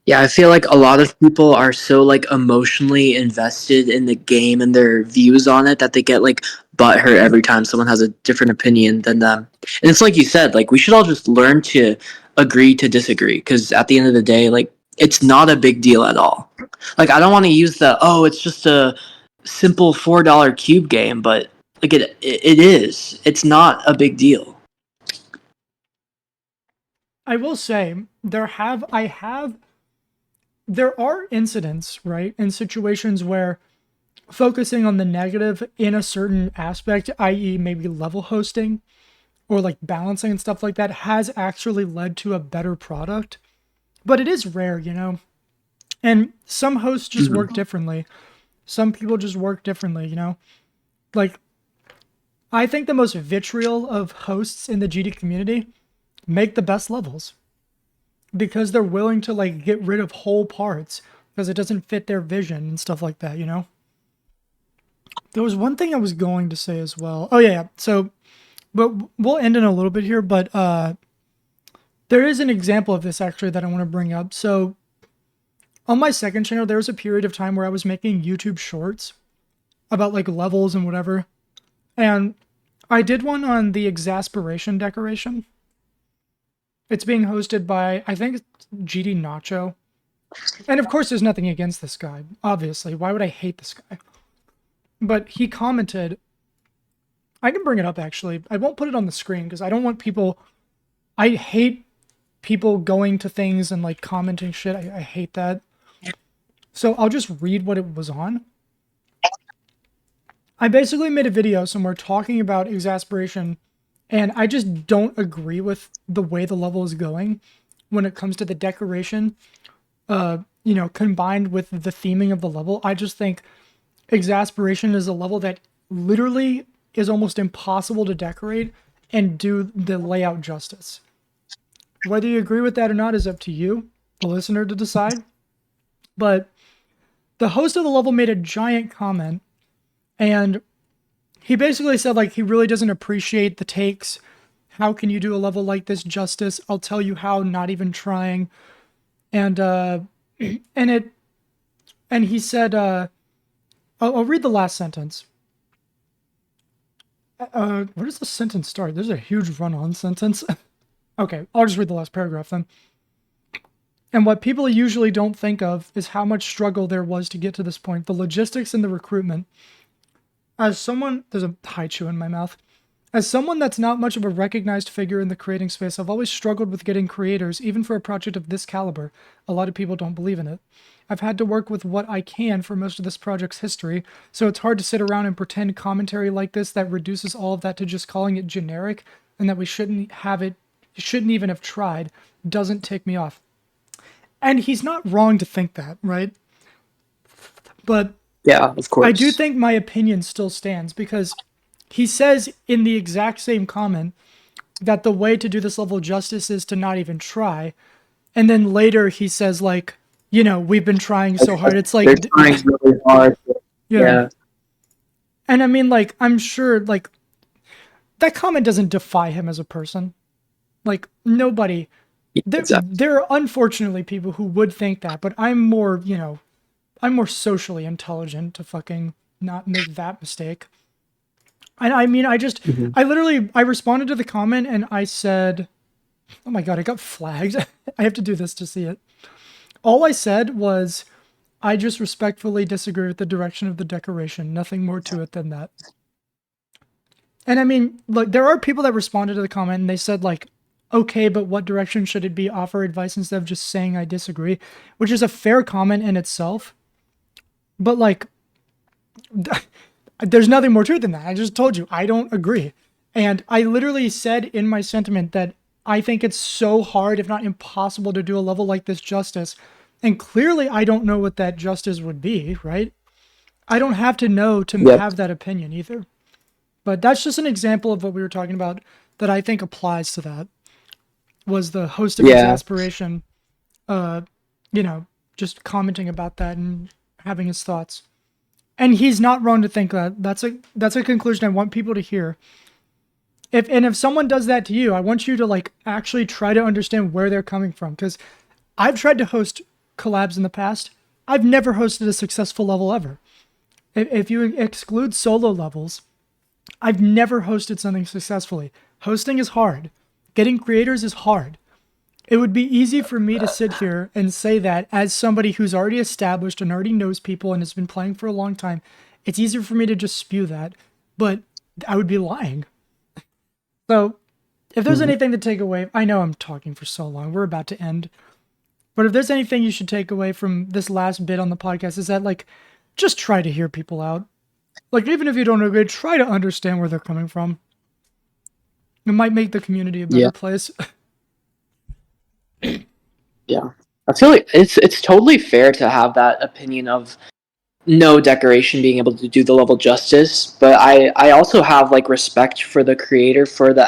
Yeah, I feel like a lot of people are so like emotionally invested in the game and their views on it that they get like butthurt every time someone has a different opinion than them. And it's like you said, like we should all just learn to agree to disagree because at the end of the day, like it's not a big deal at all. Like I don't want to use it's just a simple $4 cube game, but like it is. It's not a big deal. I will say there are incidents, right, in situations where focusing on the negative in a certain aspect, i.e., maybe level hosting or like balancing and stuff like that, has actually led to a better product. But it is rare, And some hosts just work differently. Some people just work differently, Like, I think the most vitriol of hosts in the GD community make the best levels because they're willing to like get rid of whole parts because it doesn't fit their vision and stuff like that, There was one thing I was going to say as well. Oh yeah. So, but we'll end in a little bit here, but there is an example of this actually that I want to bring up. So on my second channel, there was a period of time where I was making YouTube shorts about like levels and whatever. And I did one on the exasperation decoration. It's being hosted by, I think, GD Nacho. And of course, there's nothing against this guy, obviously. Why would I hate this guy? But he commented, I can bring it up actually. I won't put it on the screen because I don't want people I hate people going to things and like commenting shit. I hate that. So I'll just read what it was on. I basically made a video somewhere talking about exasperation, and I just don't agree with the way the level is going when it comes to the decoration, combined with the theming of the level. I just think exasperation is a level that literally is almost impossible to decorate and do the layout justice. Whether you agree with that or not is up to you, the listener, to decide. But the host of the level made a giant comment, and he basically said, like, he really doesn't appreciate the takes. How can you do a level like this justice? I'll tell you how, not even trying. And and he said, I'll read the last sentence. Where does the sentence start? There's a huge run-on sentence. Okay, I'll just read the last paragraph then. And what people usually don't think of is how much struggle there was to get to this point. The logistics and the recruitment. As someone, there's a haichu in my mouth. As someone that's not much of a recognized figure in the creating space, I've always struggled with getting creators, even for a project of this caliber. A lot of people don't believe in it. I've had to work with what I can for most of this project's history, so it's hard to sit around and pretend commentary like this that reduces all of that to just calling it generic and that we shouldn't even have tried, doesn't tick me off. And he's not wrong to think that, right? But Yeah, of course. I do think my opinion still stands, because he says in the exact same comment that the way to do this level of justice is to not even try. And then later he says, like, we've been trying so hard. It's like, they're trying really hard. Yeah. And I mean, like, I'm sure, like, that comment doesn't defy him as a person. Like, nobody. There are unfortunately people who would think that, but I'm more socially intelligent to fucking not make that mistake. And I mean, I responded to the comment and I said, oh my God, I got flagged. I have to do this to see it. All I said was, I just respectfully disagree with the direction of the decoration. Nothing more to it than that. And I mean, look, there are people that responded to the comment and they said, like, okay, but what direction should it be? Offer advice instead of just saying I disagree, which is a fair comment in itself. But, like, there's nothing more to it than that. I just told you, I don't agree. And I literally said in my sentiment that I think it's so hard, if not impossible, to do a level like this justice. And clearly I don't know what that justice would be, right? I don't have to know to have that opinion either. But that's just an example of what we were talking about that I think applies to that. Was the host of Exasperation, just commenting about that and having his thoughts. And he's not wrong to think that. That's a conclusion I want people to hear. If someone does that to you, I want you to, like, actually try to understand where they're coming from. Because I've tried to host collabs in the past. I've never hosted a successful level ever. If you exclude solo levels, I've never hosted something successfully. Hosting is hard. Getting creators is hard. It would be easy for me to sit here and say that as somebody who's already established and already knows people and has been playing for a long time. It's easier for me to just spew that, but I would be lying. So if there's anything to take away, I know I'm talking for so long. We're about to end. But if there's anything you should take away from this last bit on the podcast, is that, like, just try to hear people out. Like, even if you don't agree, try to understand where they're coming from. It might make the community a better place. Yeah. I feel like it's totally fair to have that opinion of no decoration being able to do the level justice, but I also have, like, respect for the creator for the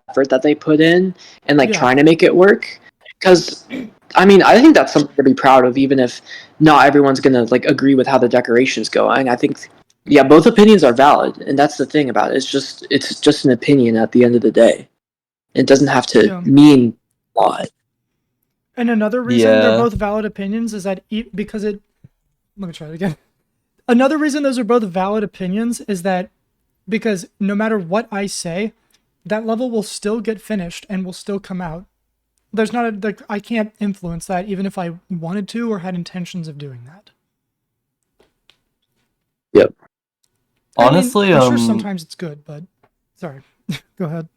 effort that they put in and, like, trying to make it work. Because I mean, I think that's something to be proud of, even if not everyone's gonna, like, agree with how the decoration's going. I think both opinions are valid, and that's the thing about it. It's just an opinion at the end of the day. It doesn't have to mean a lot. And another reason they're both valid opinions is that let me try it again. Another reason those are both valid opinions is that because no matter what I say, that level will still get finished and will still come out. There's not I can't influence that even if I wanted to or had intentions of doing that. Yep. Honestly, I'm sure sometimes it's good, but sorry. Go ahead.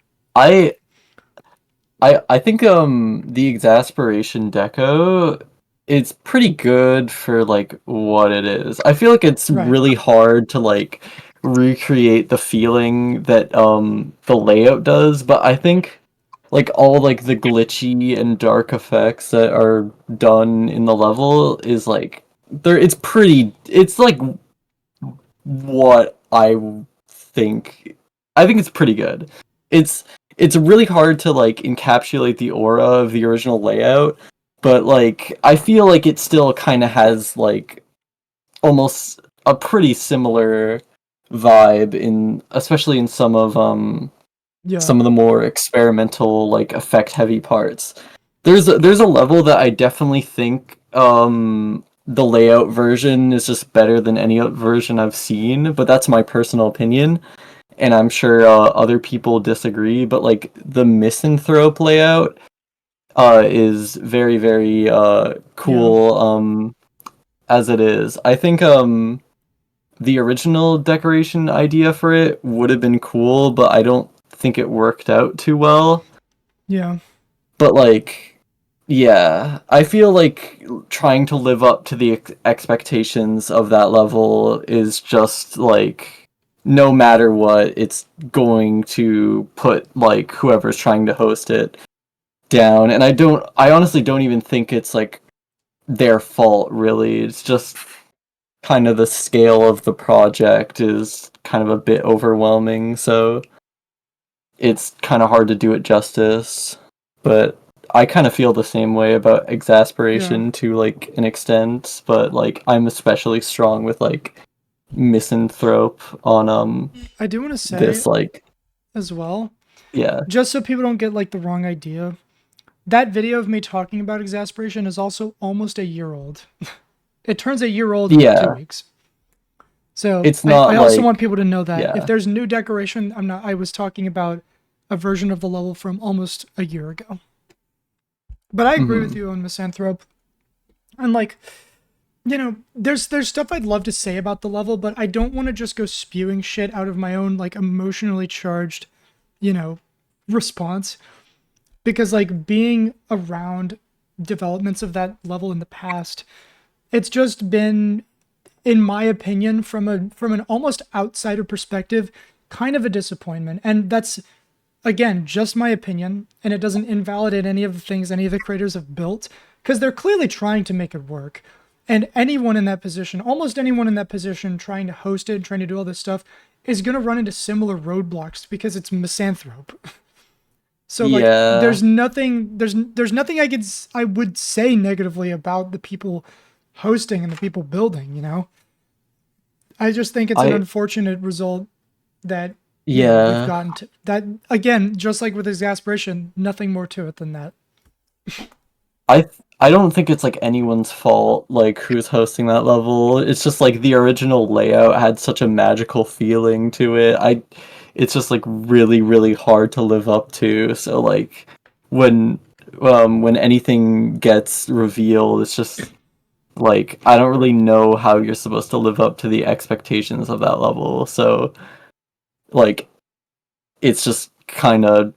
I think the exasperation deco, it's pretty good for like what it is. I feel like it's Right. really hard to like recreate the feeling that the layout does, but I think like all like the glitchy and dark effects that are done in the level is like it's like what think I think it's pretty good. It's it's really hard to like encapsulate the aura of the original layout, but like I feel like it still kind of has like almost a pretty similar vibe in especially in Yeah. some of the more experimental like effect heavy parts. There's a level that I definitely think the layout version is just better than any version I've seen, but that's my personal opinion, and I'm sure other people disagree. But like the misanthrope layout is very very Yeah. cool as it is. I think the original decoration idea for it would have been cool, but I don't think it worked out too well. Yeah. But like, yeah, I feel like trying to live up to the expectations of that level is just like no matter what, it's going to put like whoever's trying to host it down. And I honestly don't even think it's like their fault really. It's just kind of the scale of the project is kind of a bit overwhelming, so it's kind of hard to do it justice. But I kind of feel the same way about Yeah. exasperation to like an extent, but like I'm especially strong with like misanthrope on I do want to say this like as well, yeah. just so people don't get like the wrong idea, that video of me talking about exasperation is also almost a year old. It turns a year old in like 2 Yeah. weeks. So It's I not also like want people to know that if yeah. there's new decoration, I was talking about a version of the level from almost a year ago. But I agree with Mhm. you on Misanthrope. And like, there's stuff I'd love to say about the level, but I don't want to just go spewing shit out of my own like emotionally charged, you know, response. Because like being around developments of that level in the past, it's just been, in my opinion, from an almost outsider perspective, kind of a disappointment. And that's again just my opinion, and it doesn't invalidate any of the things any of the creators have built, because they're clearly trying to make it work. And anyone in that position, almost anyone in that position trying to host it, trying to do all this stuff, is going to run into similar roadblocks because it's misanthrope. So like Yeah. there's nothing I would say negatively about the people hosting and the people building, you know? I just think it's an I unfortunate result that, we've yeah. gotten to that again, just like with exasperation, nothing more to it than that. I don't think it's like anyone's fault like who's hosting that level. It's just like the original layout had such a magical feeling to it. It's just like really really hard to live up to. So like when when anything gets revealed, it's just like I don't really know how you're supposed to live up to the expectations of that level. So like it's just kind of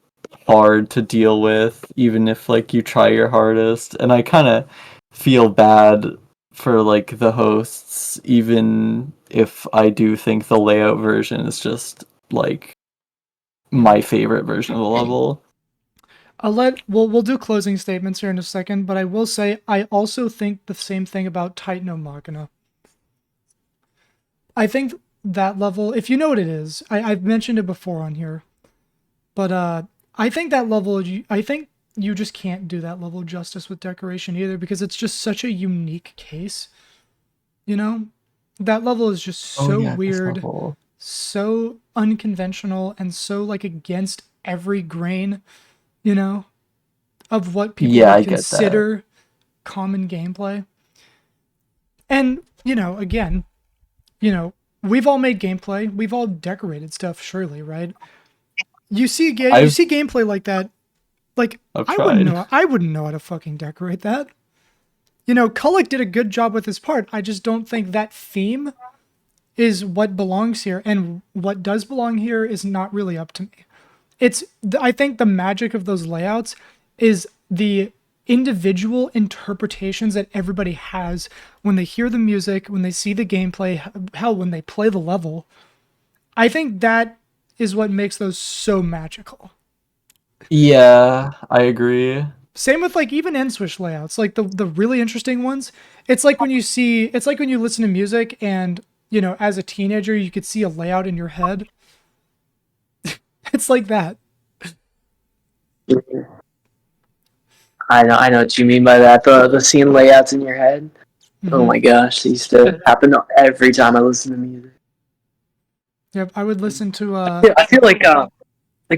hard to deal with even if like you try your hardest, and I kind of feel bad for like the hosts even if I do think the layout version is just like Yeah. my favorite version of the level. We'll do closing statements here in a second, but I will say I also think the same thing about Titan Machina. I think that level, if you know what it is, I've mentioned it before on here, but I think that level, I think you just can't do that level justice with decoration either, because it's just such a unique case. You know, that level is just Oh so yeah, this weird, level. so unconventional, and so like against every grain, you know, of what people Yeah, would I get that. consider common gameplay. And, again, we've all made gameplay, we've all decorated stuff, surely, right? You I've see gameplay like that, like I've tried. I wouldn't know how to fucking decorate that. Kulik did a good job with his part. I just don't think that theme is what belongs here, and what does belong here is not really up to me. I think the magic of those layouts is the individual interpretations that everybody has when they hear the music, when they see the gameplay, hell, when they play the level. I think that is what makes those so magical. Yeah, I agree. Same with like even nSwish layouts, like the really interesting ones. It's like when you listen to music and, you know, as a teenager you could see a layout in your head. It's like that. I know what you mean by that. The scene layouts in your head. Oh my gosh, these used to happen every time I listen to music. Yep, I would listen to I feel like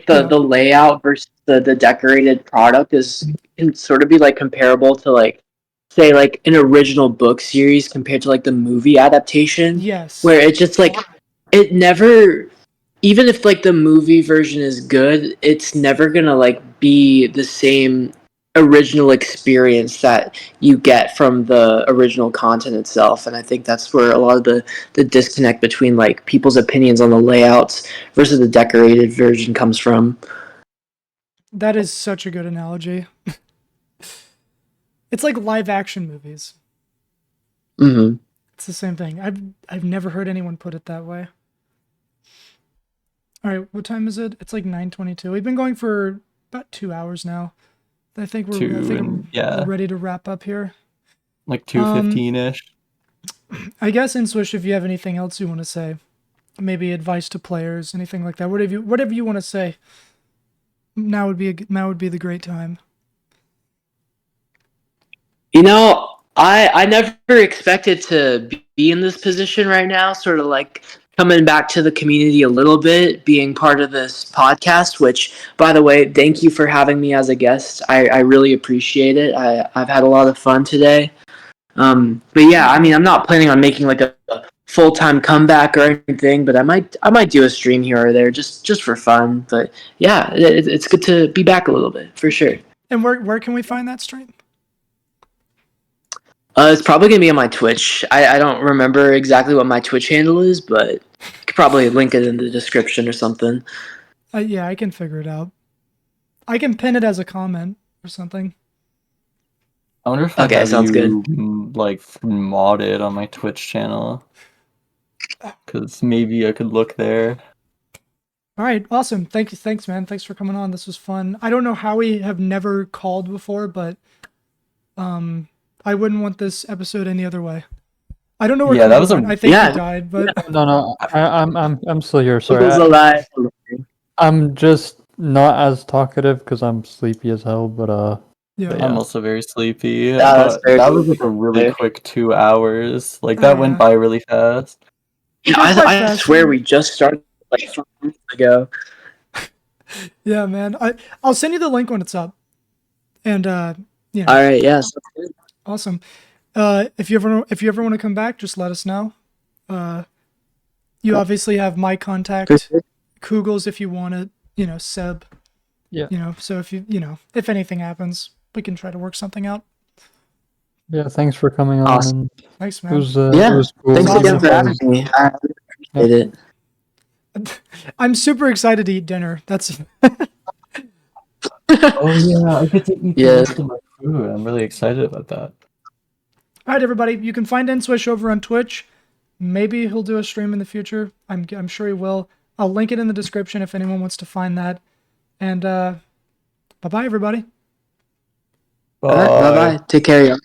the layout versus the decorated product can sort of be like comparable to like say like an original book series compared to like the movie adaptation. yes. Where it's just like it never, even if like the movie version is good, it's never gonna like be the same original experience that you get from the original content itself. And I think that's where a lot of the disconnect between like people's opinions on the layouts versus the decorated version comes from. That is such a good analogy. It's like live action movies. Mm-hmm. It's the same thing. I've never heard anyone put it that way. All right, what time is it? It's like 9:22. We've been going for about 2 hours now. I think we're ready to wrap up here. Like 2:15ish. I guess nSwish, if you have anything else you want to say, maybe advice to players, anything like that. Whatever you want to say. Now would be the great time. You know, I never expected to be in this position right now, sort of like coming back to the community a little bit, being part of this podcast, which, by the way, thank you for having me as a guest. I really appreciate it. I've had a lot of fun today. But yeah, I mean, I'm not planning on making like a full-time comeback or anything, but I might do a stream here or there just for fun. But yeah, it's good to be back a little bit, for sure. And where can we find that stream? It's probably gonna be on my Twitch. I don't remember exactly what my Twitch handle is, but you could probably link it in the description or something. Yeah, I can figure it out. I can pin it as a comment or something. I wonder if Okay, sounds good. Like modded on my Twitch channel, because maybe I could look there. All right, awesome. Thanks, man. Thanks for coming on. This was fun. I don't know how we have never called before, but I wouldn't want this episode any other way. I don't know where that was went. I think he died, but No, I'm still here. Sorry, Who's alive? I'm just not as talkative because I'm sleepy as hell. But yeah. I'm also very sleepy. That's But very that was like a really fair. quick 2 hours. Like that went by really fast. Yeah, It goes by I fast. swear we just started like 5 minutes ago. Yeah, man. I'll send you the link when it's up. And you know. All right, yeah, sounds good. Awesome. If you ever want to come back, just let us know. You obviously have my contact, Kugels if you want it, you know, Seb. Yeah. You know, so if anything happens, we can try to work something out. yeah, thanks for coming on. Awesome. And Thanks, it man. was Yeah, it was cool. thanks Awesome. again for having me. I appreciate it. I'm super excited to eat dinner. That's Oh yeah, I get to eat Yeah. most of my food. I'm really excited about that. all right, everybody. You can find nSwish over on Twitch. Maybe he'll do a stream in the future. I'm sure he will. I'll link it in the description if anyone wants to find that. And bye-bye, everybody. All right, bye-bye. Take care, y'all.